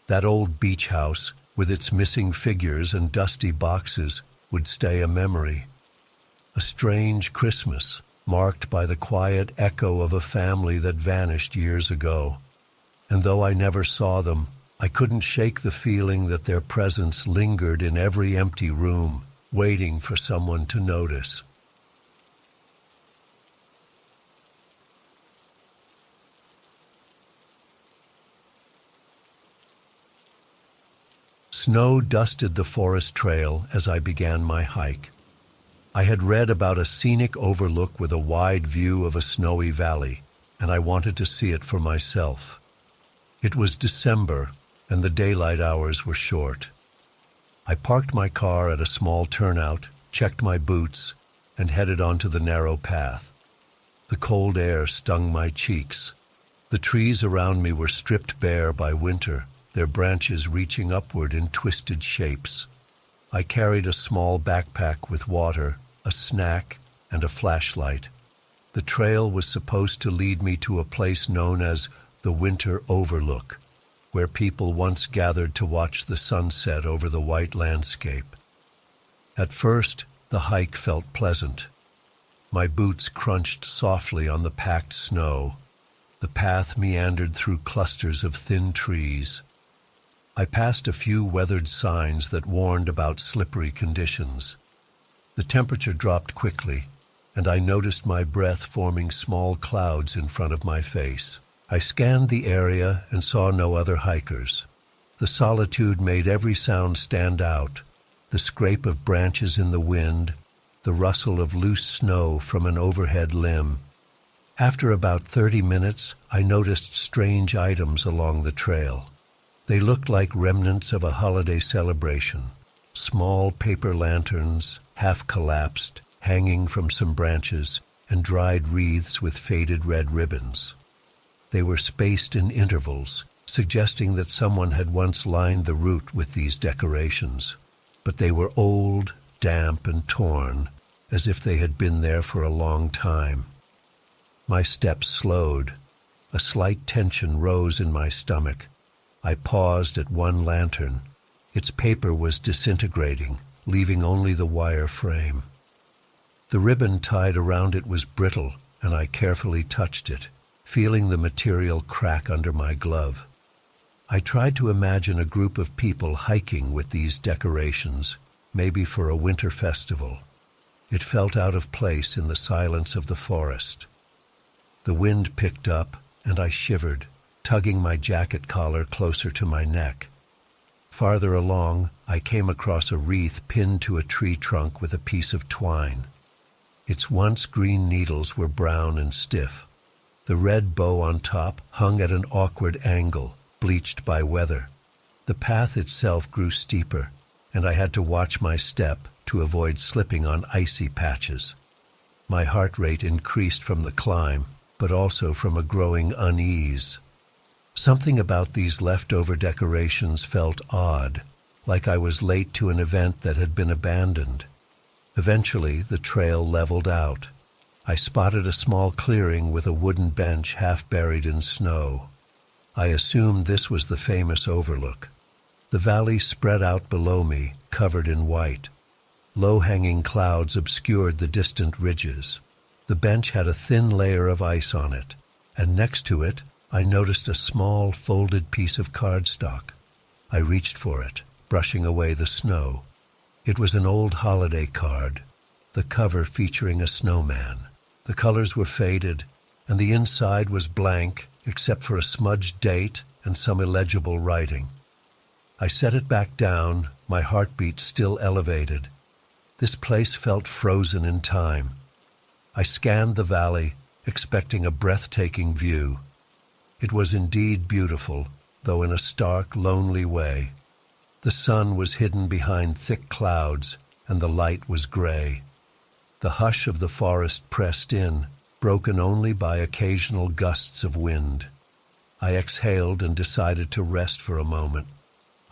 That old beach house, with its missing figures and dusty boxes, would stay a memory. A strange Christmas, marked by the quiet echo of a family that vanished years ago. And though I never saw them, I couldn't shake the feeling that their presence lingered in every empty room, waiting for someone to notice. Snow dusted the forest trail as I began my hike. I had read about a scenic overlook with a wide view of a snowy valley, and I wanted to see it for myself. It was December, and the daylight hours were short. I parked my car at a small turnout, checked my boots, and headed onto the narrow path. The cold air stung my cheeks. The trees around me were stripped bare by winter, their branches reaching upward in twisted shapes. I carried a small backpack with water, a snack, and a flashlight. The trail was supposed to lead me to a place known as the Winter Overlook, where people once gathered to watch the sunset over the white landscape. At first, the hike felt pleasant. My boots crunched softly on the packed snow. The path meandered through clusters of thin trees. I passed a few weathered signs that warned about slippery conditions. The temperature dropped quickly, and I noticed my breath forming small clouds in front of my face. I scanned the area and saw no other hikers. The solitude made every sound stand out: the scrape of branches in the wind, the rustle of loose snow from an overhead limb. After about 30 minutes, I noticed strange items along the trail. They looked like remnants of a holiday celebration. Small paper lanterns, half collapsed, hanging from some branches, and dried wreaths with faded red ribbons. They were spaced in intervals, suggesting that someone had once lined the route with these decorations. But they were old, damp, and torn, as if they had been there for a long time. My steps slowed. A slight tension rose in my stomach. I paused at one lantern. Its paper was disintegrating, leaving only the wire frame. The ribbon tied around it was brittle, and I carefully touched it, feeling the material crack under my glove. I tried to imagine a group of people hiking with these decorations, maybe for a winter festival. It felt out of place in the silence of the forest. The wind picked up, and I shivered, tugging my jacket collar closer to my neck. Farther along, I came across a wreath pinned to a tree trunk with a piece of twine. Its once green needles were brown and stiff. The red bow on top hung at an awkward angle, bleached by weather. The path itself grew steeper, and I had to watch my step to avoid slipping on icy patches. My heart rate increased from the climb, but also from a growing unease. Something about these leftover decorations felt odd, like I was late to an event that had been abandoned. Eventually, the trail leveled out. I spotted a small clearing with a wooden bench half buried in snow. I assumed this was the famous overlook. The valley spread out below me, covered in white. Low-hanging clouds obscured the distant ridges. The bench had a thin layer of ice on it, and next to it, I noticed a small folded piece of cardstock. I reached for it, brushing away the snow. It was an old holiday card, the cover featuring a snowman. The colors were faded, and the inside was blank except for a smudged date and some illegible writing. I set it back down, my heartbeat still elevated. This place felt frozen in time. I scanned the valley, expecting a breathtaking view. It was indeed beautiful, though in a stark, lonely way. The sun was hidden behind thick clouds, and the light was gray. The hush of the forest pressed in, broken only by occasional gusts of wind. I exhaled and decided to rest for a moment.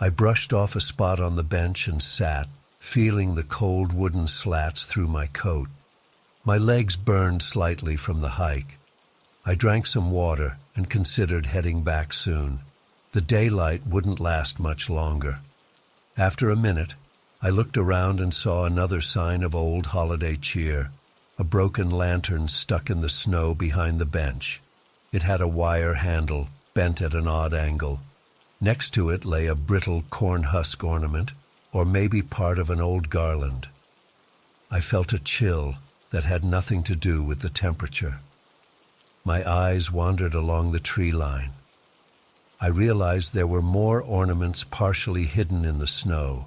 I brushed off a spot on the bench and sat, feeling the cold wooden slats through my coat. My legs burned slightly from the hike. I drank some water and considered heading back soon. The daylight wouldn't last much longer. After a minute, I looked around and saw another sign of old holiday cheer, a broken lantern stuck in the snow behind the bench. It had a wire handle, bent at an odd angle. Next to it lay a brittle corn husk ornament, or maybe part of an old garland. I felt a chill that had nothing to do with the temperature. My eyes wandered along the tree line. I realized there were more ornaments partially hidden in the snow,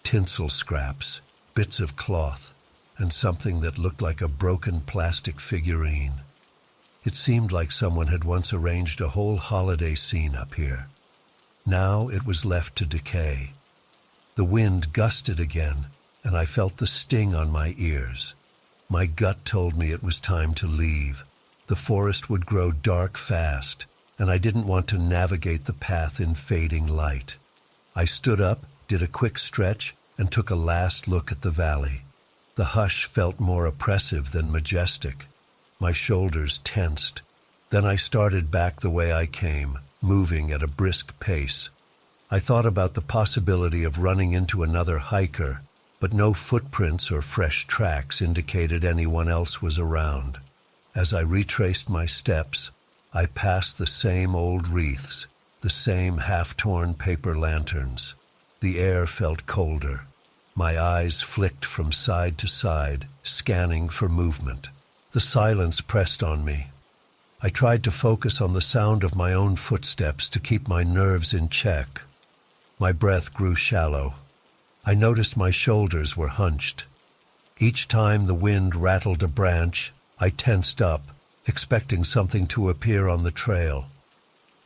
tinsel scraps, bits of cloth, and something that looked like a broken plastic figurine. It seemed like someone had once arranged a whole holiday scene up here. Now it was left to decay. The wind gusted again, and I felt the sting on my ears. My gut told me it was time to leave. The forest would grow dark fast, and I didn't want to navigate the path in fading light. I stood up, did a quick stretch, and took a last look at the valley. The hush felt more oppressive than majestic. My shoulders tensed. Then I started back the way I came, moving at a brisk pace. I thought about the possibility of running into another hiker, but no footprints or fresh tracks indicated anyone else was around. As I retraced my steps, I passed the same old wreaths, the same half-torn paper lanterns. The air felt colder. My eyes flicked from side to side, scanning for movement. The silence pressed on me. I tried to focus on the sound of my own footsteps to keep my nerves in check. My breath grew shallow. I noticed my shoulders were hunched. Each time the wind rattled a branch, I tensed up, expecting something to appear on the trail.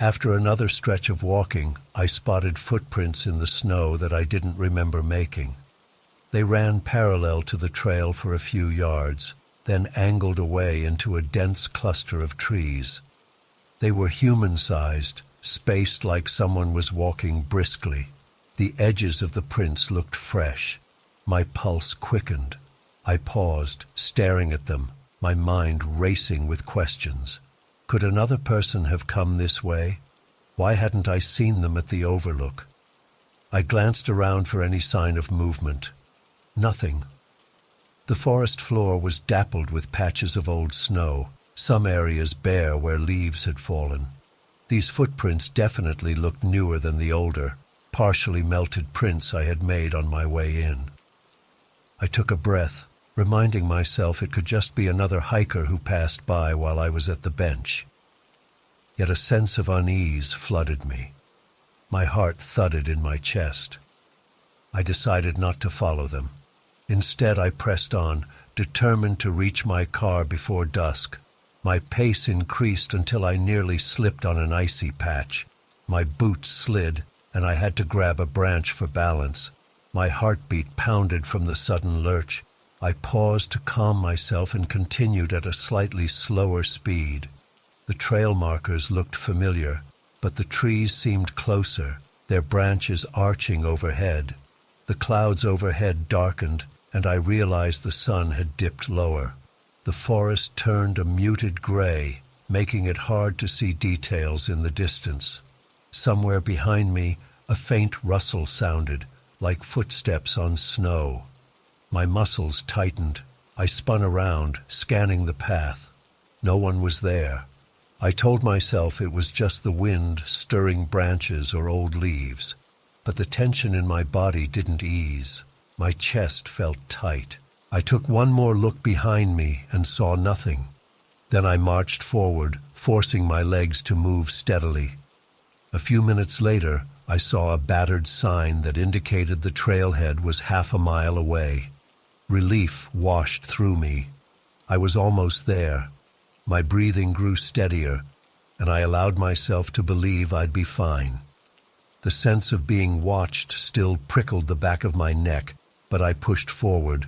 After another stretch of walking, I spotted footprints in the snow that I didn't remember making. They ran parallel to the trail for a few yards, then angled away into a dense cluster of trees. They were human-sized, spaced like someone was walking briskly. The edges of the prints looked fresh. My pulse quickened. I paused, staring at them, my mind racing with questions. Could another person have come this way? Why hadn't I seen them at the overlook? I glanced around for any sign of movement. Nothing. The forest floor was dappled with patches of old snow, some areas bare where leaves had fallen. These footprints definitely looked newer than the older, partially melted prints I had made on my way in. I took a breath, reminding myself it could just be another hiker who passed by while I was at the bench. Yet a sense of unease flooded me. My heart thudded in my chest. I decided not to follow them. Instead, I pressed on, determined to reach my car before dusk. My pace increased until I nearly slipped on an icy patch. My boots slid, and I had to grab a branch for balance. My heartbeat pounded from the sudden lurch. I paused to calm myself and continued at a slightly slower speed. The trail markers looked familiar, but the trees seemed closer, their branches arching overhead. The clouds overhead darkened, and I realized the sun had dipped lower. The forest turned a muted gray, making it hard to see details in the distance. Somewhere behind me, a faint rustle sounded, like footsteps on snow. My muscles tightened. I spun around, scanning the path. No one was there. I told myself it was just the wind stirring branches or old leaves, but the tension in my body didn't ease. My chest felt tight. I took one more look behind me and saw nothing. Then I marched forward, forcing my legs to move steadily. A few minutes later, I saw a battered sign that indicated the trailhead was half a mile away. Relief washed through me. I was almost there. My breathing grew steadier, and I allowed myself to believe I'd be fine. The sense of being watched still prickled the back of my neck, but I pushed forward.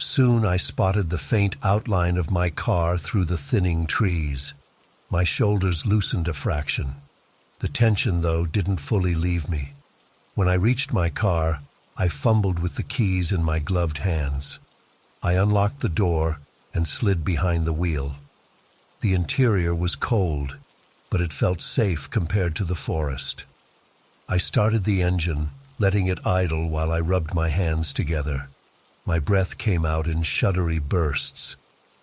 Soon I spotted the faint outline of my car through the thinning trees. My shoulders loosened a fraction. The tension, though, didn't fully leave me. When I reached my car, I fumbled with the keys in my gloved hands. I unlocked the door and slid behind the wheel. The interior was cold, but it felt safe compared to the forest. I started the engine, letting it idle while I rubbed my hands together. My breath came out in shuddery bursts.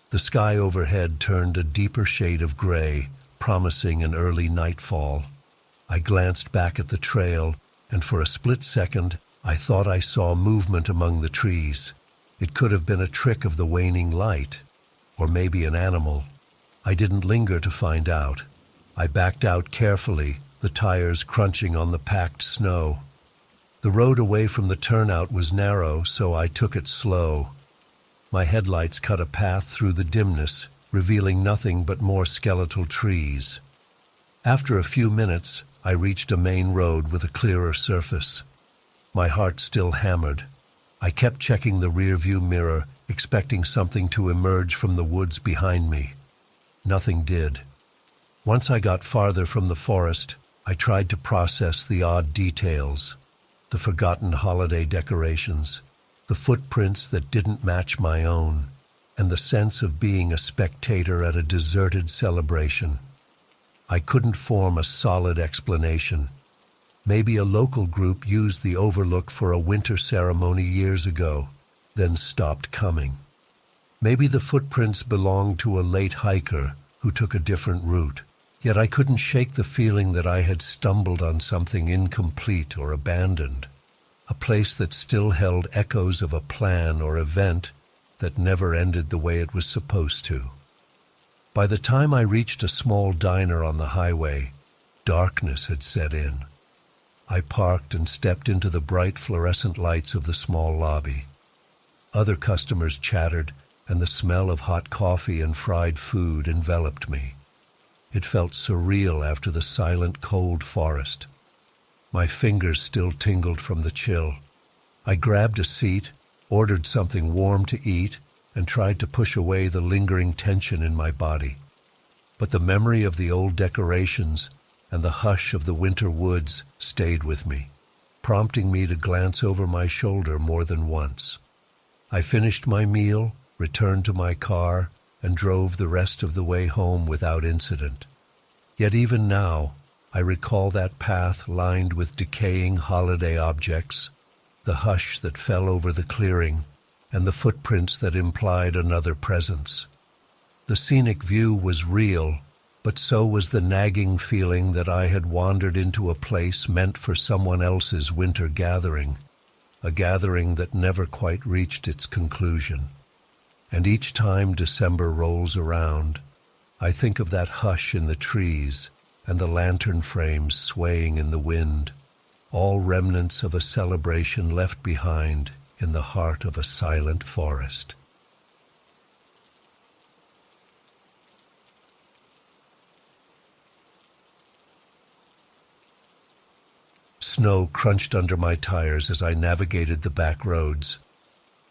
The sky overhead turned a deeper shade of gray, promising an early nightfall. I glanced back at the trail, and for a split second, I thought I saw movement among the trees. It could have been a trick of the waning light, or maybe an animal. I didn't linger to find out. I backed out carefully, the tires crunching on the packed snow. The road away from the turnout was narrow, so I took it slow. My headlights cut a path through the dimness, revealing nothing but more skeletal trees. After a few minutes, I reached a main road with a clearer surface. My heart still hammered. I kept checking the rearview mirror, expecting something to emerge from the woods behind me. Nothing did. Once I got farther from the forest, I tried to process the odd details. The forgotten holiday decorations, the footprints that didn't match my own, and the sense of being a spectator at a deserted celebration. I couldn't form a solid explanation. Maybe a local group used the overlook for a winter ceremony years ago, then stopped coming. Maybe the footprints belonged to a late hiker who took a different route. Yet I couldn't shake the feeling that I had stumbled on something incomplete or abandoned, a place that still held echoes of a plan or event that never ended the way it was supposed to. By the time I reached a small diner on the highway, darkness had set in. I parked and stepped into the bright fluorescent lights of the small lobby. Other customers chattered, and the smell of hot coffee and fried food enveloped me. It felt surreal after the silent, cold forest. My fingers still tingled from the chill. I grabbed a seat, ordered something warm to eat, and tried to push away the lingering tension in my body. But the memory of the old decorations and the hush of the winter woods stayed with me, prompting me to glance over my shoulder more than once. I finished my meal, returned to my car, and drove the rest of the way home without incident. Yet even now, I recall that path lined with decaying holiday objects, the hush that fell over the clearing, and the footprints that implied another presence. The scenic view was real, but so was the nagging feeling that I had wandered into a place meant for someone else's winter gathering, a gathering that never quite reached its conclusion. And each time December rolls around, I think of that hush in the trees and the lantern frames swaying in the wind, all remnants of a celebration left behind in the heart of a silent forest. Snow crunched under my tires as I navigated the back roads.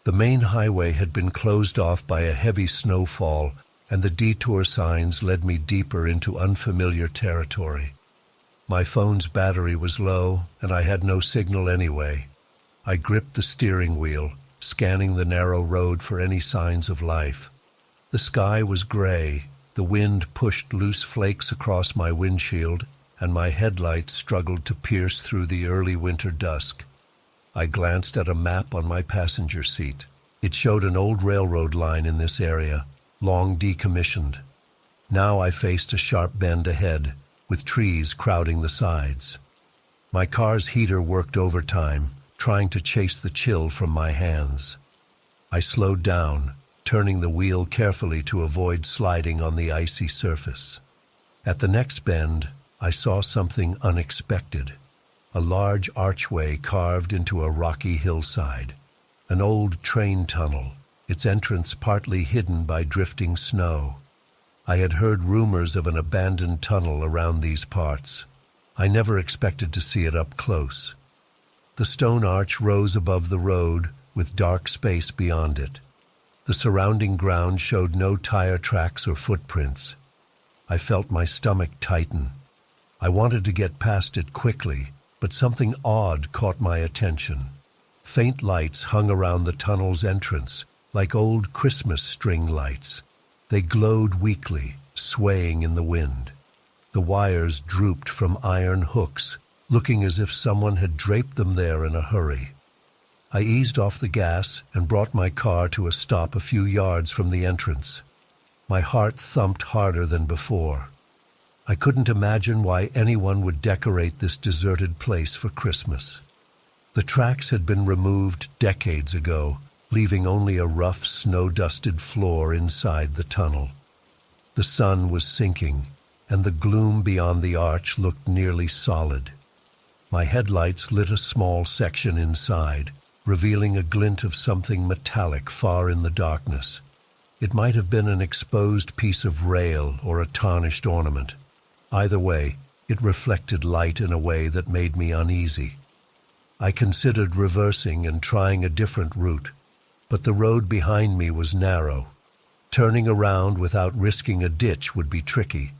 The main highway had been closed off by a heavy snowfall, and the detour signs led me deeper into unfamiliar territory. My phone's battery was low, and I had no signal anyway. I gripped the steering wheel, scanning the narrow road for any signs of life. The sky was gray, the wind pushed loose flakes across my windshield, and my headlights struggled to pierce through the early winter dusk. I glanced at a map on my passenger seat. It showed an old railroad line in this area, long decommissioned. Now I faced a sharp bend ahead, with trees crowding the sides. My car's heater worked overtime, trying to chase the chill from my hands. I slowed down, turning the wheel carefully to avoid sliding on the icy surface. At the next bend, I saw something unexpected. A large archway carved into a rocky hillside. An old train tunnel, its entrance partly hidden by drifting snow. I had heard rumors of an abandoned tunnel around these parts. I never expected to see it up close. The stone arch rose above the road, with dark space beyond it. The surrounding ground showed no tire tracks or footprints. I felt my stomach tighten. I wanted to get past it quickly, but something odd caught my attention. Faint lights hung around the tunnel's entrance, like old Christmas string lights. They glowed weakly, swaying in the wind. The wires drooped from iron hooks, looking as if someone had draped them there in a hurry. I eased off the gas and brought my car to a stop a few yards from the entrance. My heart thumped harder than before. I couldn't imagine why anyone would decorate this deserted place for Christmas. The tracks had been removed decades ago, leaving only a rough, snow-dusted floor inside the tunnel. The sun was sinking, and the gloom beyond the arch looked nearly solid. My headlights lit a small section inside, revealing a glint of something metallic far in the darkness. It might have been an exposed piece of rail or a tarnished ornament. Either way, it reflected light in a way that made me uneasy. I considered reversing and trying a different route, but the road behind me was narrow. Turning around without risking a ditch would be tricky.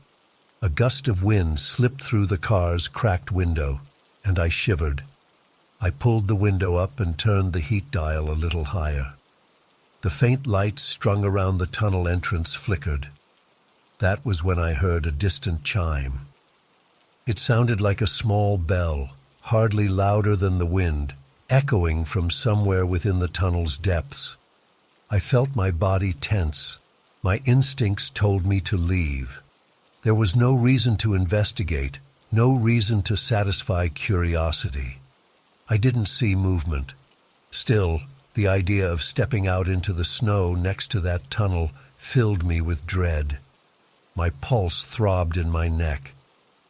A gust of wind slipped through the car's cracked window, and I shivered. I pulled the window up and turned the heat dial a little higher. The faint lights strung around the tunnel entrance flickered. That was when I heard a distant chime. It sounded like a small bell, hardly louder than the wind, echoing from somewhere within the tunnel's depths. I felt my body tense. My instincts told me to leave. There was no reason to investigate, no reason to satisfy curiosity. I didn't see movement. Still, the idea of stepping out into the snow next to that tunnel filled me with dread. My pulse throbbed in my neck.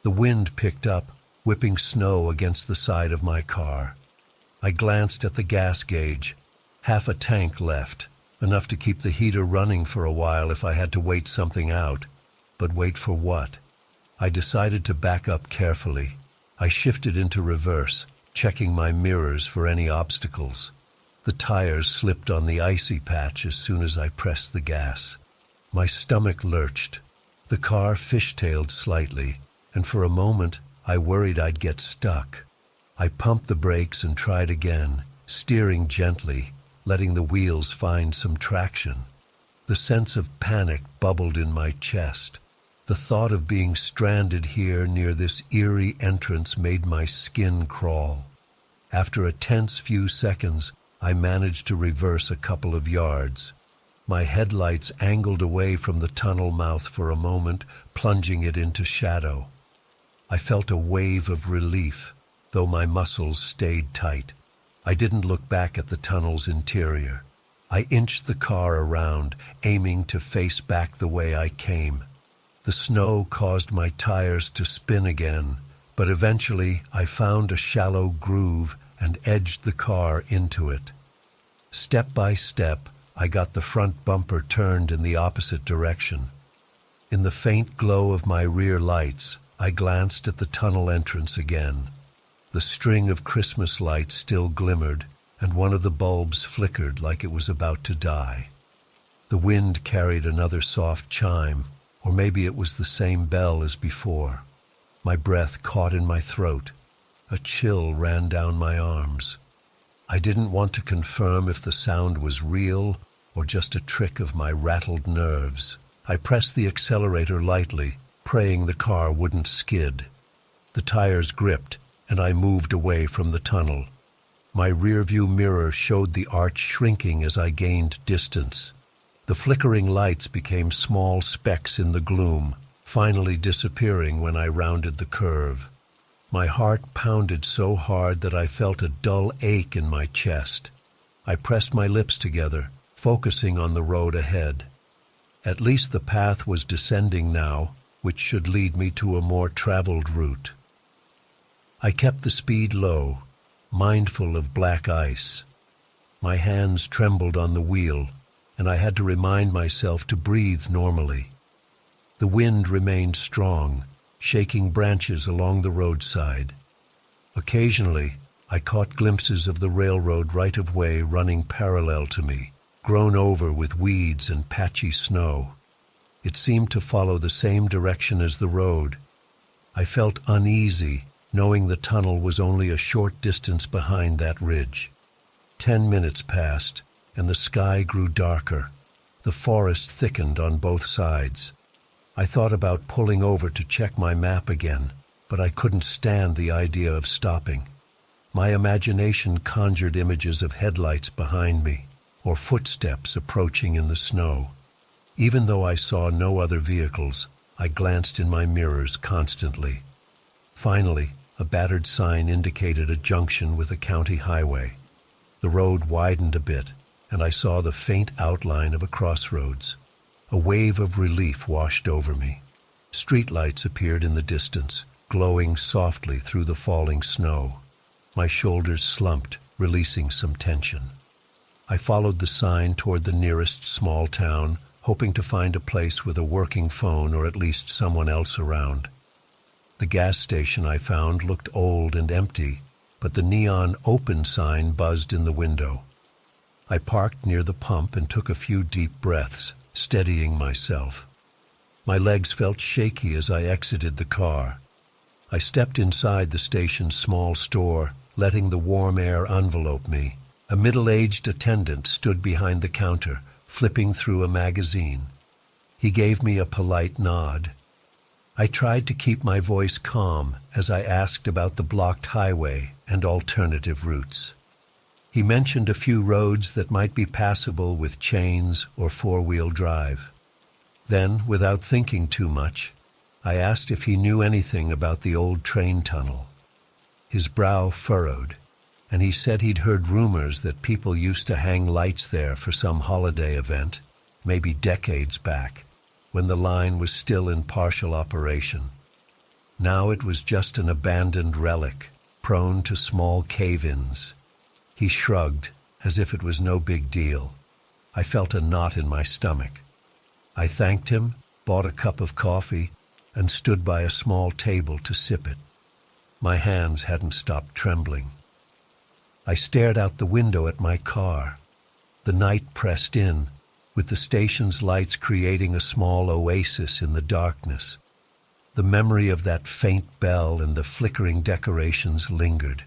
The wind picked up, whipping snow against the side of my car. I glanced at the gas gauge. Half a tank left, enough to keep the heater running for a while if I had to wait something out. But wait for what? I decided to back up carefully. I shifted into reverse, checking my mirrors for any obstacles. The tires slipped on the icy patch as soon as I pressed the gas. My stomach lurched. The car fishtailed slightly, and for a moment I worried I'd get stuck. I pumped the brakes and tried again, steering gently, letting the wheels find some traction. The sense of panic bubbled in my chest. The thought of being stranded here near this eerie entrance made my skin crawl. After a tense few seconds, I managed to reverse a couple of yards. My headlights angled away from the tunnel mouth for a moment, plunging it into shadow. I felt a wave of relief, though my muscles stayed tight. I didn't look back at the tunnel's interior. I inched the car around, aiming to face back the way I came. The snow caused my tires to spin again, but eventually I found a shallow groove and edged the car into it. Step by step, I got the front bumper turned in the opposite direction. In the faint glow of my rear lights, I glanced at the tunnel entrance again. The string of Christmas lights still glimmered, and one of the bulbs flickered like it was about to die. The wind carried another soft chime, or maybe it was the same bell as before. My breath caught in my throat. A chill ran down my arms. I didn't want to confirm if the sound was real or just a trick of my rattled nerves. I pressed the accelerator lightly, praying the car wouldn't skid. The tires gripped, and I moved away from the tunnel. My rearview mirror showed the arch shrinking as I gained distance. The flickering lights became small specks in the gloom, finally disappearing when I rounded the curve. My heart pounded so hard that I felt a dull ache in my chest. I pressed my lips together, focusing on the road ahead. At least the path was descending now, which should lead me to a more traveled route. I kept the speed low, mindful of black ice. My hands trembled on the wheel, and I had to remind myself to breathe normally. The wind remained strong, shaking branches along the roadside. Occasionally, I caught glimpses of the railroad right-of-way running parallel to me, grown over with weeds and patchy snow. It seemed to follow the same direction as the road. I felt uneasy, knowing the tunnel was only a short distance behind that ridge. 10 minutes passed, and the sky grew darker. The forest thickened on both sides. I thought about pulling over to check my map again, but I couldn't stand the idea of stopping. My imagination conjured images of headlights behind me, or footsteps approaching in the snow. Even though I saw no other vehicles, I glanced in my mirrors constantly. Finally, a battered sign indicated a junction with a county highway. The road widened a bit, and I saw the faint outline of a crossroads. A wave of relief washed over me. Streetlights appeared in the distance, glowing softly through the falling snow. My shoulders slumped, releasing some tension. I followed the sign toward the nearest small town, hoping to find a place with a working phone or at least someone else around. The gas station I found looked old and empty, but the neon open sign buzzed in the window. I parked near the pump and took a few deep breaths, steadying myself. My legs felt shaky as I exited the car. I stepped inside the station's small store, letting the warm air envelope me. A middle-aged attendant stood behind the counter, flipping through a magazine. He gave me a polite nod. I tried to keep my voice calm as I asked about the blocked highway and alternative routes. He mentioned a few roads that might be passable with chains or four-wheel drive. Then, without thinking too much, I asked if he knew anything about the old train tunnel. His brow furrowed, and he said he'd heard rumors that people used to hang lights there for some holiday event, maybe decades back, when the line was still in partial operation. Now it was just an abandoned relic, prone to small cave-ins. He shrugged, as if it was no big deal. I felt a knot in my stomach. I thanked him, bought a cup of coffee, and stood by a small table to sip it. My hands hadn't stopped trembling. I stared out the window at my car. The night pressed in, with the station's lights creating a small oasis in the darkness. The memory of that faint bell and the flickering decorations lingered,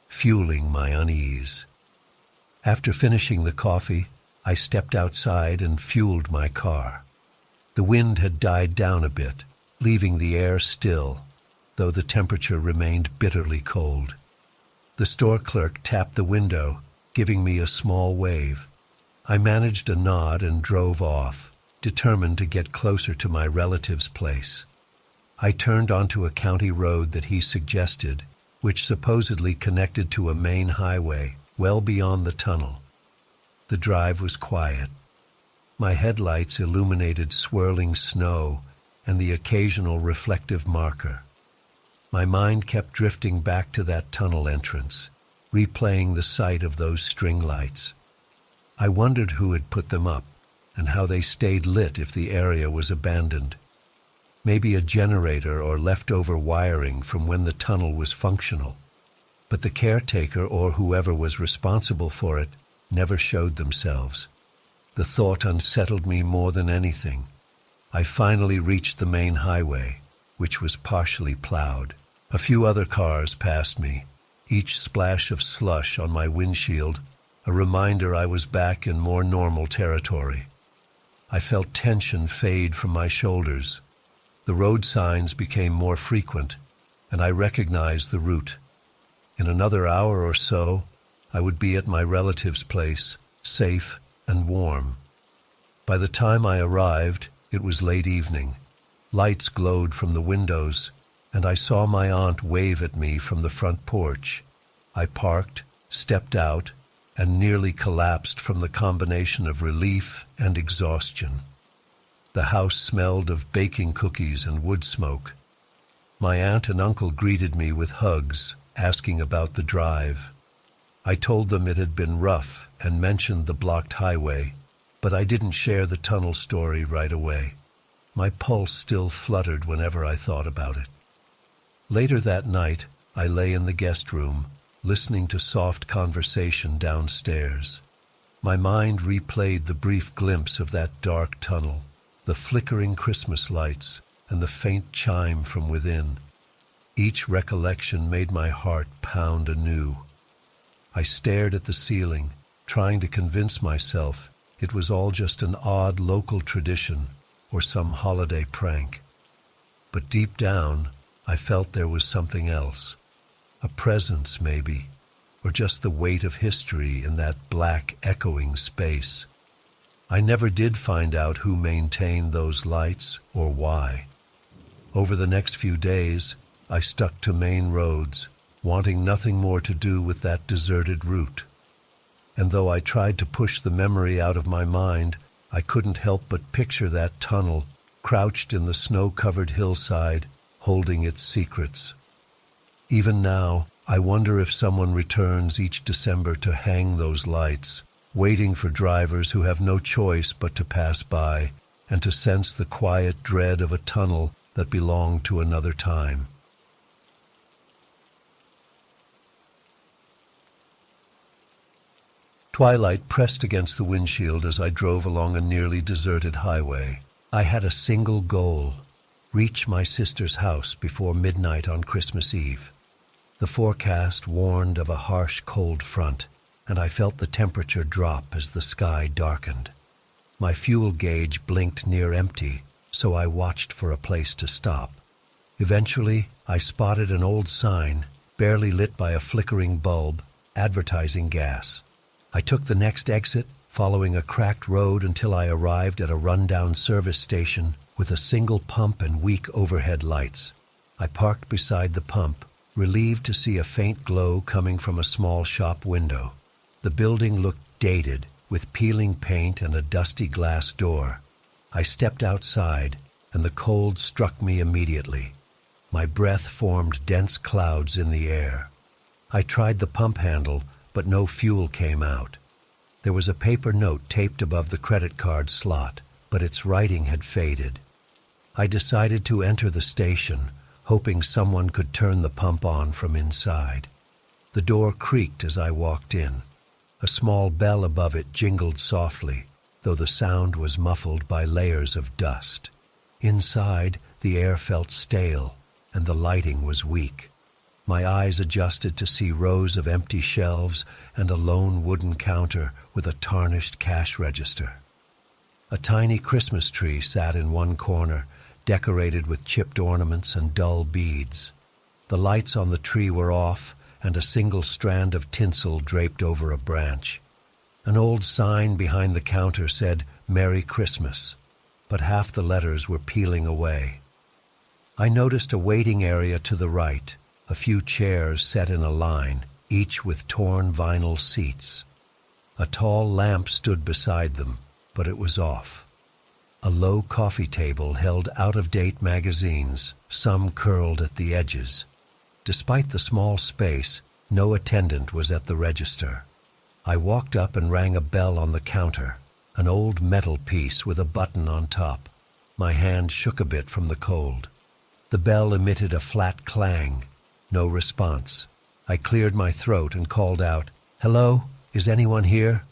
fueling my unease. After finishing the coffee, I stepped outside and fueled my car. The wind had died down a bit, leaving the air still, though the temperature remained bitterly cold. The store clerk tapped the window, giving me a small wave. I managed a nod and drove off, determined to get closer to my relative's place. I turned onto a county road that he suggested, which supposedly connected to a main highway well beyond the tunnel. The drive was quiet. My headlights illuminated swirling snow and the occasional reflective marker. My mind kept drifting back to that tunnel entrance, replaying the sight of those string lights. I wondered who had put them up and how they stayed lit if the area was abandoned. Maybe a generator or leftover wiring from when the tunnel was functional. But the caretaker or whoever was responsible for it never showed themselves. The thought unsettled me more than anything. I finally reached the main highway, which was partially plowed. A few other cars passed me, each splash of slush on my windshield, a reminder I was back in more normal territory. I felt tension fade from my shoulders. The road signs became more frequent, and I recognized the route. In another hour or so, I would be at my relative's place, safe and warm. By the time I arrived, it was late evening. Lights glowed from the windows, and I saw my aunt wave at me from the front porch. I parked, stepped out, and nearly collapsed from the combination of relief and exhaustion. The house smelled of baking cookies and wood smoke. My aunt and uncle greeted me with hugs, asking about the drive. I told them it had been rough and mentioned the blocked highway, but I didn't share the tunnel story right away. My pulse still fluttered whenever I thought about it. Later that night, I lay in the guest room, listening to soft conversation downstairs. My mind replayed the brief glimpse of that dark tunnel, the flickering Christmas lights, and the faint chime from within. Each recollection made my heart pound anew. I stared at the ceiling, trying to convince myself it was all just an odd local tradition or some holiday prank. But deep down, I felt there was something else. A presence, maybe, or just the weight of history in that black, echoing space. I never did find out who maintained those lights or why. Over the next few days, I stuck to main roads, wanting nothing more to do with that deserted route. And though I tried to push the memory out of my mind, I couldn't help but picture that tunnel, crouched in the snow-covered hillside, holding its secrets. Even now, I wonder if someone returns each December to hang those lights, waiting for drivers who have no choice but to pass by and to sense the quiet dread of a tunnel that belonged to another time. Twilight pressed against the windshield as I drove along a nearly deserted highway. I had a single goal: reach my sister's house before midnight on Christmas Eve. The forecast warned of a harsh cold front, and I felt the temperature drop as the sky darkened. My fuel gauge blinked near empty, so I watched for a place to stop. Eventually, I spotted an old sign, barely lit by a flickering bulb, advertising gas. I took the next exit, following a cracked road until I arrived at a rundown service station with a single pump and weak overhead lights. I parked beside the pump, relieved to see a faint glow coming from a small shop window. The building looked dated, with peeling paint and a dusty glass door. I stepped outside, and the cold struck me immediately. My breath formed dense clouds in the air. I tried the pump handle, but no fuel came out. There was a paper note taped above the credit card slot, but its writing had faded. I decided to enter the station, hoping someone could turn the pump on from inside. The door creaked as I walked in. A small bell above it jingled softly, though the sound was muffled by layers of dust. Inside, the air felt stale, and the lighting was weak. My eyes adjusted to see rows of empty shelves and a lone wooden counter with a tarnished cash register. A tiny Christmas tree sat in one corner, decorated with chipped ornaments and dull beads. The lights on the tree were off, and a single strand of tinsel draped over a branch. An old sign behind the counter said, "Merry Christmas," but half the letters were peeling away. I noticed a waiting area to the right, a few chairs set in a line, each with torn vinyl seats. A tall lamp stood beside them, but it was off. A low coffee table held out-of-date magazines, some curled at the edges. Despite the small space, no attendant was at the register. I walked up and rang a bell on the counter, an old metal piece with a button on top. My hand shook a bit from the cold. The bell emitted a flat clang. No response. I cleared my throat and called out, "Hello? Is anyone here?"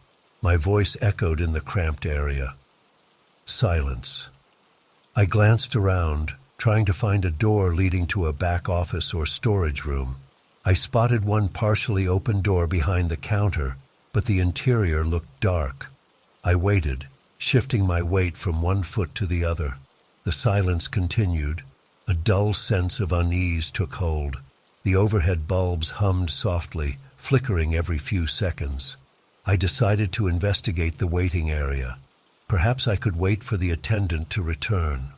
My voice echoed in the cramped area. Silence. I glanced around, trying to find a door leading to a back office or storage room. I spotted one partially open door behind the counter, but the interior looked dark. I waited, shifting my weight from one foot to the other. The silence continued. A dull sense of unease took hold. The overhead bulbs hummed softly, flickering every few seconds. I decided to investigate the waiting area. Perhaps I could wait for the attendant to return.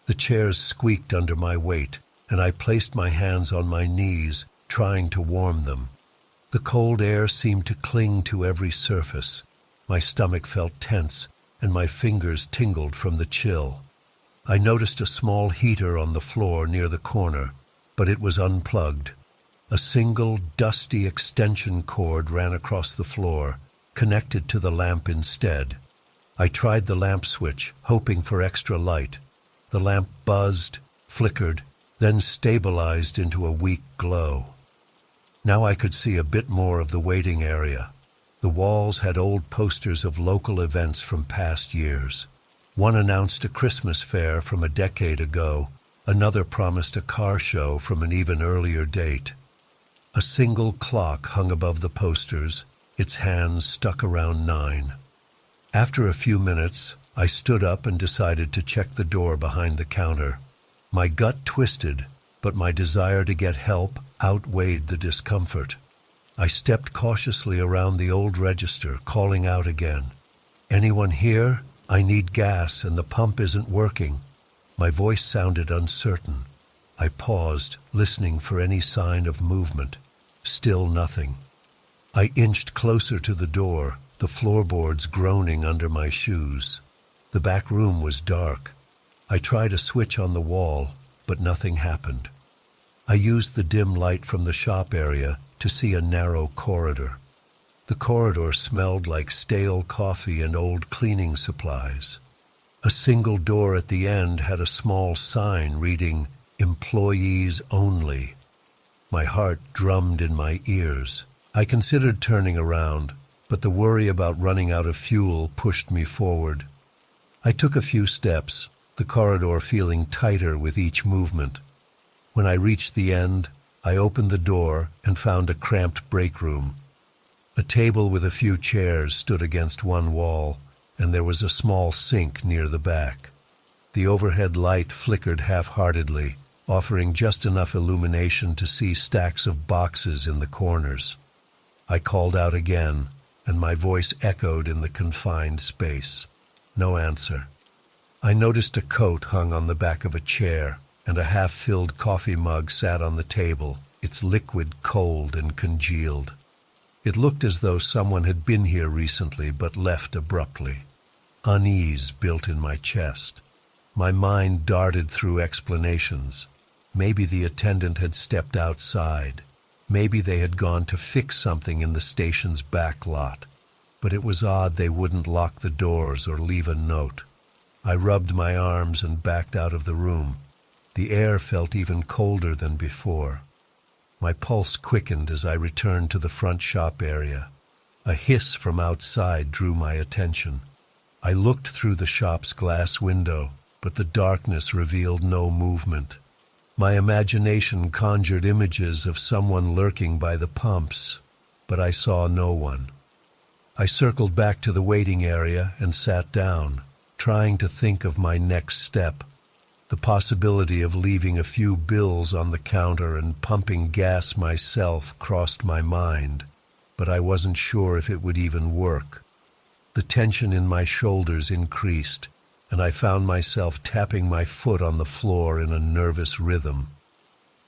The chairs squeaked under my weight, and I placed my hands on my knees, trying to warm them. The cold air seemed to cling to every surface. My stomach felt tense, and my fingers tingled from the chill. I noticed a small heater on the floor near the corner, but it was unplugged. A single, dusty extension cord ran across the floor, connected to the lamp instead. I tried the lamp switch, hoping for extra light. The lamp buzzed, flickered, then stabilized into a weak glow. Now I could see a bit more of the waiting area. The walls had old posters of local events from past years. One announced a Christmas fair from a decade ago. Another promised a car show from an even earlier date. A single clock hung above the posters, its hands stuck around 9. After a few minutes, I stood up and decided to check the door behind the counter. My gut twisted, but my desire to get help outweighed the discomfort. I stepped cautiously around the old register, calling out again. "Anyone here? I need gas and the pump isn't working." My voice sounded uncertain. I paused, listening for any sign of movement. Still nothing. I inched closer to the door, the floorboards groaning under my shoes. The back room was dark. I tried a switch on the wall, but nothing happened. I used the dim light from the shop area to see a narrow corridor. The corridor smelled like stale coffee and old cleaning supplies. A single door at the end had a small sign reading, "Employees Only." My heart drummed in my ears. I considered turning around, but the worry about running out of fuel pushed me forward. I took a few steps, the corridor feeling tighter with each movement. When I reached the end, I opened the door and found a cramped break room. A table with a few chairs stood against one wall, and there was a small sink near the back. The overhead light flickered half-heartedly, offering just enough illumination to see stacks of boxes in the corners. I called out again, and my voice echoed in the confined space. No answer. I noticed a coat hung on the back of a chair, and a half-filled coffee mug sat on the table, its liquid cold and congealed. It looked as though someone had been here recently but left abruptly. Unease built in my chest. My mind darted through explanations. Maybe the attendant had stepped outside. Maybe they had gone to fix something in the station's back lot. But it was odd they wouldn't lock the doors or leave a note. I rubbed my arms and backed out of the room. The air felt even colder than before. My pulse quickened as I returned to the front shop area. A hiss from outside drew my attention. I looked through the shop's glass window, but the darkness revealed no movement. My imagination conjured images of someone lurking by the pumps, but I saw no one. I circled back to the waiting area and sat down, trying to think of my next step. The possibility of leaving a few bills on the counter and pumping gas myself crossed my mind, but I wasn't sure if it would even work. The tension in my shoulders increased, and I found myself tapping my foot on the floor in a nervous rhythm.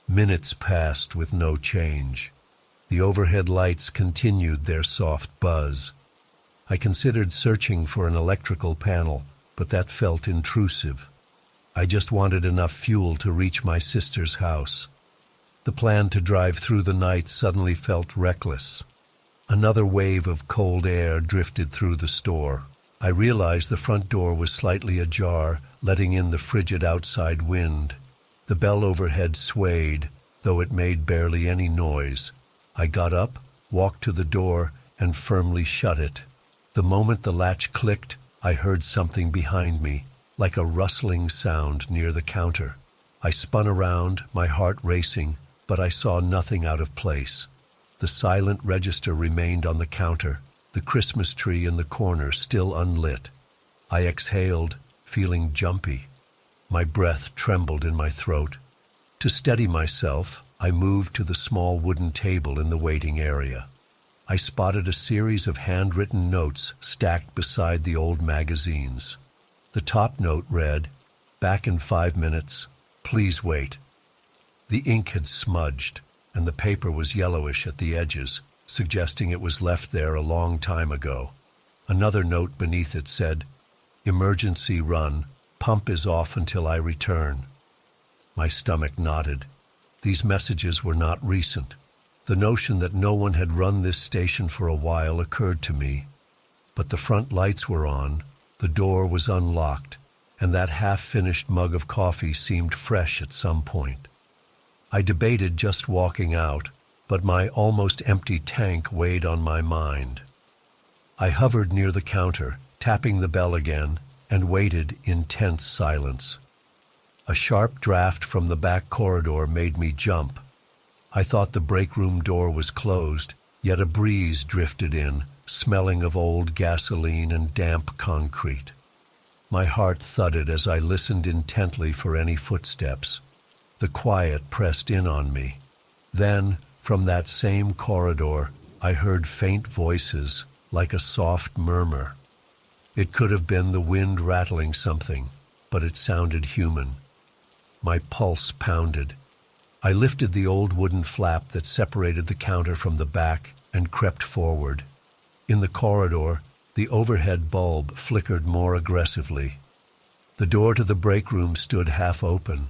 Minutes passed with no change. The overhead lights continued their soft buzz. I considered searching for an electrical panel, but that felt intrusive. I just wanted enough fuel to reach my sister's house. The plan to drive through the night suddenly felt reckless. Another wave of cold air drifted through the store. I realized the front door was slightly ajar, letting in the frigid outside wind. The bell overhead swayed, though it made barely any noise. I got up, walked to the door, and firmly shut it. The moment the latch clicked, I heard something behind me, like a rustling sound near the counter. I spun around, my heart racing, but I saw nothing out of place. The silent register remained on the counter, the Christmas tree in the corner still unlit. I exhaled, feeling jumpy. My breath trembled in my throat. To steady myself, I moved to the small wooden table in the waiting area. I spotted a series of handwritten notes stacked beside the old magazines. The top note read, "Back in 5 minutes. Please wait." The ink had smudged, and the paper was yellowish at the edges, suggesting it was left there a long time ago. Another note beneath it said, "Emergency run. Pump is off until I return." My stomach knotted. These messages were not recent. The notion that no one had run this station for a while occurred to me. But the front lights were on, the door was unlocked, and that half-finished mug of coffee seemed fresh at some point. I debated just walking out, but my almost empty tank weighed on my mind. I hovered near the counter, tapping the bell again, and waited in tense silence. A sharp draft from the back corridor made me jump. I thought the break room door was closed, yet a breeze drifted in, smelling of old gasoline and damp concrete. My heart thudded as I listened intently for any footsteps. The quiet pressed in on me. Then, from that same corridor, I heard faint voices, like a soft murmur. It could have been the wind rattling something, but it sounded human. My pulse pounded. I lifted the old wooden flap that separated the counter from the back and crept forward. In the corridor, the overhead bulb flickered more aggressively. The door to the break room stood half open.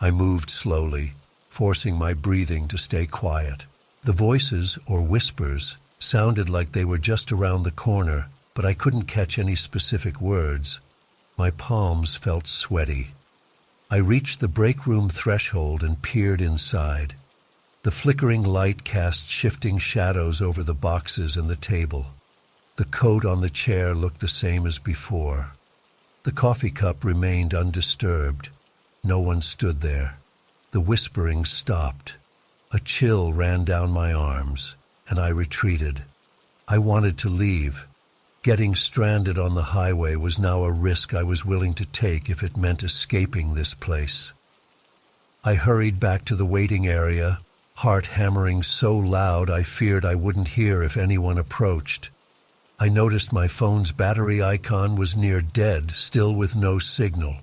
I moved slowly, forcing my breathing to stay quiet. The voices, or whispers, sounded like they were just around the corner, but I couldn't catch any specific words. My palms felt sweaty. I reached the break room threshold and peered inside. The flickering light cast shifting shadows over the boxes and the table. The coat on the chair looked the same as before. The coffee cup remained undisturbed. No one stood there. The whispering stopped. A chill ran down my arms, and I retreated. I wanted to leave. Getting stranded on the highway was now a risk I was willing to take if it meant escaping this place. I hurried back to the waiting area, heart hammering so loud I feared I wouldn't hear if anyone approached. I noticed my phone's battery icon was near dead, still with no signal.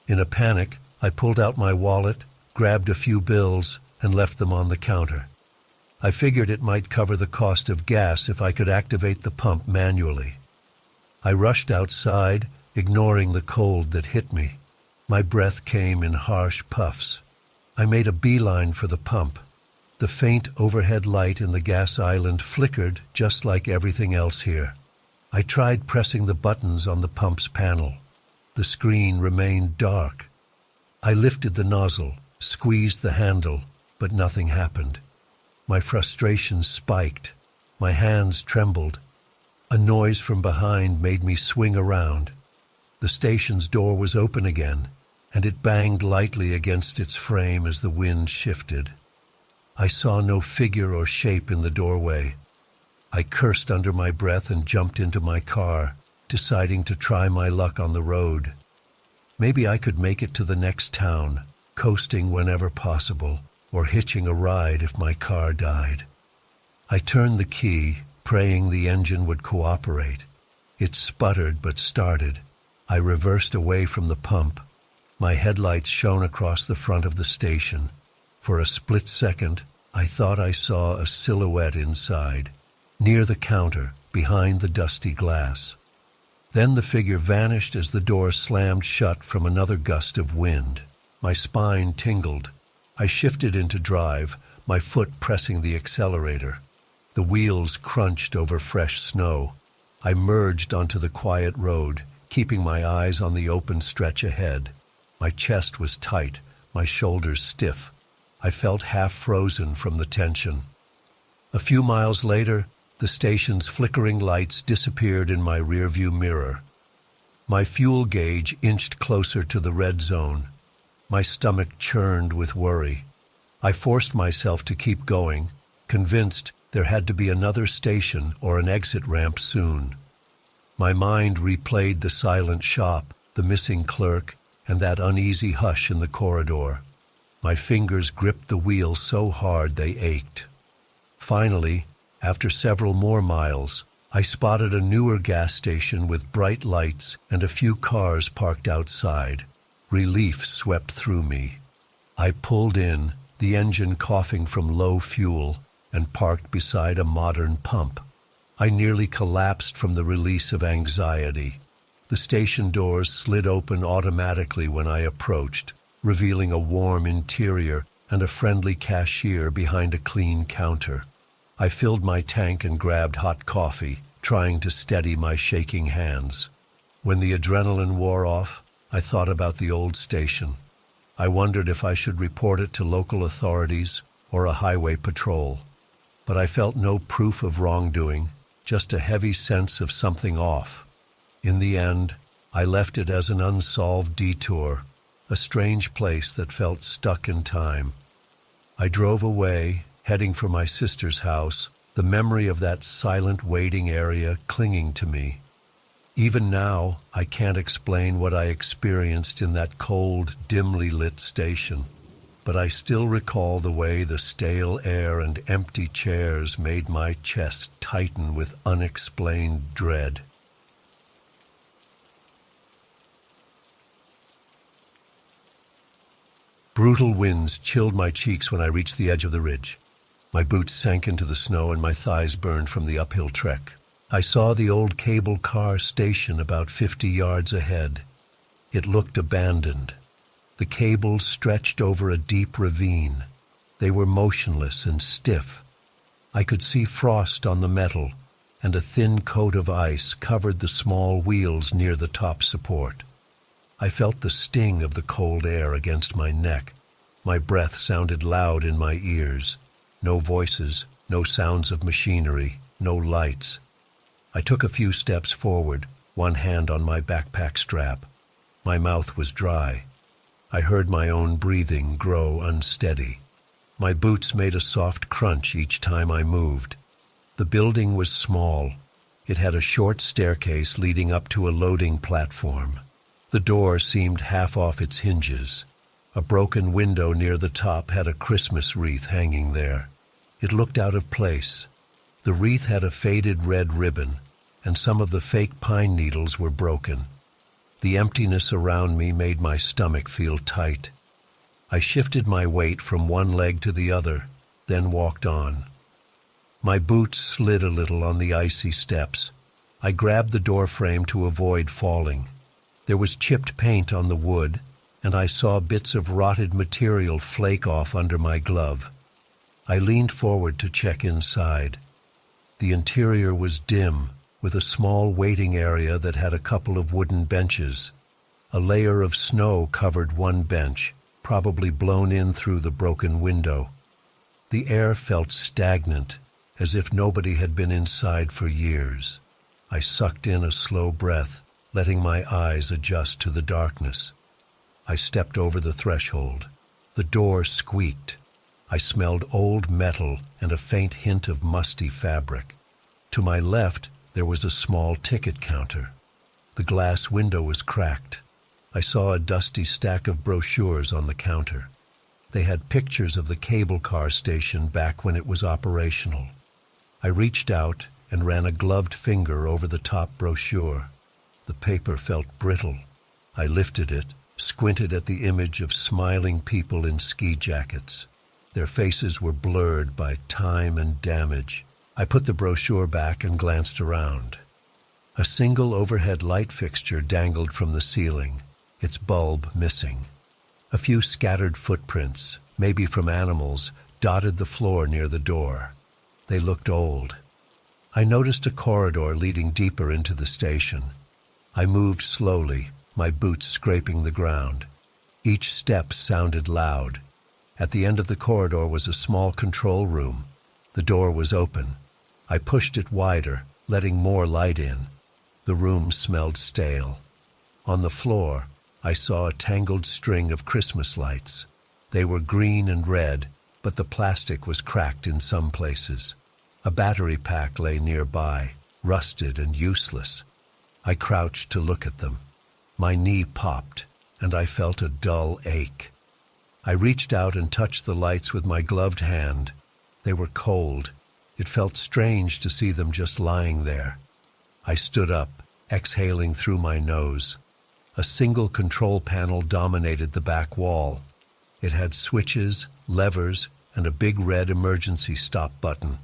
In a panic, I pulled out my wallet, grabbed a few bills, and left them on the counter. I figured it might cover the cost of gas if I could activate the pump manually. I rushed outside, ignoring the cold that hit me. My breath came in harsh puffs. I made a beeline for the pump. The faint overhead light in the gas island flickered just like everything else here. I tried pressing the buttons on the pump's panel. The screen remained dark. I lifted the nozzle, squeezed the handle, but nothing happened. My frustration spiked. My hands trembled. A noise from behind made me swing around. The station's door was open again, and it banged lightly against its frame as the wind shifted. I saw no figure or shape in the doorway. I cursed under my breath and jumped into my car, deciding to try my luck on the road. Maybe I could make it to the next town, coasting whenever possible, or hitching a ride if my car died. I turned the key, praying the engine would cooperate. It sputtered but started. I reversed away from the pump. My headlights shone across the front of the station. For a split second, I thought I saw a silhouette inside, near the counter, behind the dusty glass. Then the figure vanished as the door slammed shut from another gust of wind. My spine tingled. I shifted into drive, my foot pressing the accelerator. The wheels crunched over fresh snow. I merged onto the quiet road, keeping my eyes on the open stretch ahead. My chest was tight, my shoulders stiff. I felt half frozen from the tension. A few miles later, the station's flickering lights disappeared in my rearview mirror. My fuel gauge inched closer to the red zone. My stomach churned with worry. I forced myself to keep going, convinced there had to be another station or an exit ramp soon. My mind replayed the silent shop, the missing clerk, and that uneasy hush in the corridor. My fingers gripped the wheel so hard they ached. Finally, after several more miles, I spotted a newer gas station with bright lights and a few cars parked outside. Relief swept through me. I pulled in, the engine coughing from low fuel, and parked beside a modern pump. I nearly collapsed from the release of anxiety. The station doors slid open automatically when I approached, revealing a warm interior and a friendly cashier behind a clean counter. I filled my tank and grabbed hot coffee, trying to steady my shaking hands. When the adrenaline wore off, I thought about the old station. I wondered if I should report it to local authorities or a highway patrol. But I felt no proof of wrongdoing, just a heavy sense of something off. In the end, I left it as an unsolved detour, a strange place that felt stuck in time. I drove away, heading for my sister's house, the memory of that silent waiting area clinging to me. Even now, I can't explain what I experienced in that cold, dimly lit station, but I still recall the way the stale air and empty chairs made my chest tighten with unexplained dread. Brutal winds chilled my cheeks when I reached the edge of the ridge. My boots sank into the snow and my thighs burned from the uphill trek. I saw the old cable car station about 50 yards ahead. It looked abandoned. The cables stretched over a deep ravine. They were motionless and stiff. I could see frost on the metal, and a thin coat of ice covered the small wheels near the top support. I felt the sting of the cold air against my neck. My breath sounded loud in my ears. No voices, no sounds of machinery, no lights. I took a few steps forward, one hand on my backpack strap. My mouth was dry. I heard my own breathing grow unsteady. My boots made a soft crunch each time I moved. The building was small. It had a short staircase leading up to a loading platform. The door seemed half off its hinges. A broken window near the top had a Christmas wreath hanging there. It looked out of place. The wreath had a faded red ribbon, and some of the fake pine needles were broken. The emptiness around me made my stomach feel tight. I shifted my weight from one leg to the other, then walked on. My boots slid a little on the icy steps. I grabbed the door frame to avoid falling. There was chipped paint on the wood, and I saw bits of rotted material flake off under my glove. I leaned forward to check inside. The interior was dim, with a small waiting area that had a couple of wooden benches. A layer of snow covered one bench, probably blown in through the broken window. The air felt stagnant, as if nobody had been inside for years. I sucked in a slow breath, letting my eyes adjust to the darkness. I stepped over the threshold. The door squeaked. I smelled old metal and a faint hint of musty fabric. To my left, there was a small ticket counter. The glass window was cracked. I saw a dusty stack of brochures on the counter. They had pictures of the cable car station back when it was operational. I reached out and ran a gloved finger over the top brochure. The paper felt brittle. I lifted it, squinted at the image of smiling people in ski jackets. Their faces were blurred by time and damage. I put the brochure back and glanced around. A single overhead light fixture dangled from the ceiling, its bulb missing. A few scattered footprints, maybe from animals, dotted the floor near the door. They looked old. I noticed a corridor leading deeper into the station. I moved slowly, my boots scraping the ground. Each step sounded loud. At the end of the corridor was a small control room. The door was open. I pushed it wider, letting more light in. The room smelled stale. On the floor, I saw a tangled string of Christmas lights. They were green and red, but the plastic was cracked in some places. A battery pack lay nearby, rusted and useless. I crouched to look at them. My knee popped, and I felt a dull ache. I reached out and touched the lights with my gloved hand. They were cold. It felt strange to see them just lying there. I stood up, exhaling through my nose. A single control panel dominated the back wall. It had switches, levers, and a big red emergency stop button.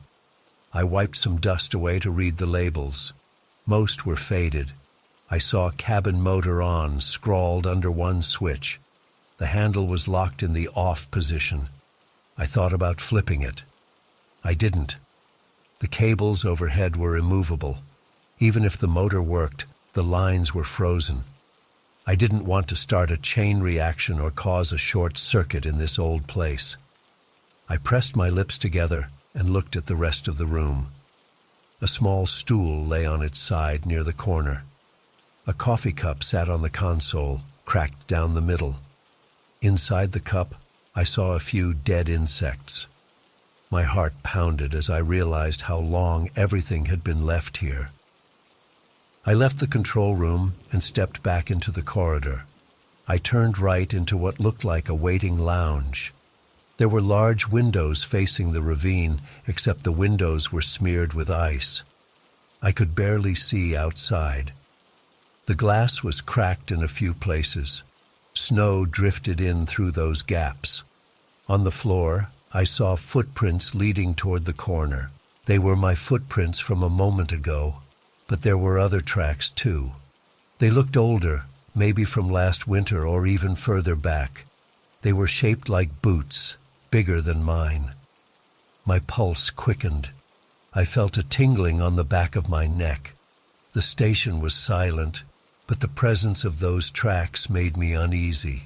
I wiped some dust away to read the labels. Most were faded. I saw cabin motor on scrawled under one switch. The handle was locked in the off position. I thought about flipping it. I didn't. The cables overhead were immovable. Even if the motor worked, the lines were frozen. I didn't want to start a chain reaction or cause a short circuit in this old place. I pressed my lips together and looked at the rest of the room. A small stool lay on its side near the corner. A coffee cup sat on the console, cracked down the middle. Inside the cup, I saw a few dead insects. My heart pounded as I realized how long everything had been left here. I left the control room and stepped back into the corridor. I turned right into what looked like a waiting lounge. There were large windows facing the ravine, except the windows were smeared with ice. I could barely see outside. The glass was cracked in a few places. Snow drifted in through those gaps. On the floor, I saw footprints leading toward the corner. They were my footprints from a moment ago, but there were other tracks too. They looked older, maybe from last winter or even further back. They were shaped like boots, bigger than mine. My pulse quickened. I felt a tingling on the back of my neck. The station was silent, but the presence of those tracks made me uneasy.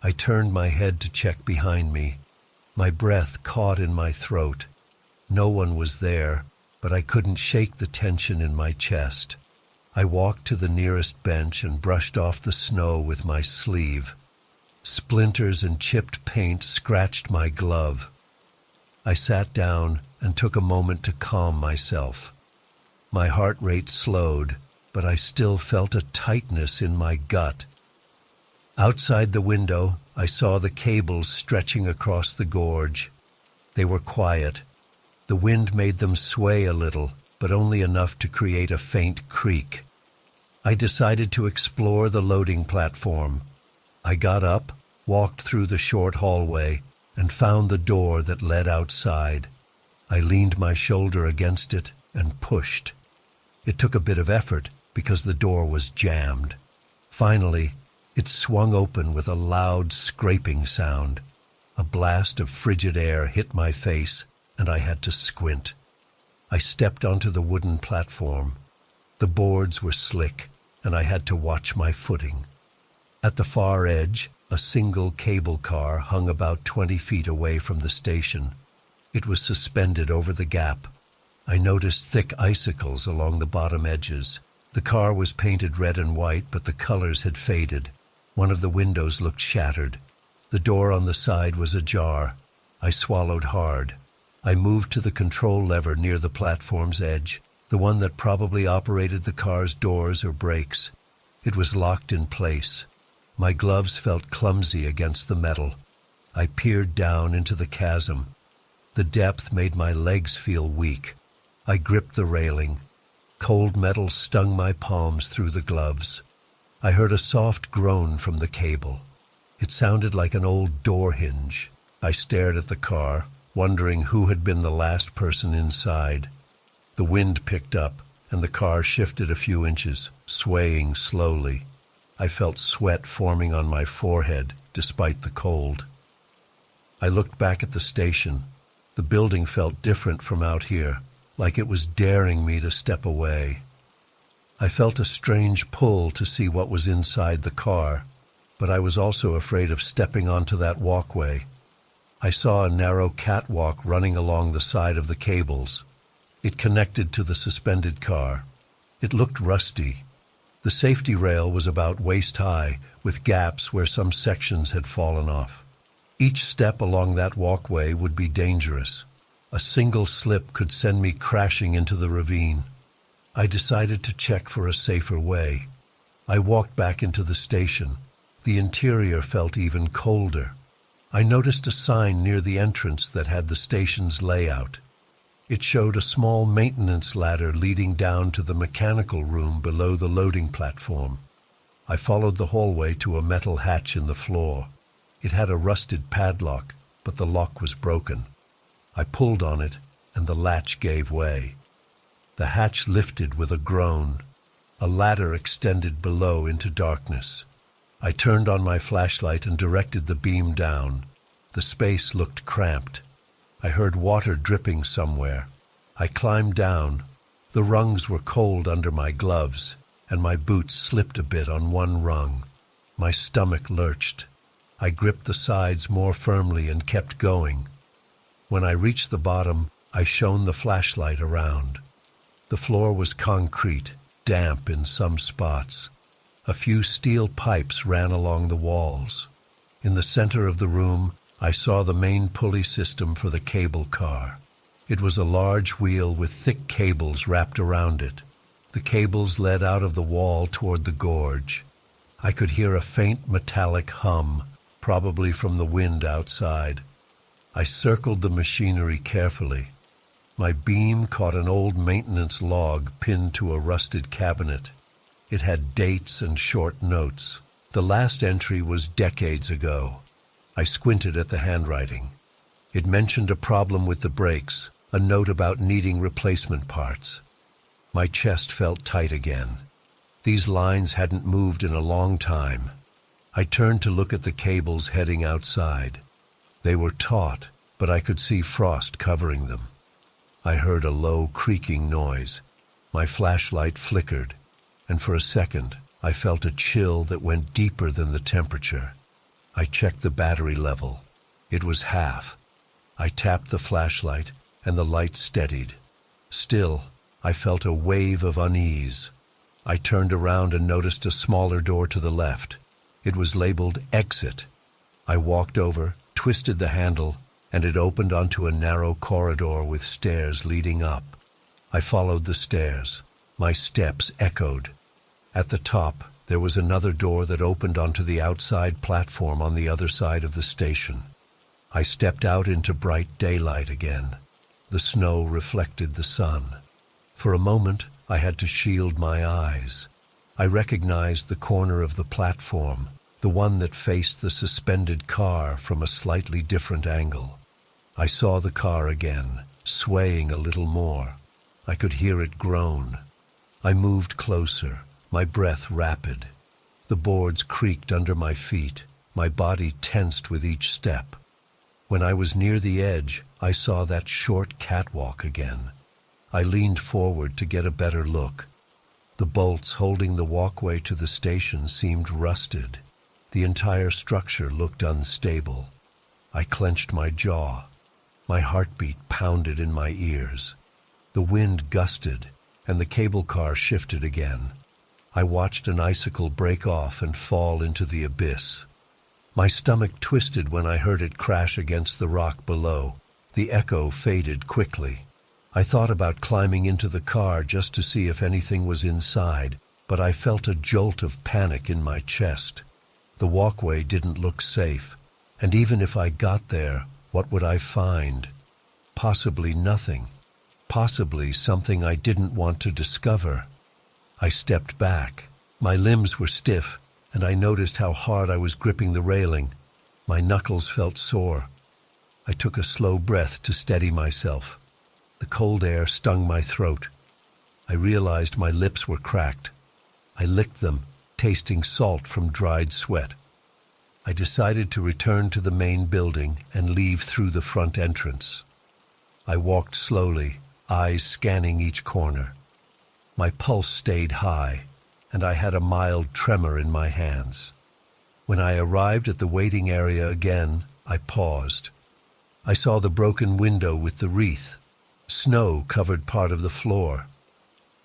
I turned my head to check behind me. My breath caught in my throat. No one was there, but I couldn't shake the tension in my chest. I walked to the nearest bench and brushed off the snow with my sleeve. Splinters and chipped paint scratched my glove. I sat down and took a moment to calm myself. My heart rate slowed, but I still felt a tightness in my gut. Outside the window, I saw the cables stretching across the gorge. They were quiet. The wind made them sway a little, but only enough to create a faint creak. I decided to explore the loading platform. I got up, walked through the short hallway, and found the door that led outside. I leaned my shoulder against it and pushed. It took a bit of effort because the door was jammed. Finally, it swung open with a loud scraping sound. A blast of frigid air hit my face, and I had to squint. I stepped onto the wooden platform. The boards were slick, and I had to watch my footing. At the far edge, a single cable car hung about 20 feet away from the station. It was suspended over the gap. I noticed thick icicles along the bottom edges. The car was painted red and white, but the colors had faded. One of the windows looked shattered. The door on the side was ajar. I swallowed hard. I moved to the control lever near the platform's edge, the one that probably operated the car's doors or brakes. It was locked in place. My gloves felt clumsy against the metal. I peered down into the chasm. The depth made my legs feel weak. I gripped the railing. Cold metal stung my palms through the gloves. I heard a soft groan from the cable. It sounded like an old door hinge. I stared at the car, wondering who had been the last person inside. The wind picked up, and the car shifted a few inches, swaying slowly. I felt sweat forming on my forehead, despite the cold. I looked back at the station. The building felt different from out here, like it was daring me to step away. I felt a strange pull to see what was inside the car, but I was also afraid of stepping onto that walkway. I saw a narrow catwalk running along the side of the cables. It connected to the suspended car. It looked rusty. The safety rail was about waist-high, with gaps where some sections had fallen off. Each step along that walkway would be dangerous. A single slip could send me crashing into the ravine. I decided to check for a safer way. I walked back into the station. The interior felt even colder. I noticed a sign near the entrance that had the station's layout. It showed a small maintenance ladder leading down to the mechanical room below the loading platform. I followed the hallway to a metal hatch in the floor. It had a rusted padlock, but the lock was broken. I pulled on it, and the latch gave way. The hatch lifted with a groan. A ladder extended below into darkness. I turned on my flashlight and directed the beam down. The space looked cramped. I heard water dripping somewhere. I climbed down. The rungs were cold under my gloves, and my boots slipped a bit on one rung. My stomach lurched. I gripped the sides more firmly and kept going. When I reached the bottom, I shone the flashlight around. The floor was concrete, damp in some spots. A few steel pipes ran along the walls. In the center of the room, I saw the main pulley system for the cable car. It was a large wheel with thick cables wrapped around it. The cables led out of the wall toward the gorge. I could hear a faint metallic hum, probably from the wind outside. I circled the machinery carefully. My beam caught an old maintenance log pinned to a rusted cabinet. It had dates and short notes. The last entry was decades ago. I squinted at the handwriting. It mentioned a problem with the brakes, a note about needing replacement parts. My chest felt tight again. These lines hadn't moved in a long time. I turned to look at the cables heading outside. They were taut, but I could see frost covering them. I heard a low creaking noise. My flashlight flickered, and for a second I felt a chill that went deeper than the temperature. I checked the battery level. It was half. I tapped the flashlight, and the light steadied. Still, I felt a wave of unease. I turned around and noticed a smaller door to the left. It was labeled Exit. I walked over, twisted the handle, and it opened onto a narrow corridor with stairs leading up. I followed the stairs. My steps echoed. At the top, there was another door that opened onto the outside platform on the other side of the station. I stepped out into bright daylight again. The snow reflected the sun. For a moment, I had to shield my eyes. I recognized the corner of the platform, the one that faced the suspended car from a slightly different angle. I saw the car again, swaying a little more. I could hear it groan. I moved closer, my breath rapid. The boards creaked under my feet, my body tensed with each step. When I was near the edge, I saw that short catwalk again. I leaned forward to get a better look. The bolts holding the walkway to the station seemed rusted. The entire structure looked unstable. I clenched my jaw. My heartbeat pounded in my ears. The wind gusted, and the cable car shifted again. I watched an icicle break off and fall into the abyss. My stomach twisted when I heard it crash against the rock below. The echo faded quickly. I thought about climbing into the car just to see if anything was inside, but I felt a jolt of panic in my chest. The walkway didn't look safe, and even if I got there, what would I find? Possibly nothing. Possibly something I didn't want to discover. I stepped back. My limbs were stiff, and I noticed how hard I was gripping the railing. My knuckles felt sore. I took a slow breath to steady myself. The cold air stung my throat. I realized my lips were cracked. I licked them, tasting salt from dried sweat. I decided to return to the main building and leave through the front entrance. I walked slowly, eyes scanning each corner. My pulse stayed high, and I had a mild tremor in my hands. When I arrived at the waiting area again, I paused. I saw the broken window with the wreath. Snow covered part of the floor.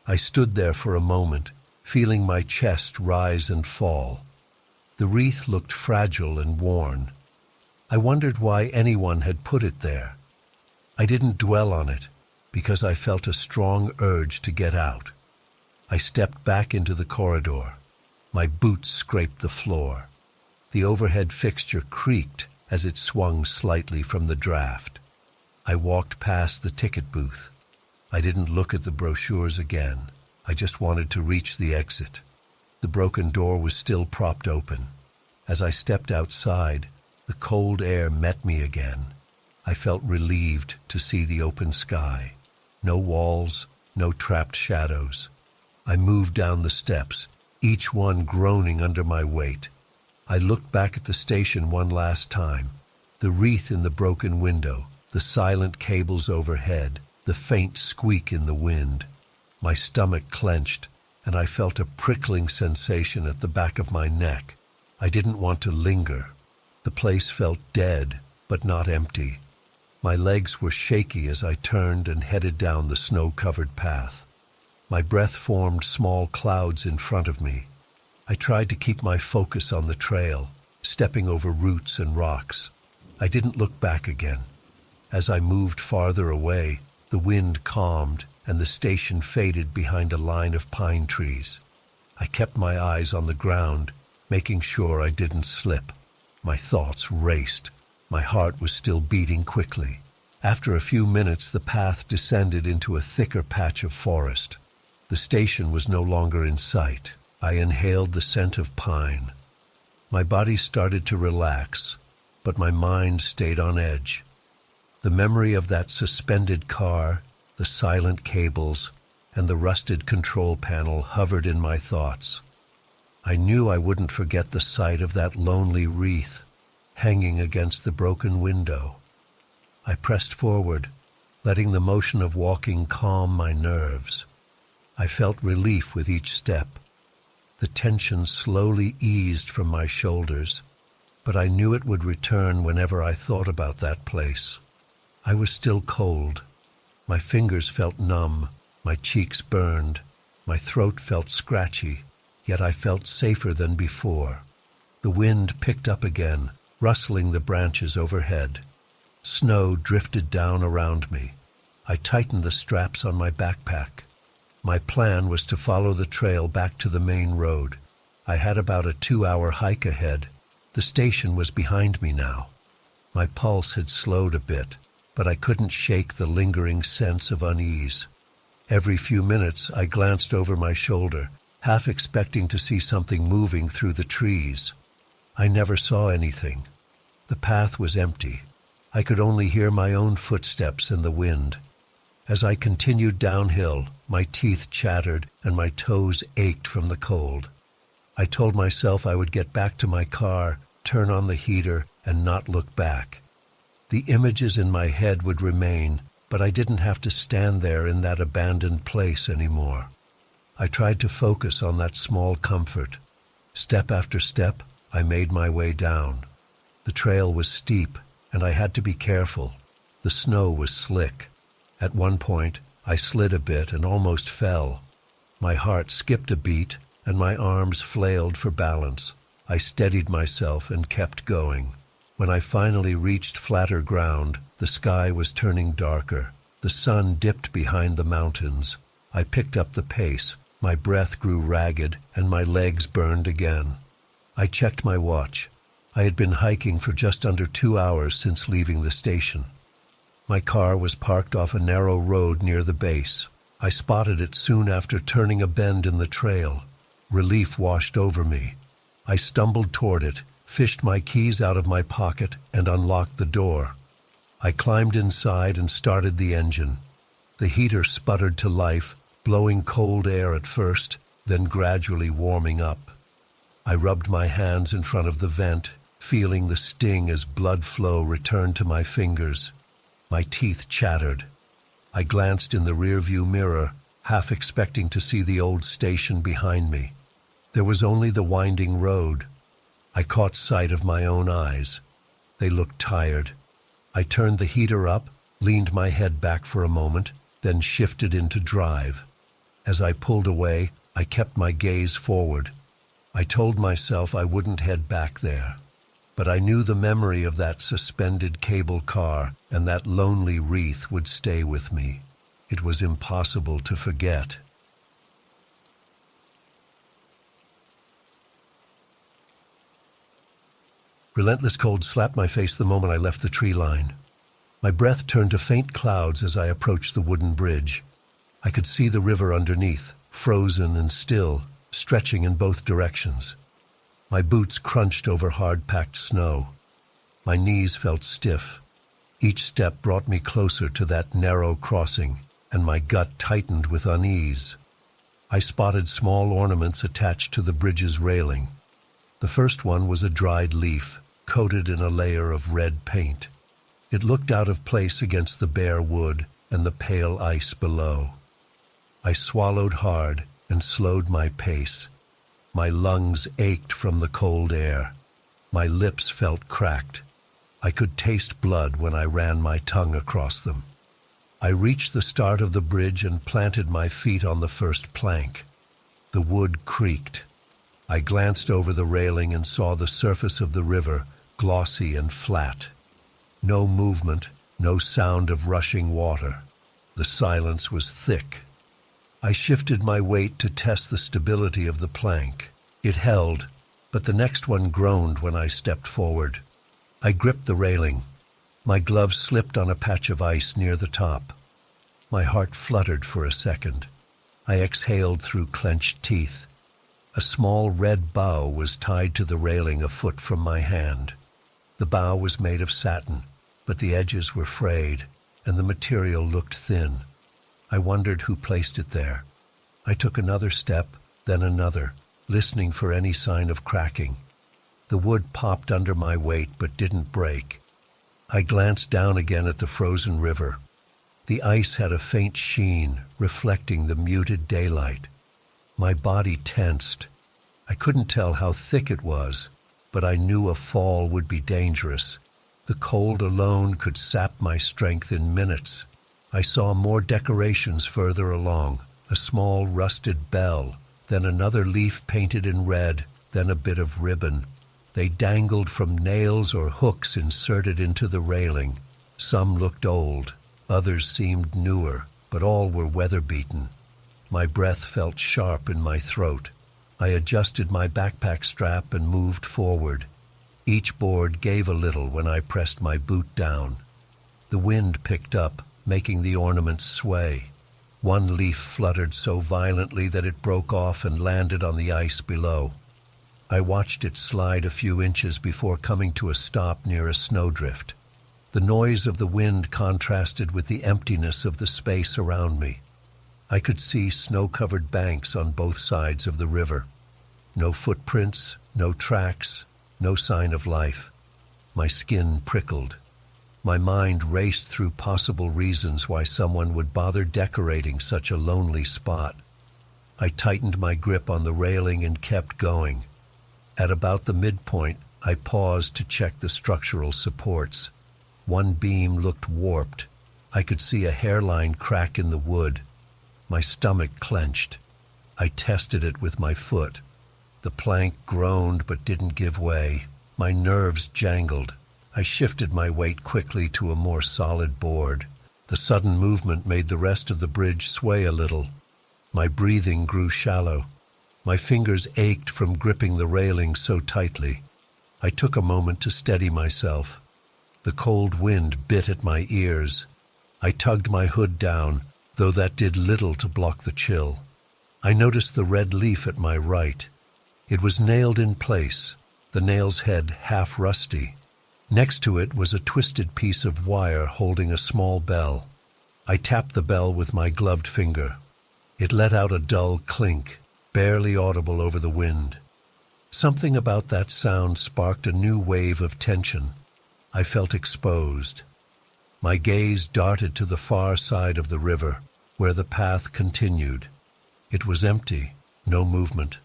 I stood there for a moment, feeling my chest rise and fall. The wreath looked fragile and worn. I wondered why anyone had put it there. I didn't dwell on it, because I felt a strong urge to get out. I stepped back into the corridor. My boots scraped the floor. The overhead fixture creaked as it swung slightly from the draft. I walked past the ticket booth. I didn't look at the brochures again. I just wanted to reach the exit. The broken door was still propped open. As I stepped outside, the cold air met me again. I felt relieved to see the open sky. No walls, no trapped shadows. I moved down the steps, each one groaning under my weight. I looked back at the station one last time. The wreath in the broken window, the silent cables overhead, the faint squeak in the wind. My stomach clenched, and I felt a prickling sensation at the back of my neck. I didn't want to linger. The place felt dead, but not empty. My legs were shaky as I turned and headed down the snow-covered path. My breath formed small clouds in front of me. I tried to keep my focus on the trail, stepping over roots and rocks. I didn't look back again. As I moved farther away, the wind calmed and the station faded behind a line of pine trees. I kept my eyes on the ground, making sure I didn't slip. My thoughts raced. My heart was still beating quickly. After a few minutes, the path descended into a thicker patch of forest. The station was no longer in sight. I inhaled the scent of pine. My body started to relax, but my mind stayed on edge. The memory of that suspended car, the silent cables, and the rusted control panel hovered in my thoughts. I knew I wouldn't forget the sight of that lonely wreath hanging against the broken window. I pressed forward, letting the motion of walking calm my nerves. I felt relief with each step. The tension slowly eased from my shoulders, but I knew it would return whenever I thought about that place. I was still cold. My fingers felt numb, my cheeks burned, my throat felt scratchy, yet I felt safer than before. The wind picked up again, rustling the branches overhead. Snow drifted down around me. I tightened the straps on my backpack. My plan was to follow the trail back to the main road. I had about a 2-hour hike ahead. The station was behind me now. My pulse had slowed a bit, but I couldn't shake the lingering sense of unease. Every few minutes I glanced over my shoulder, half expecting to see something moving through the trees. I never saw anything. The path was empty. I could only hear my own footsteps in the wind. As I continued downhill, my teeth chattered and my toes ached from the cold. I told myself I would get back to my car, turn on the heater, and not look back. The images in my head would remain, but I didn't have to stand there in that abandoned place anymore. I tried to focus on that small comfort. Step after step, I made my way down. The trail was steep, and I had to be careful. The snow was slick. At one point, I slid a bit and almost fell. My heart skipped a beat, and my arms flailed for balance. I steadied myself and kept going. When I finally reached flatter ground, the sky was turning darker. The sun dipped behind the mountains. I picked up the pace. My breath grew ragged, and my legs burned again. I checked my watch. I had been hiking for just under 2 hours since leaving the station. My car was parked off a narrow road near the base. I spotted it soon after turning a bend in the trail. Relief washed over me. I stumbled toward it, fished my keys out of my pocket, and unlocked the door. I climbed inside and started the engine. The heater sputtered to life, blowing cold air at first, then gradually warming up. I rubbed my hands in front of the vent, feeling the sting as blood flow returned to my fingers. My teeth chattered. I glanced in the rearview mirror, half expecting to see the old station behind me. There was only the winding road. I caught sight of my own eyes. They looked tired. I turned the heater up, leaned my head back for a moment, then shifted into drive. As I pulled away, I kept my gaze forward. I told myself I wouldn't head back there. But I knew the memory of that suspended cable car and that lonely wreath would stay with me. It was impossible to forget. Relentless cold slapped my face the moment I left the tree line. My breath turned to faint clouds as I approached the wooden bridge. I could see the river underneath, frozen and still, stretching in both directions. My boots crunched over hard-packed snow. My knees felt stiff. Each step brought me closer to that narrow crossing, and my gut tightened with unease. I spotted small ornaments attached to the bridge's railing. The first one was a dried leaf, coated in a layer of red paint. It looked out of place against the bare wood and the pale ice below. I swallowed hard and slowed my pace. My lungs ached from the cold air. My lips felt cracked. I could taste blood when I ran my tongue across them. I reached the start of the bridge and planted my feet on the first plank. The wood creaked. I glanced over the railing and saw the surface of the river, glossy and flat. No movement, no sound of rushing water. The silence was thick. I shifted my weight to test the stability of the plank. It held, but the next one groaned when I stepped forward. I gripped the railing. My glove slipped on a patch of ice near the top. My heart fluttered for a second. I exhaled through clenched teeth. A small red bough was tied to the railing a foot from my hand. The bough was made of satin, but the edges were frayed, and the material looked thin. I wondered who placed it there. I took another step, then another, listening for any sign of cracking. The wood popped under my weight but didn't break. I glanced down again at the frozen river. The ice had a faint sheen, reflecting the muted daylight. My body tensed. I couldn't tell how thick it was, but I knew a fall would be dangerous. The cold alone could sap my strength in minutes. I saw more decorations further along, a small rusted bell, then another leaf painted in red, then a bit of ribbon. They dangled from nails or hooks inserted into the railing. Some looked old, others seemed newer, but all were weather-beaten. My breath felt sharp in my throat. I adjusted my backpack strap and moved forward. Each board gave a little when I pressed my boot down. The wind picked up, making the ornaments sway. One leaf fluttered so violently that it broke off and landed on the ice below. I watched it slide a few inches before coming to a stop near a snowdrift. The noise of the wind contrasted with the emptiness of the space around me. I could see snow-covered banks on both sides of the river. No footprints, no tracks, no sign of life. My skin prickled. My mind raced through possible reasons why someone would bother decorating such a lonely spot. I tightened my grip on the railing and kept going. At about the midpoint, I paused to check the structural supports. One beam looked warped. I could see a hairline crack in the wood. My stomach clenched. I tested it with my foot. The plank groaned but didn't give way. My nerves jangled. I shifted my weight quickly to a more solid board. The sudden movement made the rest of the bridge sway a little. My breathing grew shallow. My fingers ached from gripping the railing so tightly. I took a moment to steady myself. The cold wind bit at my ears. I tugged my hood down, though that did little to block the chill. I noticed the red leaf at my right. It was nailed in place, the nail's head half rusty. Next to it was a twisted piece of wire holding a small bell. I tapped the bell with my gloved finger. It let out a dull clink, barely audible over the wind. Something about that sound sparked a new wave of tension. I felt exposed. My gaze darted to the far side of the river, where the path continued. It was empty, no movement.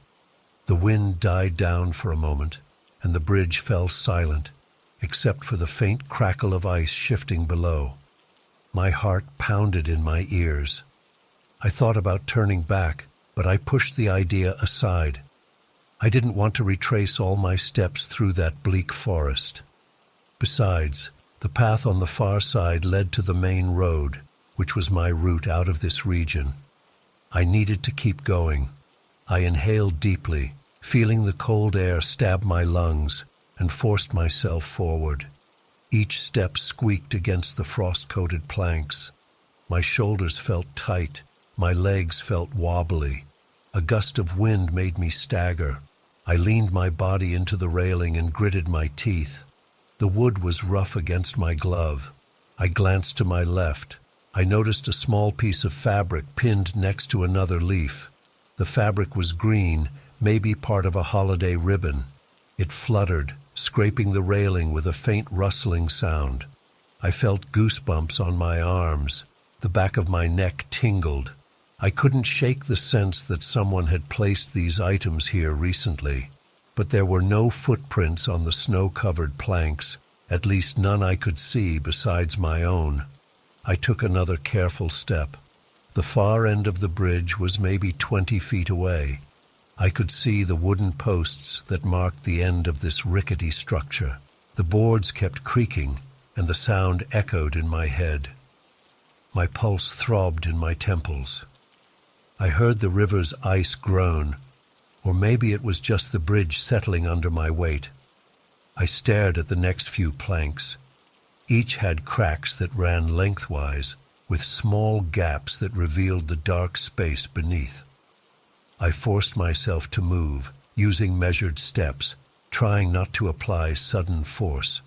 The wind died down for a moment, and the bridge fell silent, except for the faint crackle of ice shifting below. My heart pounded in my ears. I thought about turning back, but I pushed the idea aside. I didn't want to retrace all my steps through that bleak forest. Besides, the path on the far side led to the main road, which was my route out of this region. I needed to keep going. I inhaled deeply, feeling the cold air stab my lungs, and forced myself forward. Each step squeaked against the frost-coated planks. My shoulders felt tight, my legs felt wobbly. A gust of wind made me stagger. I leaned my body into the railing and gritted my teeth. The wood was rough against my glove. I glanced to my left. I noticed a small piece of fabric pinned next to another leaf. The fabric was green, maybe part of a holiday ribbon. It fluttered, scraping the railing with a faint rustling sound. I felt goosebumps on my arms. The back of my neck tingled. I couldn't shake the sense that someone had placed these items here recently. But there were no footprints on the snow-covered planks, at least none I could see besides my own. I took another careful step. The far end of the bridge was maybe 20 feet away. I could see the wooden posts that marked the end of this rickety structure. The boards kept creaking, and the sound echoed in my head. My pulse throbbed in my temples. I heard the river's ice groan, or maybe it was just the bridge settling under my weight. I stared at the next few planks. Each had cracks that ran lengthwise, with small gaps that revealed the dark space beneath. I forced myself to move, using measured steps, trying not to apply sudden force.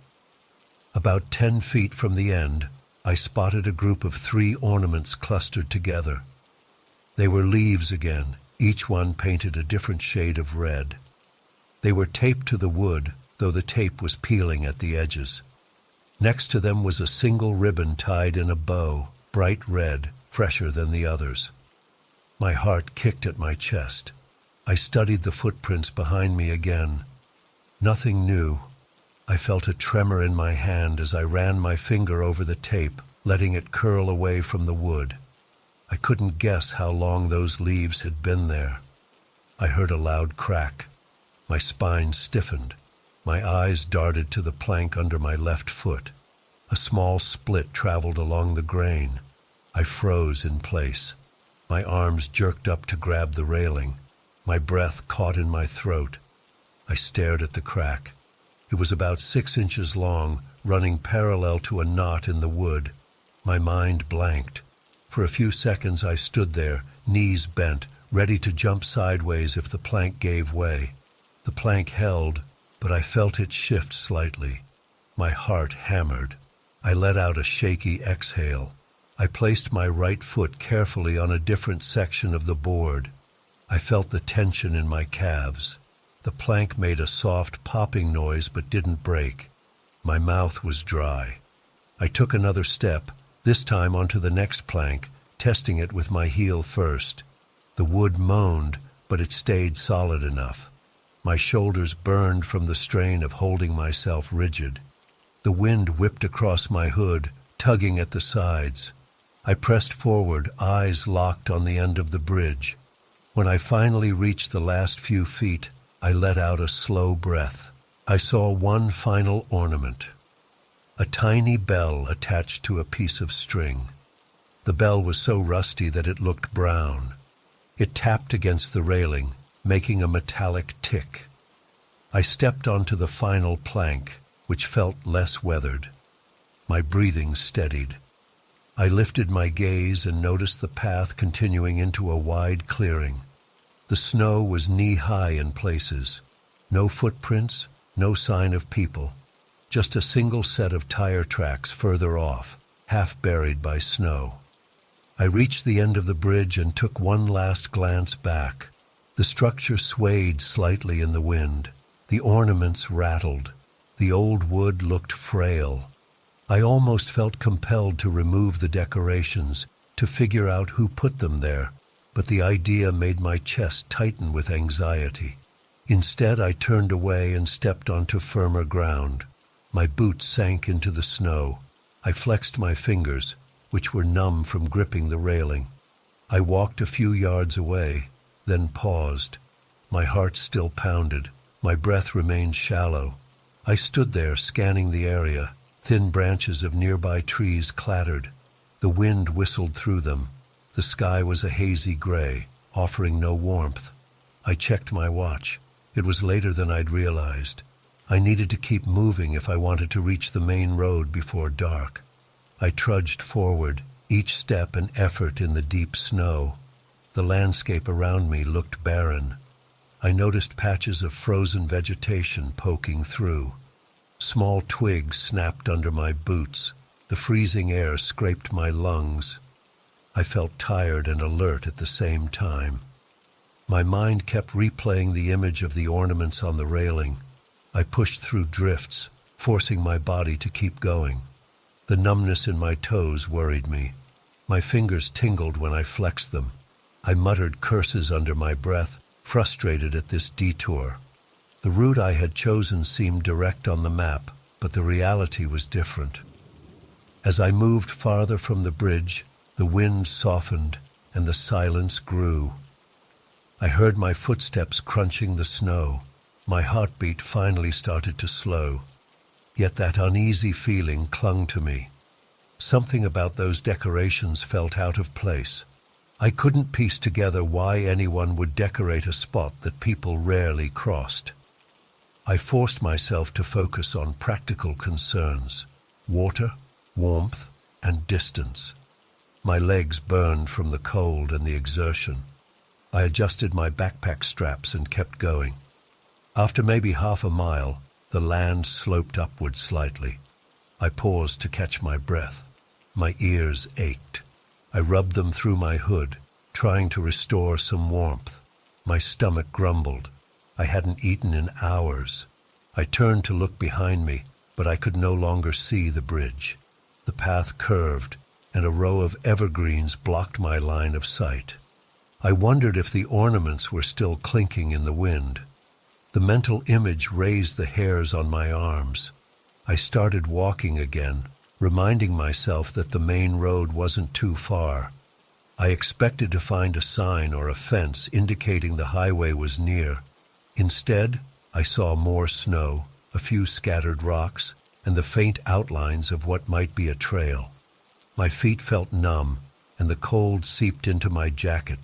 About 10 feet from the end, I spotted a group of 3 ornaments clustered together. They were leaves again, each one painted a different shade of red. They were taped to the wood, though the tape was peeling at the edges. Next to them was a single ribbon tied in a bow, bright red, fresher than the others. My heart kicked at my chest. I studied the footprints behind me again. Nothing new. I felt a tremor in my hand as I ran my finger over the tape, letting it curl away from the wood. I couldn't guess how long those leaves had been there. I heard a loud crack. My spine stiffened. My eyes darted to the plank under my left foot. A small split traveled along the grain. I froze in place. My arms jerked up to grab the railing. My breath caught in my throat. I stared at the crack. It was about 6 inches long, running parallel to a knot in the wood. My mind blanked. For a few seconds I stood there, knees bent, ready to jump sideways if the plank gave way. The plank held, but I felt it shift slightly. My heart hammered. I let out a shaky exhale. I placed my right foot carefully on a different section of the board. I felt the tension in my calves. The plank made a soft popping noise but didn't break. My mouth was dry. I took another step, this time onto the next plank, testing it with my heel first. The wood moaned, but it stayed solid enough. My shoulders burned from the strain of holding myself rigid. The wind whipped across my hood, tugging at the sides. I pressed forward, eyes locked on the end of the bridge. When I finally reached the last few feet, I let out a slow breath. I saw one final ornament. A tiny bell attached to a piece of string. The bell was so rusty that it looked brown. It tapped against the railing, making a metallic tick. I stepped onto the final plank, which felt less weathered. My breathing steadied. I lifted my gaze and noticed the path continuing into a wide clearing. The snow was knee-high in places. No footprints, no sign of people. Just a single set of tire tracks further off, half buried by snow. I reached the end of the bridge and took one last glance back. The structure swayed slightly in the wind. The ornaments rattled. The old wood looked frail. I almost felt compelled to remove the decorations, to figure out who put them there, but the idea made my chest tighten with anxiety. Instead, I turned away and stepped onto firmer ground. My boots sank into the snow. I flexed my fingers, which were numb from gripping the railing. I walked a few yards away, then paused. My heart still pounded. My breath remained shallow. I stood there scanning the area. Thin branches of nearby trees clattered. The wind whistled through them. The sky was a hazy gray, offering no warmth. I checked my watch. It was later than I'd realized. I needed to keep moving if I wanted to reach the main road before dark. I trudged forward, each step an effort in the deep snow. The landscape around me looked barren. I noticed patches of frozen vegetation poking through. Small twigs snapped under my boots. The freezing air scraped my lungs. I felt tired and alert at the same time. My mind kept replaying the image of the ornaments on the railing. I pushed through drifts, forcing my body to keep going. The numbness in my toes worried me. My fingers tingled when I flexed them. I muttered curses under my breath, frustrated at this detour. The route I had chosen seemed direct on the map, but the reality was different. As I moved farther from the bridge, the wind softened and the silence grew. I heard my footsteps crunching the snow. My heartbeat finally started to slow. Yet that uneasy feeling clung to me. Something about those decorations felt out of place. I couldn't piece together why anyone would decorate a spot that people rarely crossed. I forced myself to focus on practical concerns: water, warmth, and distance. My legs burned from the cold and the exertion. I adjusted my backpack straps and kept going. After maybe half a mile, the land sloped upward slightly. I paused to catch my breath. My ears ached. I rubbed them through my hood, trying to restore some warmth. My stomach grumbled. I hadn't eaten in hours. I turned to look behind me, but I could no longer see the bridge. The path curved, and a row of evergreens blocked my line of sight. I wondered if the ornaments were still clinking in the wind. The mental image raised the hairs on my arms. I started walking again, reminding myself that the main road wasn't too far. I expected to find a sign or a fence indicating the highway was near. Instead, I saw more snow, a few scattered rocks, and the faint outlines of what might be a trail. My feet felt numb, and the cold seeped into my jacket.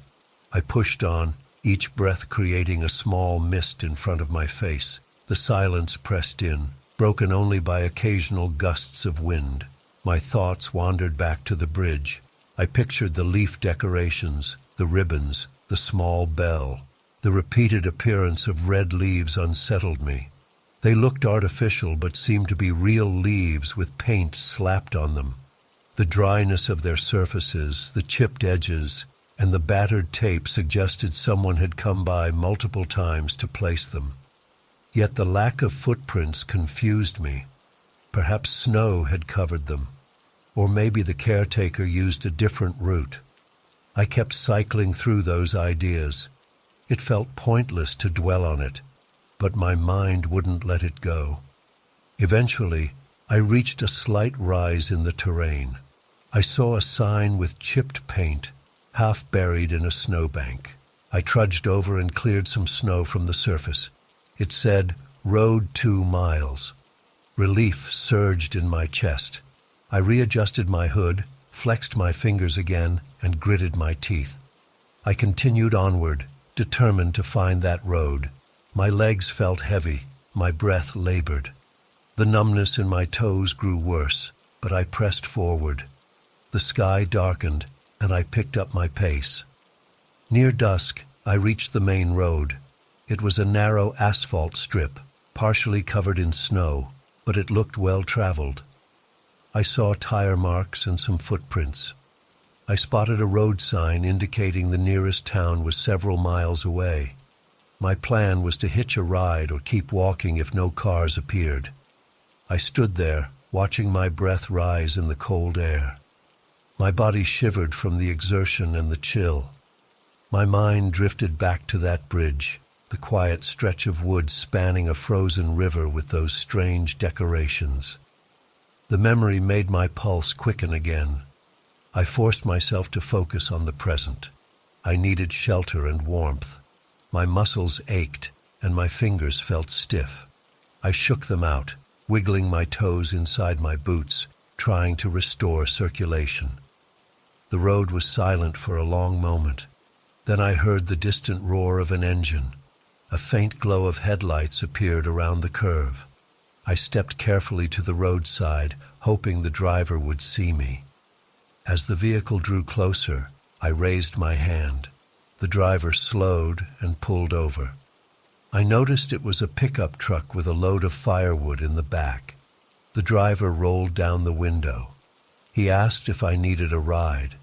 I pushed on, each breath creating a small mist in front of my face. The silence pressed in, broken only by occasional gusts of wind. My thoughts wandered back to the bridge. I pictured the leaf decorations, the ribbons, the small bell. The repeated appearance of red leaves unsettled me. They looked artificial but seemed to be real leaves with paint slapped on them. The dryness of their surfaces, the chipped edges, and the battered tape suggested someone had come by multiple times to place them. Yet the lack of footprints confused me. Perhaps snow had covered them, or maybe the caretaker used a different route. I kept cycling through those ideas. It felt pointless to dwell on it, but my mind wouldn't let it go. Eventually, I reached a slight rise in the terrain. I saw a sign with chipped paint, half buried in a snowbank. I trudged over and cleared some snow from the surface. It said, "Road 2 miles." Relief surged in my chest. I readjusted my hood, flexed my fingers again, and gritted my teeth. I continued onward, determined to find that road. My legs felt heavy, my breath labored. The numbness in my toes grew worse, but I pressed forward. The sky darkened, and I picked up my pace. Near dusk, I reached the main road. It was a narrow asphalt strip, partially covered in snow, but it looked well-traveled. I saw tire marks and some footprints. I spotted a road sign indicating the nearest town was several miles away. My plan was to hitch a ride or keep walking if no cars appeared. I stood there, watching my breath rise in the cold air. My body shivered from the exertion and the chill. My mind drifted back to that bridge, the quiet stretch of woods spanning a frozen river with those strange decorations. The memory made my pulse quicken again. I forced myself to focus on the present. I needed shelter and warmth. My muscles ached, and my fingers felt stiff. I shook them out, wiggling my toes inside my boots, trying to restore circulation. The road was silent for a long moment. Then I heard the distant roar of an engine. A faint glow of headlights appeared around the curve. I stepped carefully to the roadside, hoping the driver would see me. As the vehicle drew closer, I raised my hand. The driver slowed and pulled over. I noticed it was a pickup truck with a load of firewood in the back. The driver rolled down the window. He asked if I needed a ride.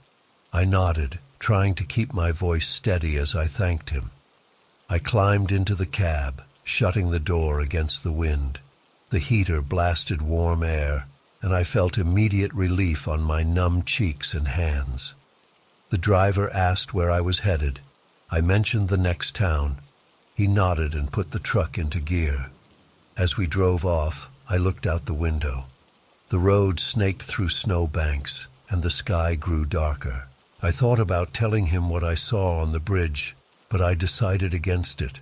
I nodded, trying to keep my voice steady as I thanked him. I climbed into the cab, shutting the door against the wind. The heater blasted warm air, and I felt immediate relief on my numb cheeks and hands. The driver asked where I was headed. I mentioned the next town. He nodded and put the truck into gear. As we drove off, I looked out the window. The road snaked through snowbanks, and the sky grew darker. I thought about telling him what I saw on the bridge, but I decided against it.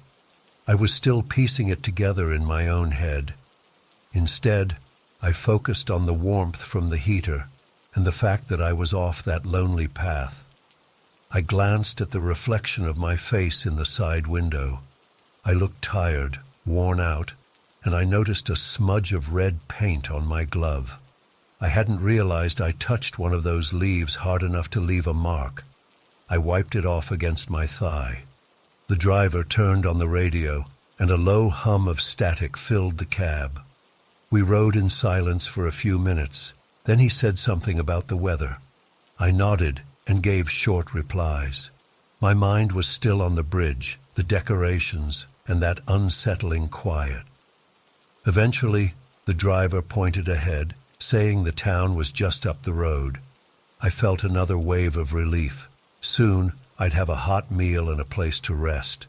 I was still piecing it together in my own head. Instead, I focused on the warmth from the heater and the fact that I was off that lonely path. I glanced at the reflection of my face in the side window. I looked tired, worn out, and I noticed a smudge of red paint on my glove. I hadn't realized I touched one of those leaves hard enough to leave a mark. I wiped it off against my thigh. The driver turned on the radio, and a low hum of static filled the cab. We rode in silence for a few minutes. Then he said something about the weather. I nodded and gave short replies. My mind was still on the bridge, the decorations, and that unsettling quiet. Eventually, the driver pointed ahead, saying the town was just up the road. I felt another wave of relief. Soon, I'd have a hot meal and a place to rest.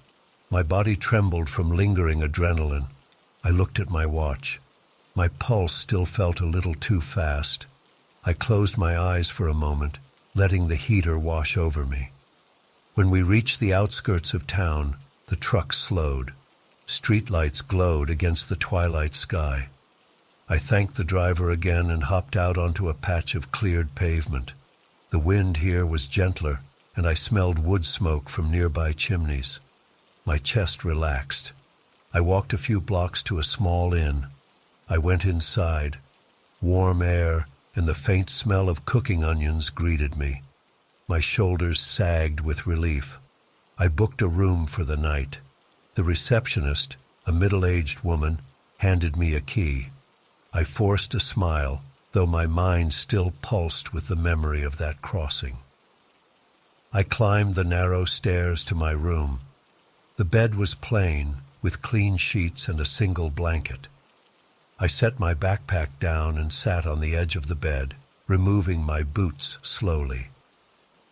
My body trembled from lingering adrenaline. I looked at my watch. My pulse still felt a little too fast. I closed my eyes for a moment, letting the heater wash over me. When we reached the outskirts of town, the truck slowed. Streetlights glowed against the twilight sky. I thanked the driver again and hopped out onto a patch of cleared pavement. The wind here was gentler, and I smelled wood smoke from nearby chimneys. My chest relaxed. I walked a few blocks to a small inn. I went inside. Warm air and the faint smell of cooking onions greeted me. My shoulders sagged with relief. I booked a room for the night. The receptionist, a middle-aged woman, handed me a key. I forced a smile, though my mind still pulsed with the memory of that crossing. I climbed the narrow stairs to my room. The bed was plain, with clean sheets and a single blanket. I set my backpack down and sat on the edge of the bed, removing my boots slowly.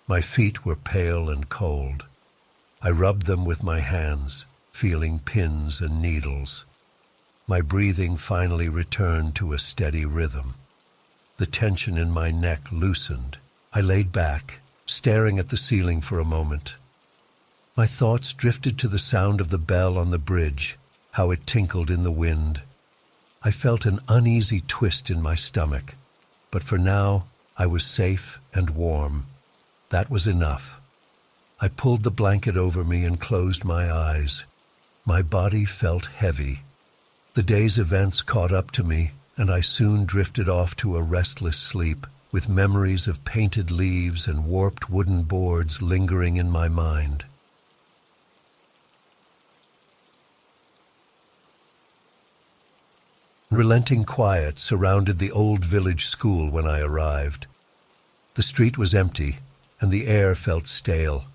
My feet were pale and cold. I rubbed them with my hands, feeling pins and needles. My breathing finally returned to a steady rhythm. The tension in my neck loosened. I laid back, staring at the ceiling for a moment. My thoughts drifted to the sound of the bell on the bridge, how it tinkled in the wind. I felt an uneasy twist in my stomach, but for now I was safe and warm. That was enough. I pulled the blanket over me and closed my eyes. My body felt heavy. The day's events caught up to me, and I soon drifted off to a restless sleep, with memories of painted leaves and warped wooden boards lingering in my mind. Relenting quiet surrounded the old village school when I arrived. The street was empty, and the air felt stale.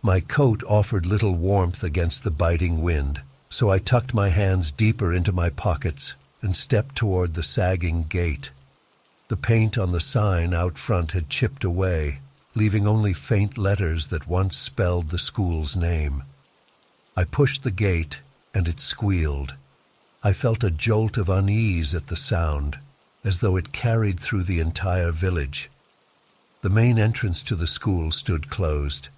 My coat offered little warmth against the biting wind, so I tucked my hands deeper into my pockets and stepped toward the sagging gate. The paint on the sign out front had chipped away, leaving only faint letters that once spelled the school's name. I pushed the gate, and it squealed. I felt a jolt of unease at the sound, as though it carried through the entire village. The main entrance to the school stood closed.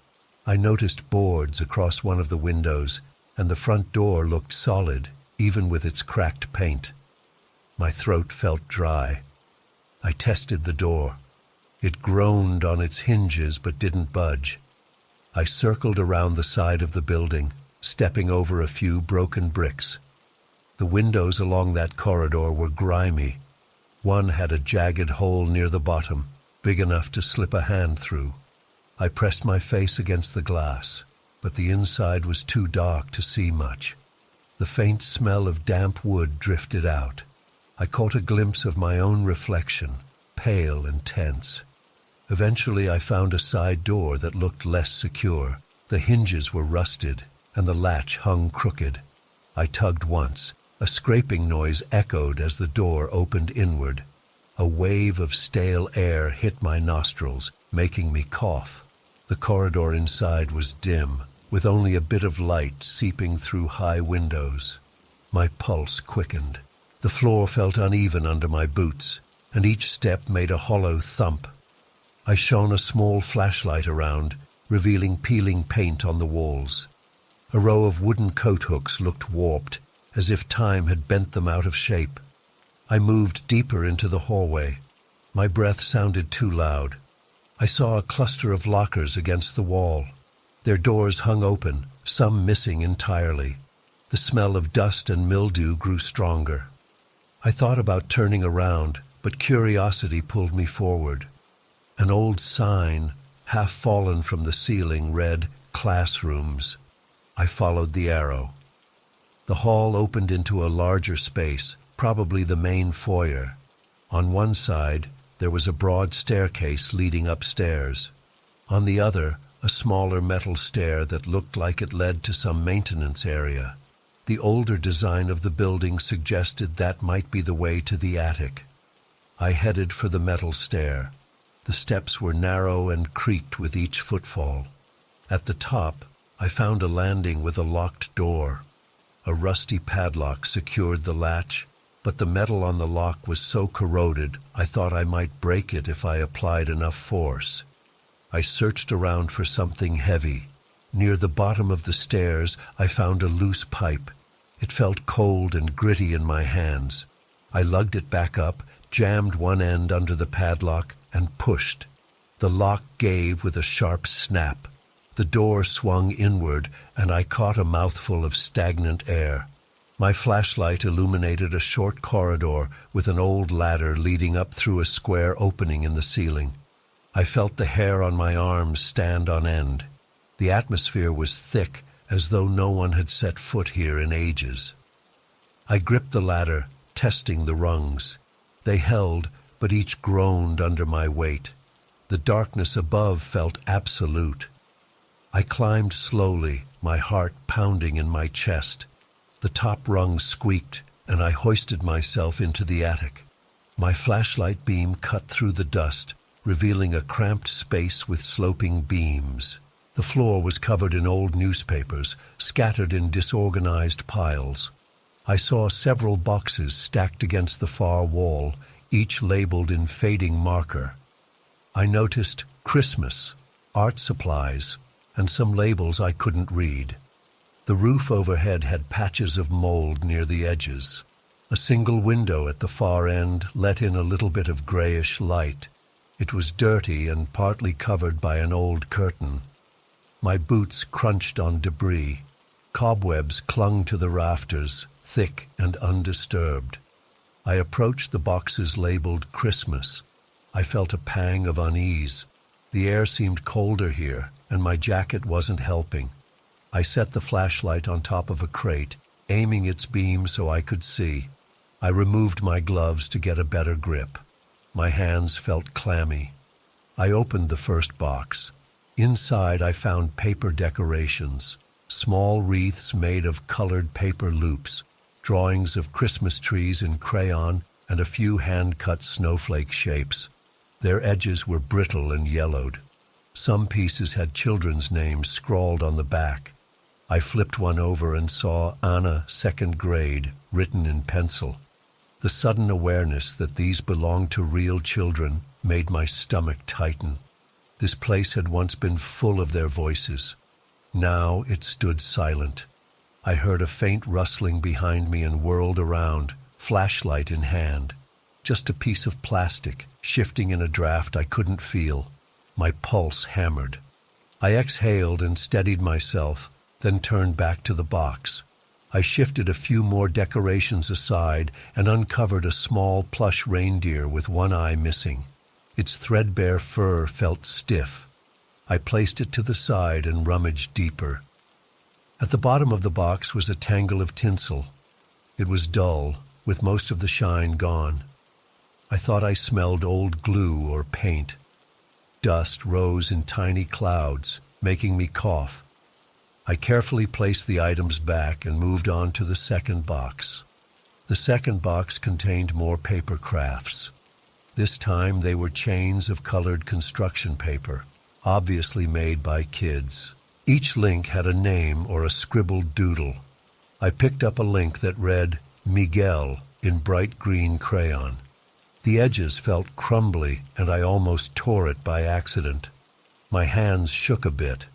I noticed boards across one of the windows, and the front door looked solid, even with its cracked paint. My throat felt dry. I tested the door. It groaned on its hinges but didn't budge. I circled around the side of the building, stepping over a few broken bricks. The windows along that corridor were grimy. One had a jagged hole near the bottom, big enough to slip a hand through. I pressed my face against the glass, but the inside was too dark to see much. The faint smell of damp wood drifted out. I caught a glimpse of my own reflection, pale and tense. Eventually I found a side door that looked less secure. The hinges were rusted, and the latch hung crooked. I tugged once. A scraping noise echoed as the door opened inward. A wave of stale air hit my nostrils, making me cough. The corridor inside was dim, with only a bit of light seeping through high windows. My pulse quickened. The floor felt uneven under my boots, and each step made a hollow thump. I shone a small flashlight around, revealing peeling paint on the walls. A row of wooden coat hooks looked warped, as if time had bent them out of shape. I moved deeper into the hallway. My breath sounded too loud. I saw a cluster of lockers against the wall. Their doors hung open, some missing entirely. The smell of dust and mildew grew stronger. I thought about turning around, but curiosity pulled me forward. An old sign, half fallen from the ceiling, read, "Classrooms." I followed the arrow. The hall opened into a larger space, probably the main foyer. On one side, there was a broad staircase leading upstairs. On the other, a smaller metal stair that looked like it led to some maintenance area. The older design of the building suggested that might be the way to the attic. I headed for the metal stair. The steps were narrow and creaked with each footfall. At the top, I found a landing with a locked door. A rusty padlock secured the latch, but the metal on the lock was so corroded I thought I might break it if I applied enough force. I searched around for something heavy. Near the bottom of the stairs, I found a loose pipe. It felt cold and gritty in my hands. I lugged it back up, jammed one end under the padlock, and pushed. The lock gave with a sharp snap. The door swung inward, and I caught a mouthful of stagnant air. My flashlight illuminated a short corridor with an old ladder leading up through a square opening in the ceiling. I felt the hair on my arms stand on end. The atmosphere was thick, as though no one had set foot here in ages. I gripped the ladder, testing the rungs. They held, but each groaned under my weight. The darkness above felt absolute. I climbed slowly, my heart pounding in my chest. The top rung squeaked, and I hoisted myself into the attic. My flashlight beam cut through the dust, revealing a cramped space with sloping beams. The floor was covered in old newspapers, scattered in disorganized piles. I saw several boxes stacked against the far wall, each labeled in fading marker. I noticed Christmas, art supplies, and some labels I couldn't read. The roof overhead had patches of mold near the edges. A single window at the far end let in a little bit of grayish light. It was dirty and partly covered by an old curtain. My boots crunched on debris. Cobwebs clung to the rafters, thick and undisturbed. I approached the boxes labeled Christmas. I felt a pang of unease. The air seemed colder here, and my jacket wasn't helping. I set the flashlight on top of a crate, aiming its beam so I could see. I removed my gloves to get a better grip. My hands felt clammy. I opened the first box. Inside I found paper decorations, small wreaths made of colored paper loops, drawings of Christmas trees in crayon, and a few hand-cut snowflake shapes. Their edges were brittle and yellowed. Some pieces had children's names scrawled on the back. I flipped one over and saw Anna, 2nd grade, written in pencil. The sudden awareness that these belonged to real children made my stomach tighten. This place had once been full of their voices. Now it stood silent. I heard a faint rustling behind me and whirled around, flashlight in hand. Just a piece of plastic, shifting in a draft I couldn't feel. My pulse hammered. I exhaled and steadied myself, then turned back to the box. I shifted a few more decorations aside and uncovered a small plush reindeer with one eye missing. Its threadbare fur felt stiff. I placed it to the side and rummaged deeper. At the bottom of the box was a tangle of tinsel. It was dull, with most of the shine gone. I thought I smelled old glue or paint. Dust rose in tiny clouds, making me cough. I carefully placed the items back and moved on to the second box. The second box contained more paper crafts. This time they were chains of colored construction paper, obviously made by kids. Each link had a name or a scribbled doodle. I picked up a link that read, Miguel, in bright green crayon. The edges felt crumbly, and I almost tore it by accident. My hands shook a bit.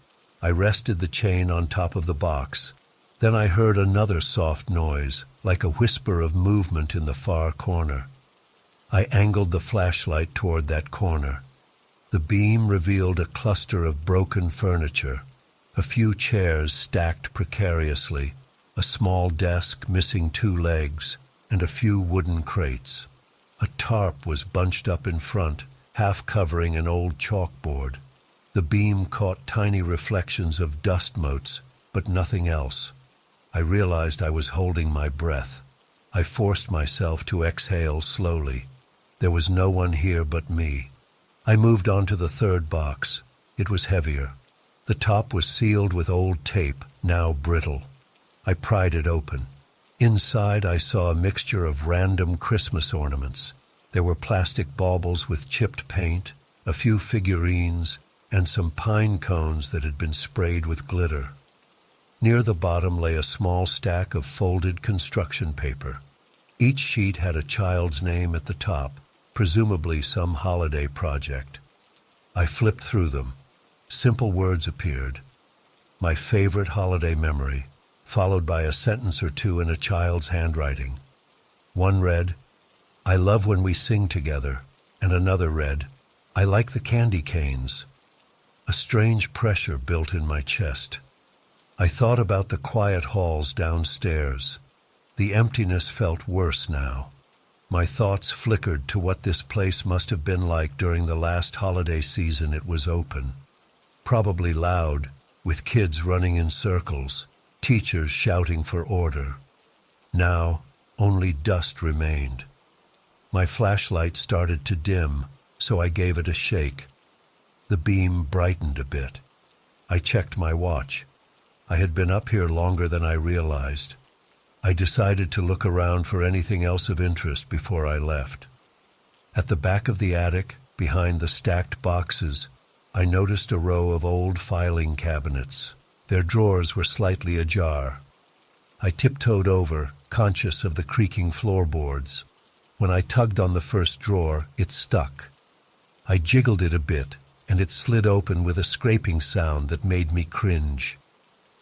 I rested the chain on top of the box. Then I heard another soft noise, like a whisper of movement in the far corner. I angled the flashlight toward that corner. The beam revealed a cluster of broken furniture, a few chairs stacked precariously, a small desk missing 2 legs, and a few wooden crates. A tarp was bunched up in front, half covering an old chalkboard. The beam caught tiny reflections of dust motes, but nothing else. I realized I was holding my breath. I forced myself to exhale slowly. There was no one here but me. I moved on to the 3rd box. It was heavier. The top was sealed with old tape, now brittle. I pried it open. Inside I saw a mixture of random Christmas ornaments. There were plastic baubles with chipped paint, a few figurines, and some pine cones that had been sprayed with glitter. Near the bottom lay a small stack of folded construction paper. Each sheet had a child's name at the top, presumably some holiday project. I flipped through them. Simple words appeared. My favorite holiday memory, followed by a sentence or two in a child's handwriting. One read, "I love when we sing together," and another read, "I like the candy canes." A strange pressure built in my chest. I thought about the quiet halls downstairs. The emptiness felt worse now. My thoughts flickered to what this place must have been like during the last holiday season it was open. Probably loud, with kids running in circles, teachers shouting for order. Now, only dust remained. My flashlight started to dim, so I gave it a shake. The beam brightened a bit. I checked my watch. I had been up here longer than I realized. I decided to look around for anything else of interest before I left. At the back of the attic, behind the stacked boxes, I noticed a row of old filing cabinets. Their drawers were slightly ajar. I tiptoed over, conscious of the creaking floorboards. When I tugged on the first drawer, it stuck. I jiggled it a bit, and it slid open with a scraping sound that made me cringe.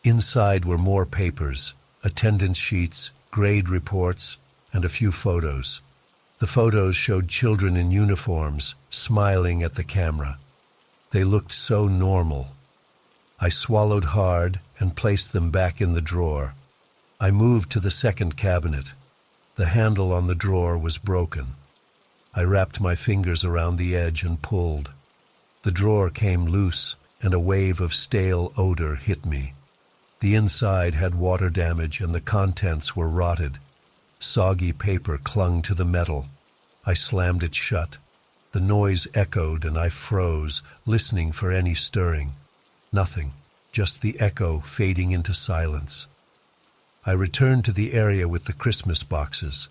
Inside were more papers, attendance sheets, grade reports, and a few photos. The photos showed children in uniforms, smiling at the camera. They looked so normal. I swallowed hard and placed them back in the drawer. I moved to the second cabinet. The handle on the drawer was broken. I wrapped my fingers around the edge and pulled. The drawer came loose, and a wave of stale odor hit me. The inside had water damage and the contents were rotted. Soggy paper clung to the metal. I slammed it shut. The noise echoed and I froze, listening for any stirring. Nothing, just the echo fading into silence. I returned to the area with the Christmas boxes.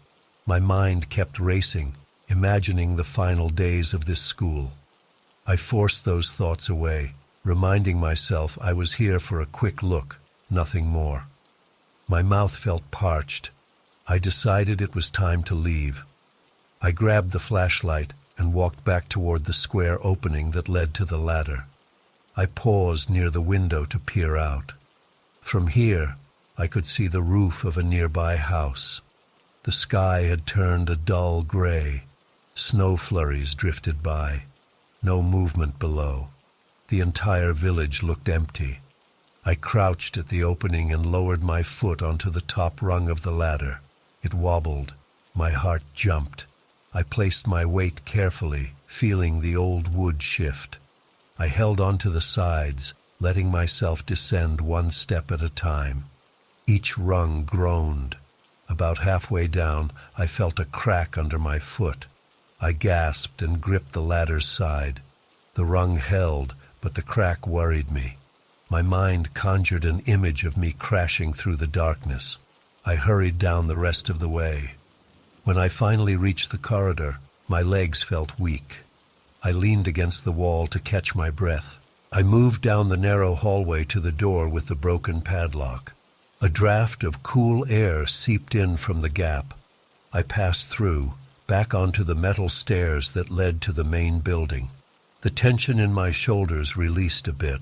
My mind kept racing, imagining the final days of this school. I forced those thoughts away, reminding myself I was here for a quick look, nothing more. My mouth felt parched. I decided it was time to leave. I grabbed the flashlight and walked back toward the square opening that led to the ladder. I paused near the window to peer out. From here, I could see the roof of a nearby house. The sky had turned a dull gray. Snow flurries drifted by. No movement below. The entire village looked empty. I crouched at the opening and lowered my foot onto the top rung of the ladder. It wobbled. My heart jumped. I placed my weight carefully, feeling the old wood shift. I held onto the sides, letting myself descend one step at a time. Each rung groaned. About halfway down, I felt a crack under my foot. I gasped and gripped the ladder's side. The rung held, but the crack worried me. My mind conjured an image of me crashing through the darkness. I hurried down the rest of the way. When I finally reached the corridor, my legs felt weak. I leaned against the wall to catch my breath. I moved down the narrow hallway to the door with the broken padlock. A draft of cool air seeped in from the gap. I passed through, back onto the metal stairs that led to the main building. The tension in my shoulders released a bit.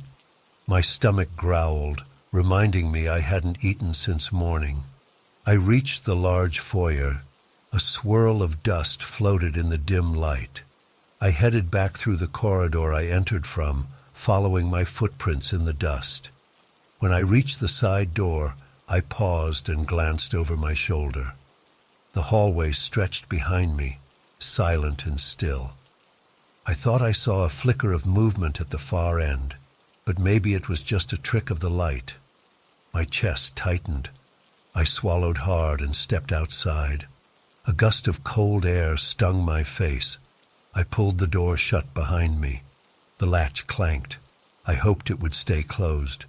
My stomach growled, reminding me I hadn't eaten since morning. I reached the large foyer. A swirl of dust floated in the dim light. I headed back through the corridor I entered from, following my footprints in the dust. When I reached the side door, I paused and glanced over my shoulder. The hallway stretched behind me, silent and still. I thought I saw a flicker of movement at the far end, but maybe it was just a trick of the light. My chest tightened. I swallowed hard and stepped outside. A gust of cold air stung my face. I pulled the door shut behind me. The latch clanked. I hoped it would stay closed.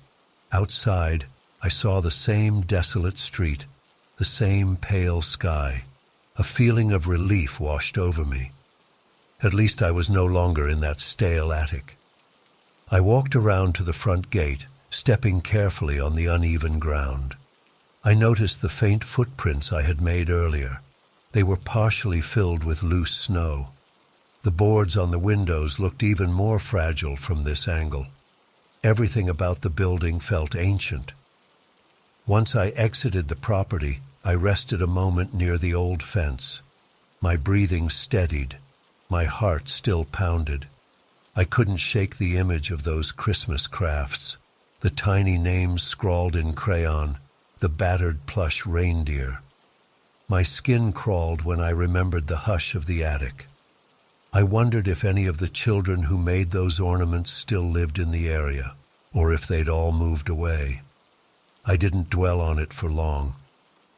Outside, I saw the same desolate street, the same pale sky. A feeling of relief washed over me. At least I was no longer in that stale attic. I walked around to the front gate, stepping carefully on the uneven ground. I noticed the faint footprints I had made earlier. They were partially filled with loose snow. The boards on the windows looked even more fragile from this angle. Everything about the building felt ancient. Once I exited the property, I rested a moment near the old fence. My breathing steadied. My heart still pounded. I couldn't shake the image of those Christmas crafts, the tiny names scrawled in crayon, the battered plush reindeer. My skin crawled when I remembered the hush of the attic. I wondered if any of the children who made those ornaments still lived in the area, or if they'd all moved away. I didn't dwell on it for long.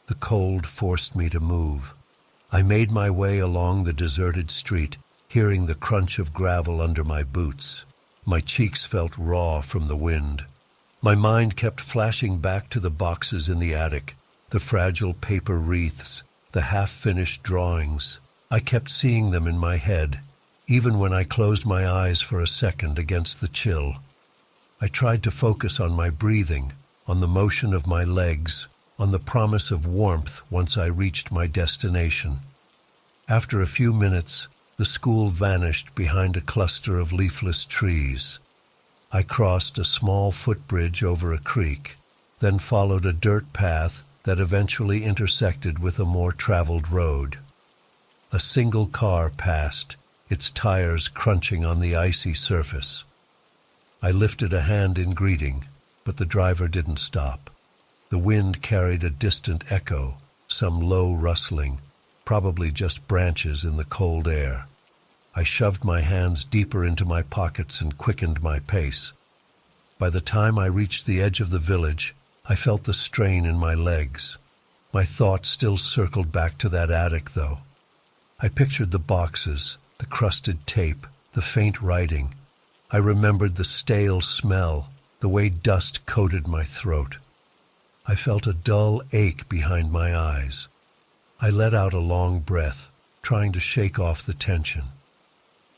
The cold forced me to move. I made my way along the deserted street, hearing the crunch of gravel under my boots. My cheeks felt raw from the wind. My mind kept flashing back to the boxes in the attic, the fragile paper wreaths, the half-finished drawings. I kept seeing them in my head, even when I closed my eyes for a second against the chill. I tried to focus on my breathing, on the motion of my legs, on the promise of warmth once I reached my destination. After a few minutes, the school vanished behind a cluster of leafless trees. I crossed a small footbridge over a creek, then followed a dirt path that eventually intersected with a more traveled road. A single car passed, its tires crunching on the icy surface. I lifted a hand in greeting, but the driver didn't stop. The wind carried a distant echo, some low rustling, probably just branches in the cold air. I shoved my hands deeper into my pockets and quickened my pace. By the time I reached the edge of the village, I felt the strain in my legs. My thoughts still circled back to that attic, though. I pictured the boxes, the crusted tape, the faint writing. I remembered the stale smell, the way dust coated my throat. I felt a dull ache behind my eyes. I let out a long breath, trying to shake off the tension.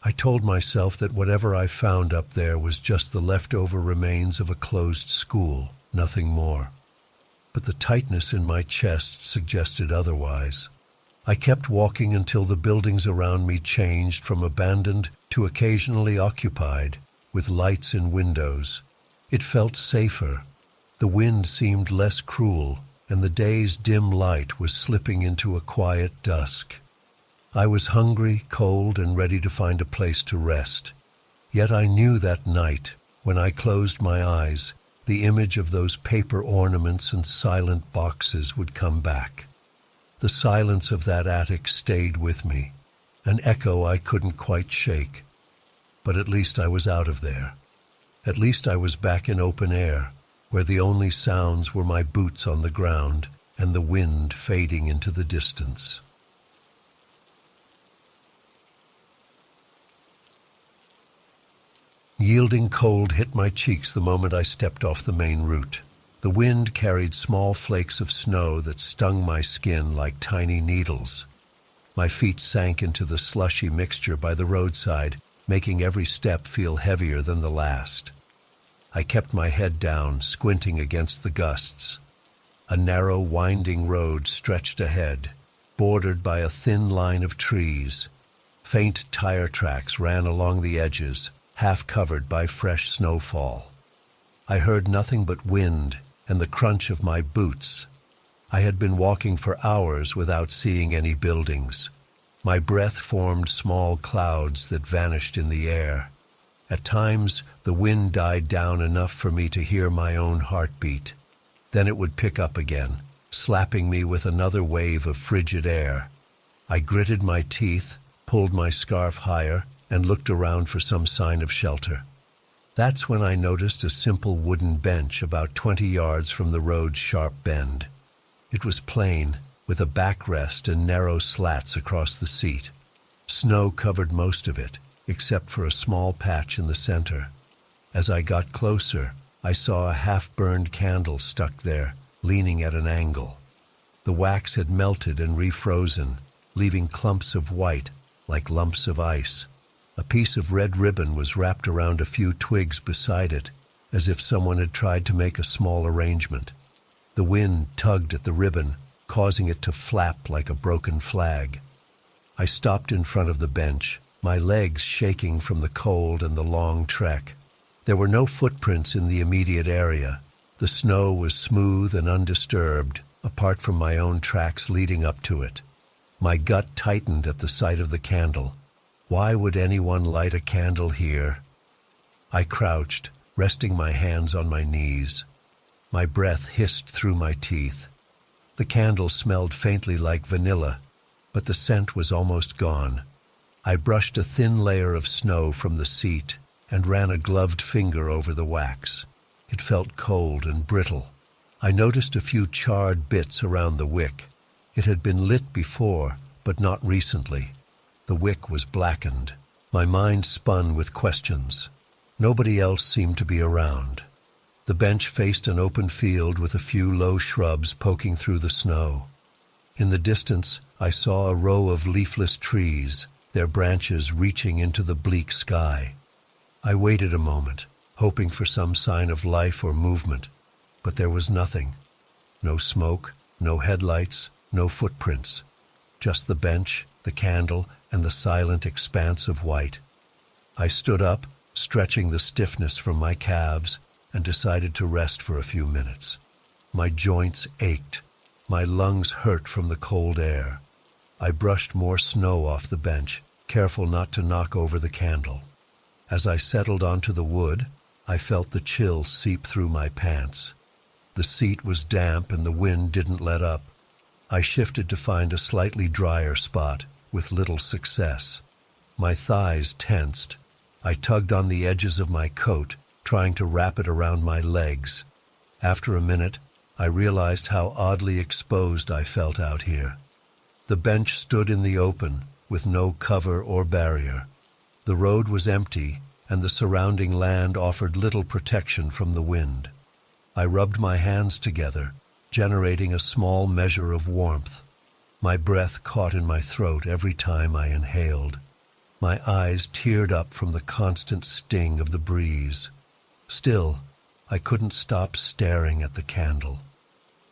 I told myself that whatever I found up there was just the leftover remains of a closed school, nothing more. But the tightness in my chest suggested otherwise. I kept walking until the buildings around me changed from abandoned to occasionally occupied, with lights in windows. It felt safer. The wind seemed less cruel, and the day's dim light was slipping into a quiet dusk. I was hungry, cold, and ready to find a place to rest. Yet I knew that night, when I closed my eyes, the image of those paper ornaments and silent boxes would come back. The silence of that attic stayed with me, an echo I couldn't quite shake. But at least I was out of there. At least I was back in open air, where the only sounds were my boots on the ground and the wind fading into the distance. Yielding cold hit my cheeks the moment I stepped off the main route. The wind carried small flakes of snow that stung my skin like tiny needles. My feet sank into the slushy mixture by the roadside, making every step feel heavier than the last. I kept my head down, squinting against the gusts. A narrow, winding road stretched ahead, bordered by a thin line of trees. Faint tire tracks ran along the edges, half covered by fresh snowfall. I heard nothing but wind and the crunch of my boots. I had been walking for hours without seeing any buildings. My breath formed small clouds that vanished in the air. At times, the wind died down enough for me to hear my own heartbeat. Then it would pick up again, slapping me with another wave of frigid air. I gritted my teeth, pulled my scarf higher, and looked around for some sign of shelter. That's when I noticed a simple wooden bench about 20 yards from the road's sharp bend. It was plain, with a backrest and narrow slats across the seat. Snow covered most of it, except for a small patch in the center. As I got closer, I saw a half-burned candle stuck there, leaning at an angle. The wax had melted and refrozen, leaving clumps of white, like lumps of ice. A piece of red ribbon was wrapped around a few twigs beside it, as if someone had tried to make a small arrangement. The wind tugged at the ribbon, causing it to flap like a broken flag. I stopped in front of the bench, my legs shaking from the cold and the long trek. There were no footprints in the immediate area. The snow was smooth and undisturbed, apart from my own tracks leading up to it. My gut tightened at the sight of the candle. Why would anyone light a candle here? I crouched, resting my hands on my knees. My breath hissed through my teeth. The candle smelled faintly like vanilla, but the scent was almost gone. I brushed a thin layer of snow from the seat and ran a gloved finger over the wax. It felt cold and brittle. I noticed a few charred bits around the wick. It had been lit before, but not recently. The wick was blackened. My mind spun with questions. Nobody else seemed to be around. The bench faced an open field with a few low shrubs poking through the snow. In the distance, I saw a row of leafless trees, their branches reaching into the bleak sky. I waited a moment, hoping for some sign of life or movement, but there was nothing. No smoke, no headlights, no footprints. Just the bench, the candle, and the silent expanse of white. I stood up, stretching the stiffness from my calves, and decided to rest for a few minutes. My joints ached. My lungs hurt from the cold air. I brushed more snow off the bench, careful not to knock over the candle. As I settled onto the wood, I felt the chill seep through my pants. The seat was damp and the wind didn't let up. I shifted to find a slightly drier spot, with little success. My thighs tensed. I tugged on the edges of my coat, trying to wrap it around my legs. After a minute, I realized how oddly exposed I felt out here. The bench stood in the open, with no cover or barrier. The road was empty, and the surrounding land offered little protection from the wind. I rubbed my hands together, generating a small measure of warmth. My breath caught in my throat every time I inhaled. My eyes teared up from the constant sting of the breeze. Still, I couldn't stop staring at the candle.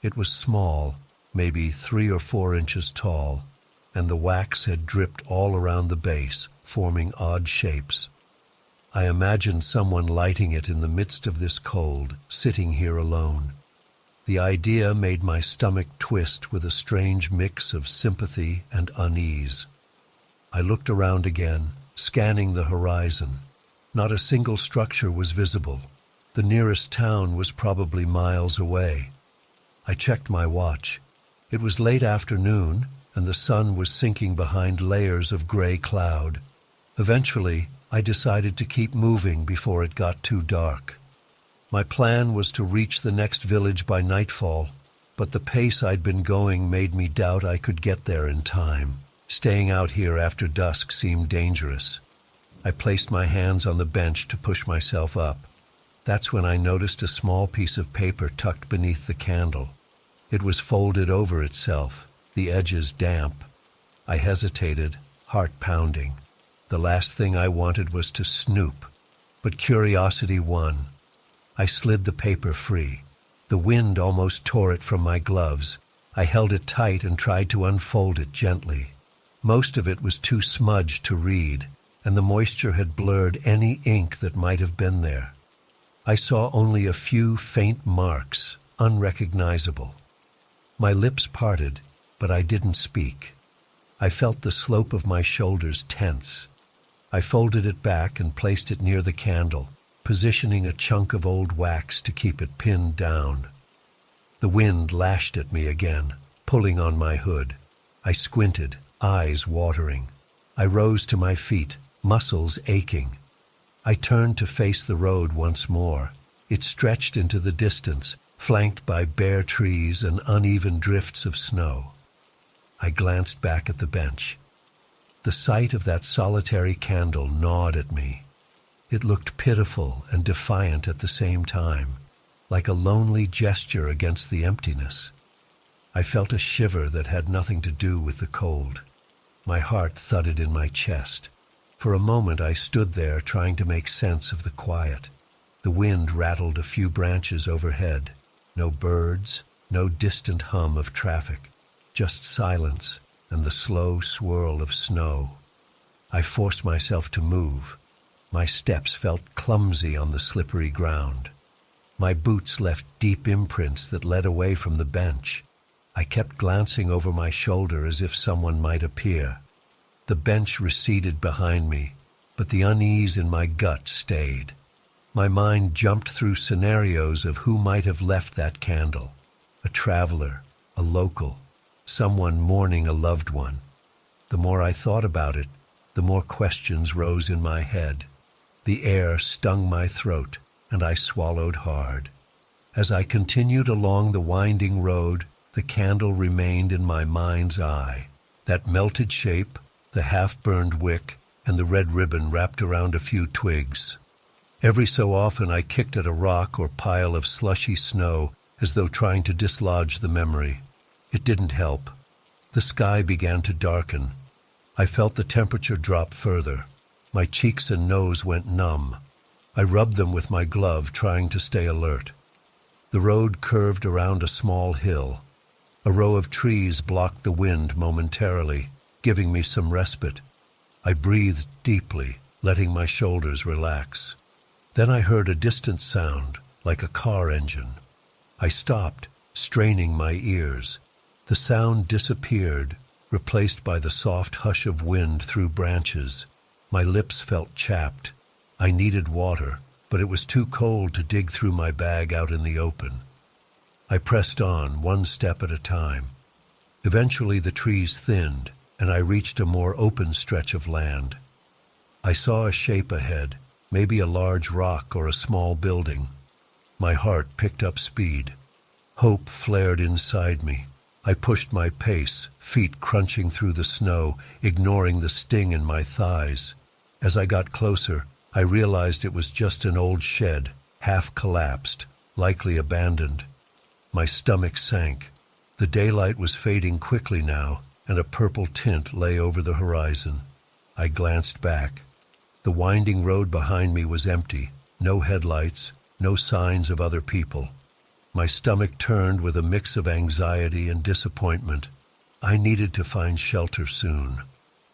It was small, maybe 3 or 4 inches tall, and the wax had dripped all around the base, forming odd shapes. I imagined someone lighting it in the midst of this cold, sitting here alone. The idea made my stomach twist with a strange mix of sympathy and unease. I looked around again, scanning the horizon. Not a single structure was visible. The nearest town was probably miles away. I checked my watch. It was late afternoon, and the sun was sinking behind layers of gray cloud. Eventually, I decided to keep moving before it got too dark. My plan was to reach the next village by nightfall, but the pace I'd been going made me doubt I could get there in time. Staying out here after dusk seemed dangerous. I placed my hands on the bench to push myself up. That's when I noticed a small piece of paper tucked beneath the candle. It was folded over itself, the edges damp. I hesitated, heart pounding. The last thing I wanted was to snoop, but curiosity won. I slid the paper free. The wind almost tore it from my gloves. I held it tight and tried to unfold it gently. Most of it was too smudged to read, and the moisture had blurred any ink that might have been there. I saw only a few faint marks, unrecognizable. My lips parted, but I didn't speak. I felt the slope of my shoulders tense. I folded it back and placed it near the candle, positioning a chunk of old wax to keep it pinned down. The wind lashed at me again, pulling on my hood. I squinted, eyes watering. I rose to my feet, muscles aching. I turned to face the road once more. It stretched into the distance, flanked by bare trees and uneven drifts of snow. I glanced back at the bench. The sight of that solitary candle gnawed at me. It looked pitiful and defiant at the same time, like a lonely gesture against the emptiness. I felt a shiver that had nothing to do with the cold. My heart thudded in my chest. For a moment I stood there trying to make sense of the quiet. The wind rattled a few branches overhead. No birds, no distant hum of traffic, just silence and the slow swirl of snow. I forced myself to move. My steps felt clumsy on the slippery ground. My boots left deep imprints that led away from the bench. I kept glancing over my shoulder as if someone might appear. The bench receded behind me, but the unease in my gut stayed. My mind jumped through scenarios of who might have left that candle. A traveler, a local, someone mourning a loved one. The more I thought about it, the more questions rose in my head. The air stung my throat, and I swallowed hard. As I continued along the winding road, the candle remained in my mind's eye. That melted shape, the half-burned wick, and the red ribbon wrapped around a few twigs. Every so often I kicked at a rock or pile of slushy snow as though trying to dislodge the memory. It didn't help. The sky began to darken. I felt the temperature drop further. My cheeks and nose went numb. I rubbed them with my glove, trying to stay alert. The road curved around a small hill. A row of trees blocked the wind momentarily, giving me some respite. I breathed deeply, letting my shoulders relax. Then I heard a distant sound, like a car engine. I stopped, straining my ears. The sound disappeared, replaced by the soft hush of wind through branches. My lips felt chapped. I needed water, but it was too cold to dig through my bag out in the open. I pressed on, one step at a time. Eventually the trees thinned, and I reached a more open stretch of land. I saw a shape ahead, maybe a large rock or a small building. My heart picked up speed. Hope flared inside me. I pushed my pace, feet crunching through the snow, ignoring the sting in my thighs. As I got closer, I realized it was just an old shed, half collapsed, likely abandoned. My stomach sank. The daylight was fading quickly now, and a purple tint lay over the horizon. I glanced back. The winding road behind me was empty, no headlights, no signs of other people. My stomach turned with a mix of anxiety and disappointment. I needed to find shelter soon.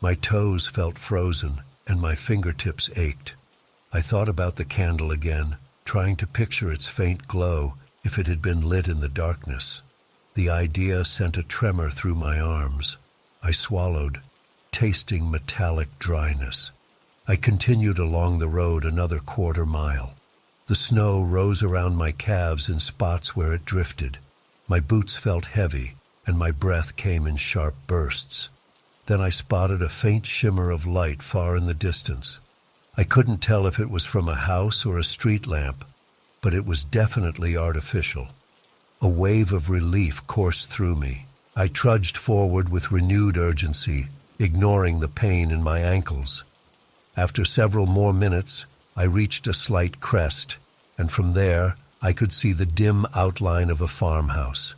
My toes felt frozen, and my fingertips ached. I thought about the candle again, trying to picture its faint glow if it had been lit in the darkness. The idea sent a tremor through my arms. I swallowed, tasting metallic dryness. I continued along the road another quarter-mile. The snow rose around my calves in spots where it drifted. My boots felt heavy, and my breath came in sharp bursts. Then I spotted a faint shimmer of light far in the distance. I couldn't tell if it was from a house or a street lamp, but it was definitely artificial. A wave of relief coursed through me. I trudged forward with renewed urgency, ignoring the pain in my ankles. After several more minutes, I reached a slight crest, and from there I could see the dim outline of a farmhouse.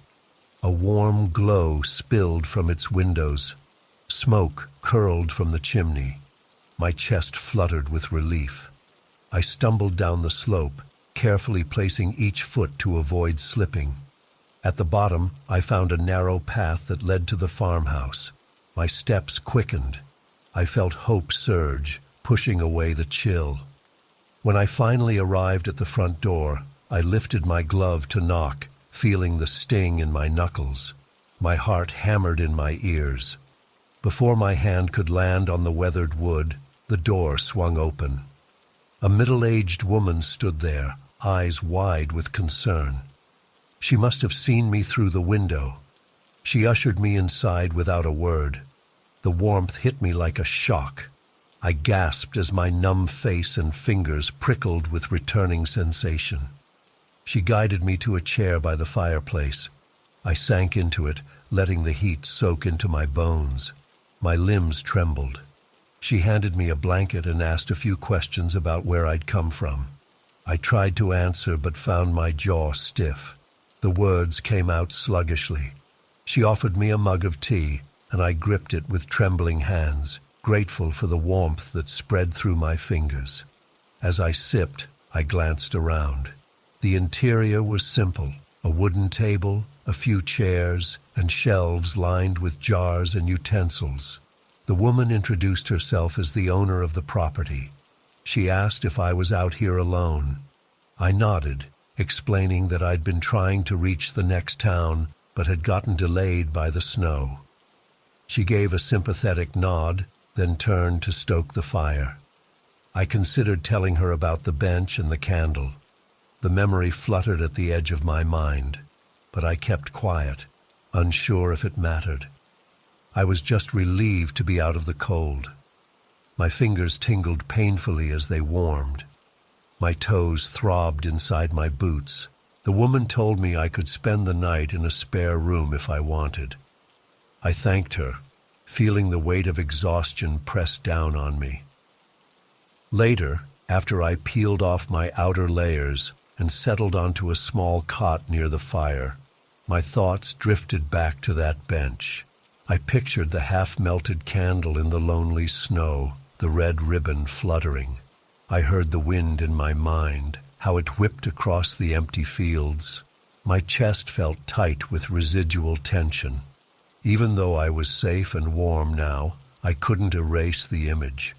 A warm glow spilled from its windows. Smoke curled from the chimney. My chest fluttered with relief. I stumbled down the slope, carefully placing each foot to avoid slipping. At the bottom, I found a narrow path that led to the farmhouse. My steps quickened. I felt hope surge, pushing away the chill. When I finally arrived at the front door, I lifted my glove to knock, feeling the sting in my knuckles. My heart hammered in my ears. Before my hand could land on the weathered wood, the door swung open. A middle-aged woman stood there, eyes wide with concern. She must have seen me through the window. She ushered me inside without a word. The warmth hit me like a shock. I gasped as my numb face and fingers prickled with returning sensation. She guided me to a chair by the fireplace. I sank into it, letting the heat soak into my bones. My limbs trembled. She handed me a blanket and asked a few questions about where I'd come from. I tried to answer but found my jaw stiff. The words came out sluggishly. She offered me a mug of tea, and I gripped it with trembling hands, grateful for the warmth that spread through my fingers. As I sipped, I glanced around. The interior was simple: a wooden table, a few chairs, and shelves lined with jars and utensils. The woman introduced herself as the owner of the property. She asked if I was out here alone. I nodded, explaining that I'd been trying to reach the next town but had gotten delayed by the snow. She gave a sympathetic nod, then turned to stoke the fire. I considered telling her about the bench and the candle. The memory fluttered at the edge of my mind, but I kept quiet, unsure if it mattered. I was just relieved to be out of the cold. My fingers tingled painfully as they warmed. My toes throbbed inside my boots. The woman told me I could spend the night in a spare room if I wanted. I thanked her, feeling the weight of exhaustion press down on me. Later, after I peeled off my outer layers and settled onto a small cot near the fire, my thoughts drifted back to that bench. I pictured the half-melted candle in the lonely snow, the red ribbon fluttering. I heard the wind in my mind, how it whipped across the empty fields. My chest felt tight with residual tension. Even though I was safe and warm now, I couldn't erase the image.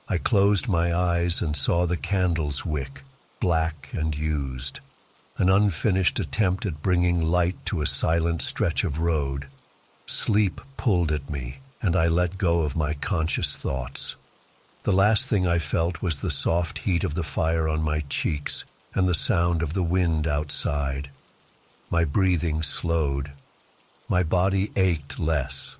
I closed my eyes and saw the candle's wick, black and used, an unfinished attempt at bringing light to a silent stretch of road. Sleep pulled at me, and I let go of my conscious thoughts. The last thing I felt was the soft heat of the fire on my cheeks and the sound of the wind outside. My breathing slowed. My body ached less.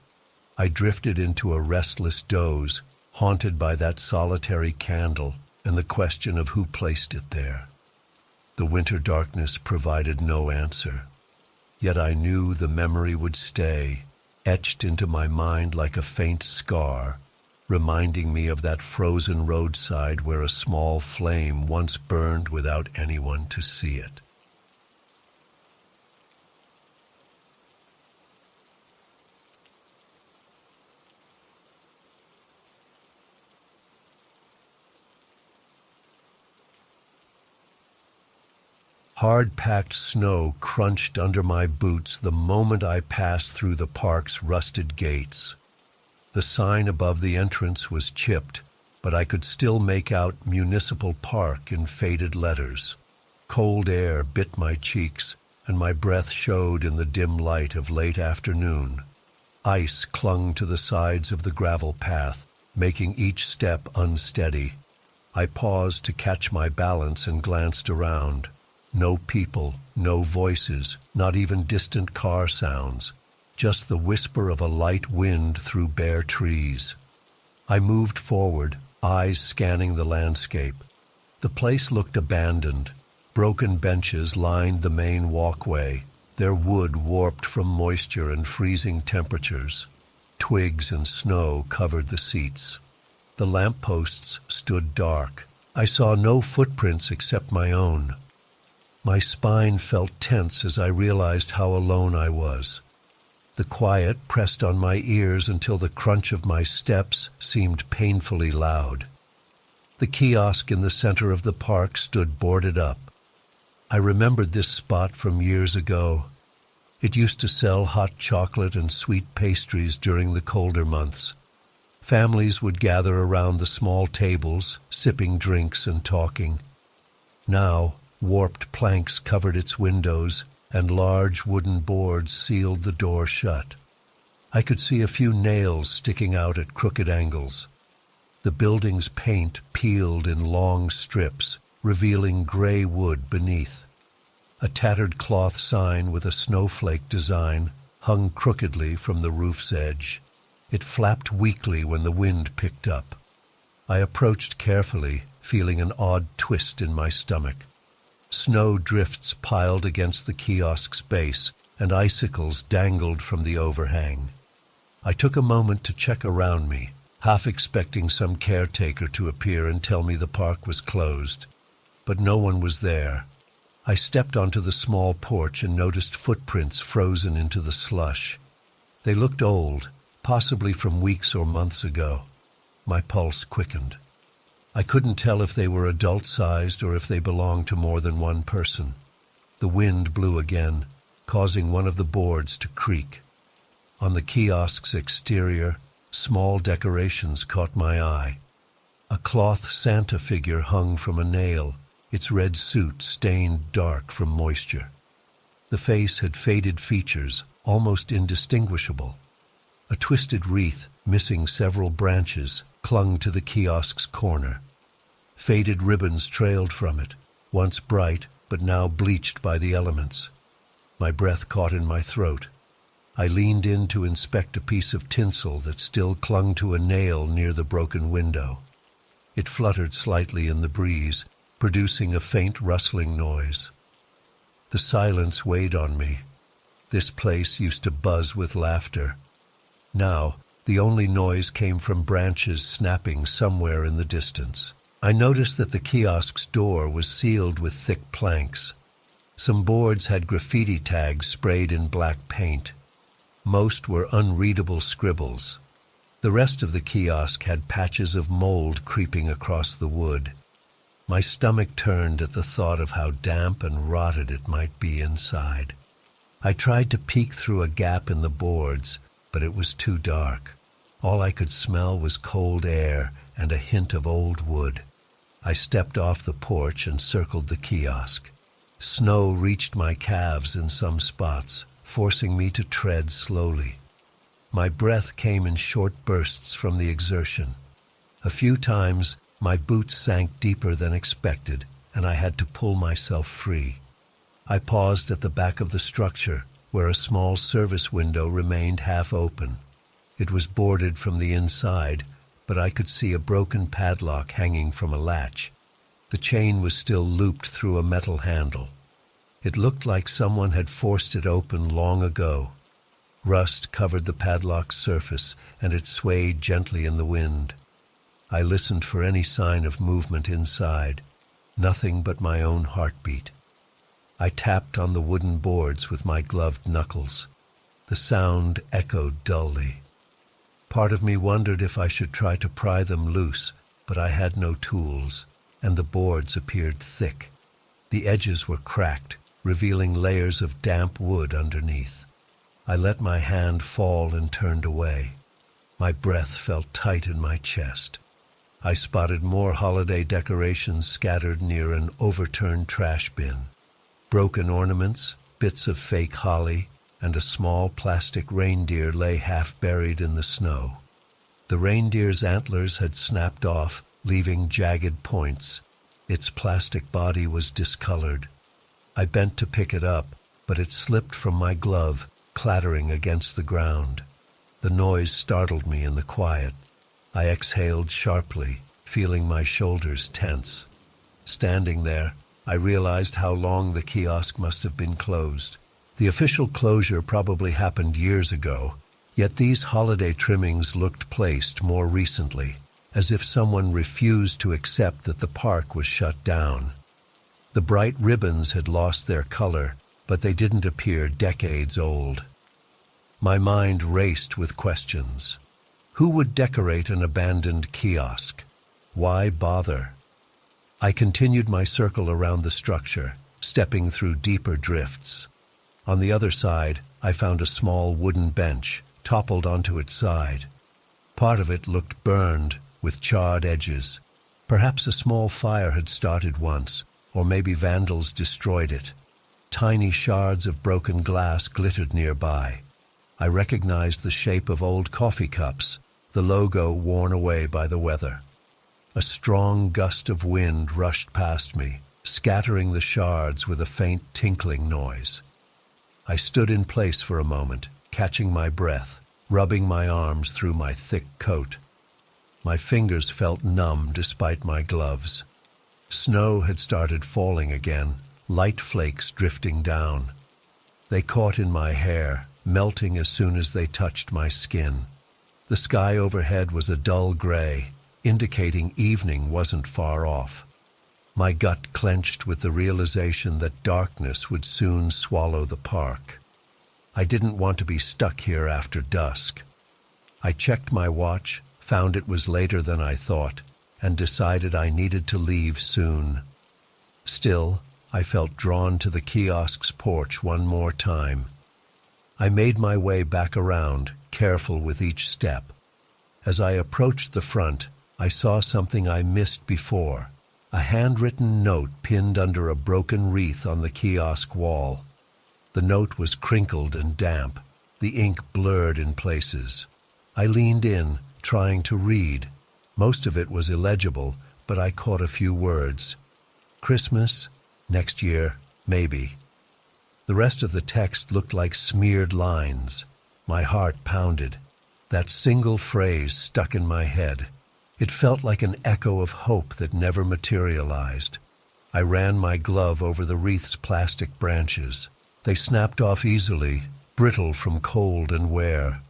I drifted into a restless doze, haunted by that solitary candle and the question of who placed it there. The winter darkness provided no answer. Yet I knew the memory would stay, etched into my mind like a faint scar, reminding me of that frozen roadside where a small flame once burned without anyone to see it. Hard-packed snow crunched under my boots the moment I passed through the park's rusted gates. The sign above the entrance was chipped, but I could still make out Municipal Park in faded letters. Cold air bit my cheeks, and my breath showed in the dim light of late afternoon. Ice clung to the sides of the gravel path, making each step unsteady. I paused to catch my balance and glanced around. No people, no voices, not even distant car sounds, just the whisper of a light wind through bare trees. I moved forward, eyes scanning the landscape. The place looked abandoned. Broken benches lined the main walkway, their wood warped from moisture and freezing temperatures. Twigs and snow covered the seats. The lampposts stood dark. I saw no footprints except my own. My spine felt tense as I realized how alone I was. The quiet pressed on my ears until the crunch of my steps seemed painfully loud. The kiosk in the center of the park stood boarded up. I remembered this spot from years ago. It used to sell hot chocolate and sweet pastries during the colder months. Families would gather around the small tables, sipping drinks and talking. Now, warped planks covered its windows, and large wooden boards sealed the door shut. I could see a few nails sticking out at crooked angles. The building's paint peeled in long strips, revealing gray wood beneath. A tattered cloth sign with a snowflake design hung crookedly from the roof's edge. It flapped weakly when the wind picked up. I approached carefully, feeling an odd twist in my stomach. Snow drifts piled against the kiosk's base, and icicles dangled from the overhang. I took a moment to check around me, half expecting some caretaker to appear and tell me the park was closed. But no one was there. I stepped onto the small porch and noticed footprints frozen into the slush. They looked old, possibly from weeks or months ago. My pulse quickened. I couldn't tell if they were adult-sized or if they belonged to more than one person. The wind blew again, causing one of the boards to creak. On the kiosk's exterior, small decorations caught my eye. A cloth Santa figure hung from a nail, its red suit stained dark from moisture. The face had faded features, almost indistinguishable. A twisted wreath, missing several branches, clung to the kiosk's corner. Faded ribbons trailed from it, once bright but now bleached by the elements. My breath caught in my throat. I leaned in to inspect a piece of tinsel that still clung to a nail near the broken window. It fluttered slightly in the breeze, producing a faint rustling noise. The silence weighed on me. This place used to buzz with laughter. Now, the only noise came from branches snapping somewhere in the distance. I noticed that the kiosk's door was sealed with thick planks. Some boards had graffiti tags sprayed in black paint. Most were unreadable scribbles. The rest of the kiosk had patches of mold creeping across the wood. My stomach turned at the thought of how damp and rotted it might be inside. I tried to peek through a gap in the boards, but it was too dark. All I could smell was cold air and a hint of old wood. I stepped off the porch and circled the kiosk. Snow reached my calves in some spots, forcing me to tread slowly. My breath came in short bursts from the exertion. A few times, my boots sank deeper than expected, and I had to pull myself free. I paused at the back of the structure, where a small service window remained half open. It was boarded from the inside, but I could see a broken padlock hanging from a latch. The chain was still looped through a metal handle. It looked like someone had forced it open long ago. Rust covered the padlock's surface, and it swayed gently in the wind. I listened for any sign of movement inside. Nothing but my own heartbeat. I tapped on the wooden boards with my gloved knuckles. The sound echoed dully. Part of me wondered if I should try to pry them loose, but I had no tools, and the boards appeared thick. The edges were cracked, revealing layers of damp wood underneath. I let my hand fall and turned away. My breath felt tight in my chest. I spotted more holiday decorations scattered near an overturned trash bin. Broken ornaments, bits of fake holly, and a small plastic reindeer lay half buried in the snow. The reindeer's antlers had snapped off, leaving jagged points. Its plastic body was discolored. I bent to pick it up, but it slipped from my glove, clattering against the ground. The noise startled me in the quiet. I exhaled sharply, feeling my shoulders tense. Standing there, I realized how long the kiosk must have been closed. The official closure probably happened years ago, yet these holiday trimmings looked placed more recently, as if someone refused to accept that the park was shut down. The bright ribbons had lost their color, but they didn't appear decades old. My mind raced with questions. Who would decorate an abandoned kiosk? Why bother? I continued my circle around the structure, stepping through deeper drifts. On the other side, I found a small wooden bench, toppled onto its side. Part of it looked burned, with charred edges. Perhaps a small fire had started once, or maybe vandals destroyed it. Tiny shards of broken glass glittered nearby. I recognized the shape of old coffee cups, the logo worn away by the weather. A strong gust of wind rushed past me, scattering the shards with a faint tinkling noise. I stood in place for a moment, catching my breath, rubbing my arms through my thick coat. My fingers felt numb despite my gloves. Snow had started falling again, light flakes drifting down. They caught in my hair, melting as soon as they touched my skin. The sky overhead was a dull gray, indicating evening wasn't far off. My gut clenched with the realization that darkness would soon swallow the park. I didn't want to be stuck here after dusk. I checked my watch, found it was later than I thought, and decided I needed to leave soon. Still, I felt drawn to the kiosk's porch one more time. I made my way back around, careful with each step. As I approached the front, I saw something I missed before, a handwritten note pinned under a broken wreath on the kiosk wall. The note was crinkled and damp, the ink blurred in places. I leaned in, trying to read. Most of it was illegible, but I caught a few words. Christmas, next year, maybe. The rest of the text looked like smeared lines. My heart pounded. That single phrase stuck in my head. It felt like an echo of hope that never materialized. I ran my glove over the wreath's plastic branches. They snapped off easily, brittle from cold and wear.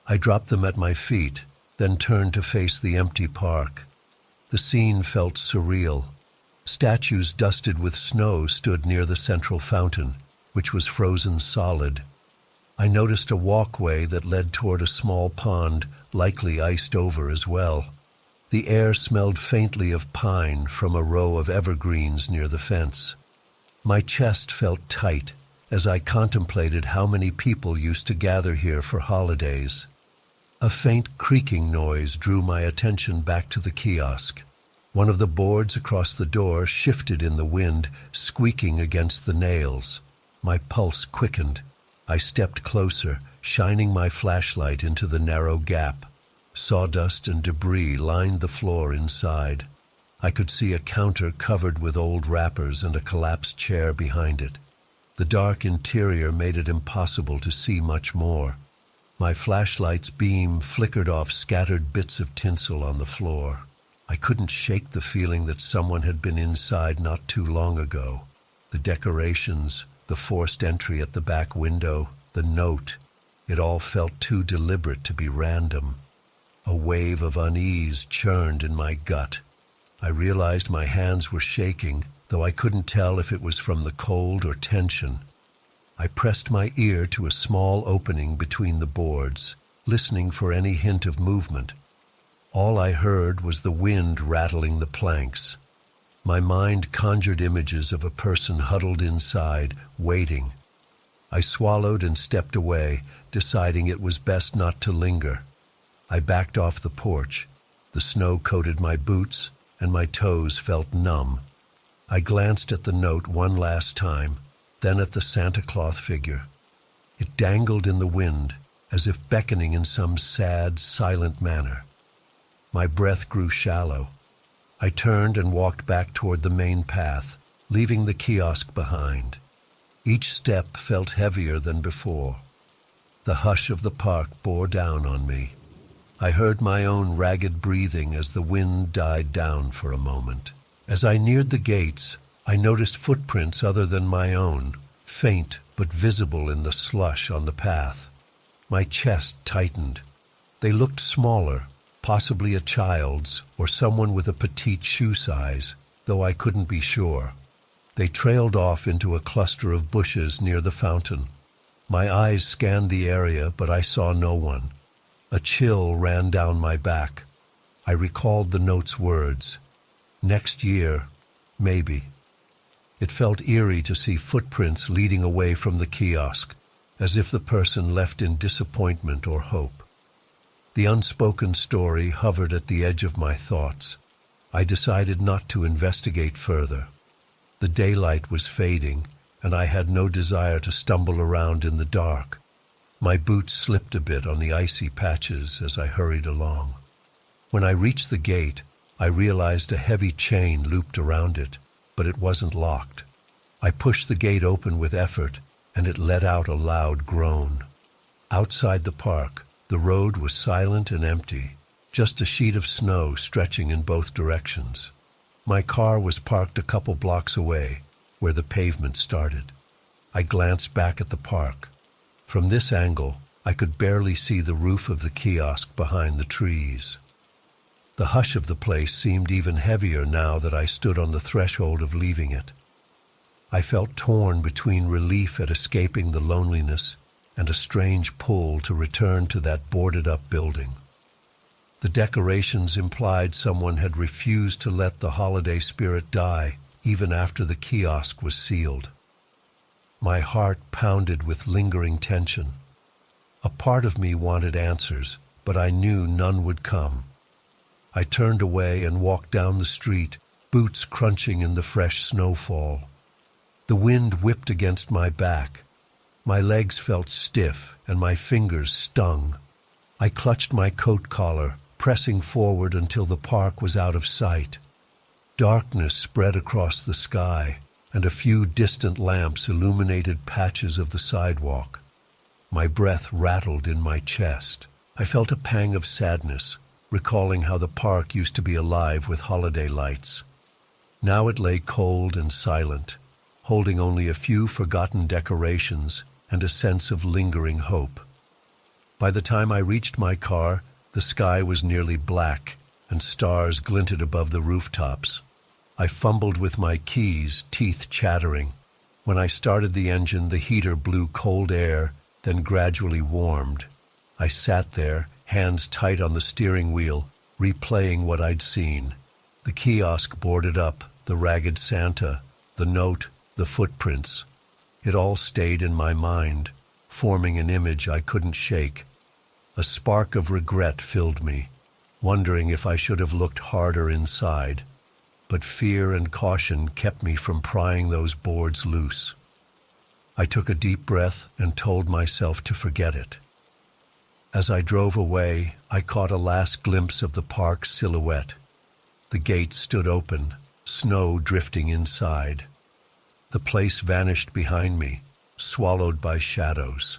I dropped them at my feet, then turned to face the empty park. The scene felt surreal. Statues dusted with snow stood near the central fountain, which was frozen solid. I noticed a walkway that led toward a small pond, likely iced over as well. The air smelled faintly of pine from a row of evergreens near the fence. My chest felt tight as I contemplated how many people used to gather here for holidays. A faint creaking noise drew my attention back to the kiosk. One of the boards across the door shifted in the wind, squeaking against the nails. My pulse quickened. I stepped closer, shining my flashlight into the narrow gap. Sawdust and debris lined the floor inside. I could see a counter covered with old wrappers and a collapsed chair behind it. The dark interior made it impossible to see much more. My flashlight's beam flickered off scattered bits of tinsel on the floor. I couldn't shake the feeling that someone had been inside not too long ago. The decorations, the forced entry at the back window, the note, it all felt too deliberate to be random. A wave of unease churned in my gut. I realized my hands were shaking, though I couldn't tell if it was from the cold or tension. I pressed my ear to a small opening between the boards, listening for any hint of movement. All I heard was the wind rattling the planks. My mind conjured images of a person huddled inside, waiting. I swallowed and stepped away, deciding it was best not to linger. I backed off the porch. The snow coated my boots, and my toes felt numb. I glanced at the note one last time, then at the Santa Claus figure. It dangled in the wind, as if beckoning in some sad, silent manner. My breath grew shallow. I turned and walked back toward the main path, leaving the kiosk behind. Each step felt heavier than before. The hush of the park bore down on me. I heard my own ragged breathing as the wind died down for a moment. As I neared the gates, I noticed footprints other than my own, faint but visible in the slush on the path. My chest tightened. They looked smaller, possibly a child's or someone with a petite shoe size, though I couldn't be sure. They trailed off into a cluster of bushes near the fountain. My eyes scanned the area, but I saw no one. A chill ran down my back. I recalled the note's words. Next year, maybe. It felt eerie to see footprints leading away from the kiosk. as if the person left in disappointment or hope. The unspoken story hovered at the edge of my thoughts. I decided not to investigate further. The daylight was fading, and I had no desire to stumble around in the dark. My boots slipped a bit on the icy patches as I hurried along. When I reached the gate, I realized a heavy chain looped around it, but it wasn't locked. I pushed the gate open with effort, and it let out a loud groan. Outside the park, the road was silent and empty, just a sheet of snow stretching in both directions. My car was parked a couple blocks away, where the pavement started. I glanced back at the park. From this angle, I could barely see the roof of the kiosk behind the trees. The hush of the place seemed even heavier now that I stood on the threshold of leaving it. I felt torn between relief at escaping the loneliness and a strange pull to return to that boarded-up building. The decorations implied someone had refused to let the holiday spirit die even after the kiosk was sealed. My heart pounded with lingering tension. A part of me wanted answers, but I knew none would come. I turned away and walked down the street, boots crunching in the fresh snowfall. The wind whipped against my back. My legs felt stiff and my fingers stung. I clutched my coat collar, pressing forward until the park was out of sight. Darkness spread across the sky, and a few distant lamps illuminated patches of the sidewalk. My breath rattled in my chest. I felt a pang of sadness, recalling how the park used to be alive with holiday lights. Now it lay cold and silent, holding only a few forgotten decorations and a sense of lingering hope. By the time I reached my car, the sky was nearly black, and stars glinted above the rooftops. I fumbled with my keys, teeth chattering. When I started the engine, the heater blew cold air, then gradually warmed. I sat there, hands tight on the steering wheel, replaying what I'd seen. The kiosk boarded up, the ragged Santa, the note, the footprints. It all stayed in my mind, forming an image I couldn't shake. A spark of regret filled me, wondering if I should have looked harder inside. But fear and caution kept me from prying those boards loose. I took a deep breath and told myself to forget it. As I drove away, I caught a last glimpse of the park's silhouette. The gate stood open, snow drifting inside. The place vanished behind me, swallowed by shadows.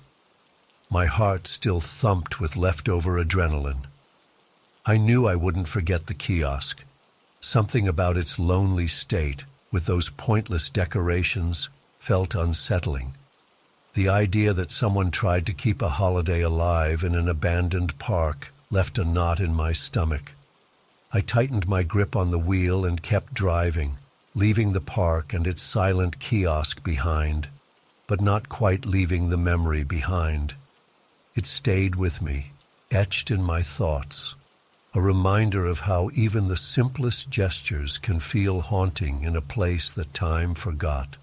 My heart still thumped with leftover adrenaline. I knew I wouldn't forget the kiosk. Something about its lonely state, with those pointless decorations, felt unsettling. The idea that someone tried to keep a holiday alive in an abandoned park left a knot in my stomach. I tightened my grip on the wheel and kept driving, leaving the park and its silent kiosk behind, but not quite leaving the memory behind. It stayed with me, etched in my thoughts, a reminder of how even the simplest gestures can feel haunting in a place that time forgot.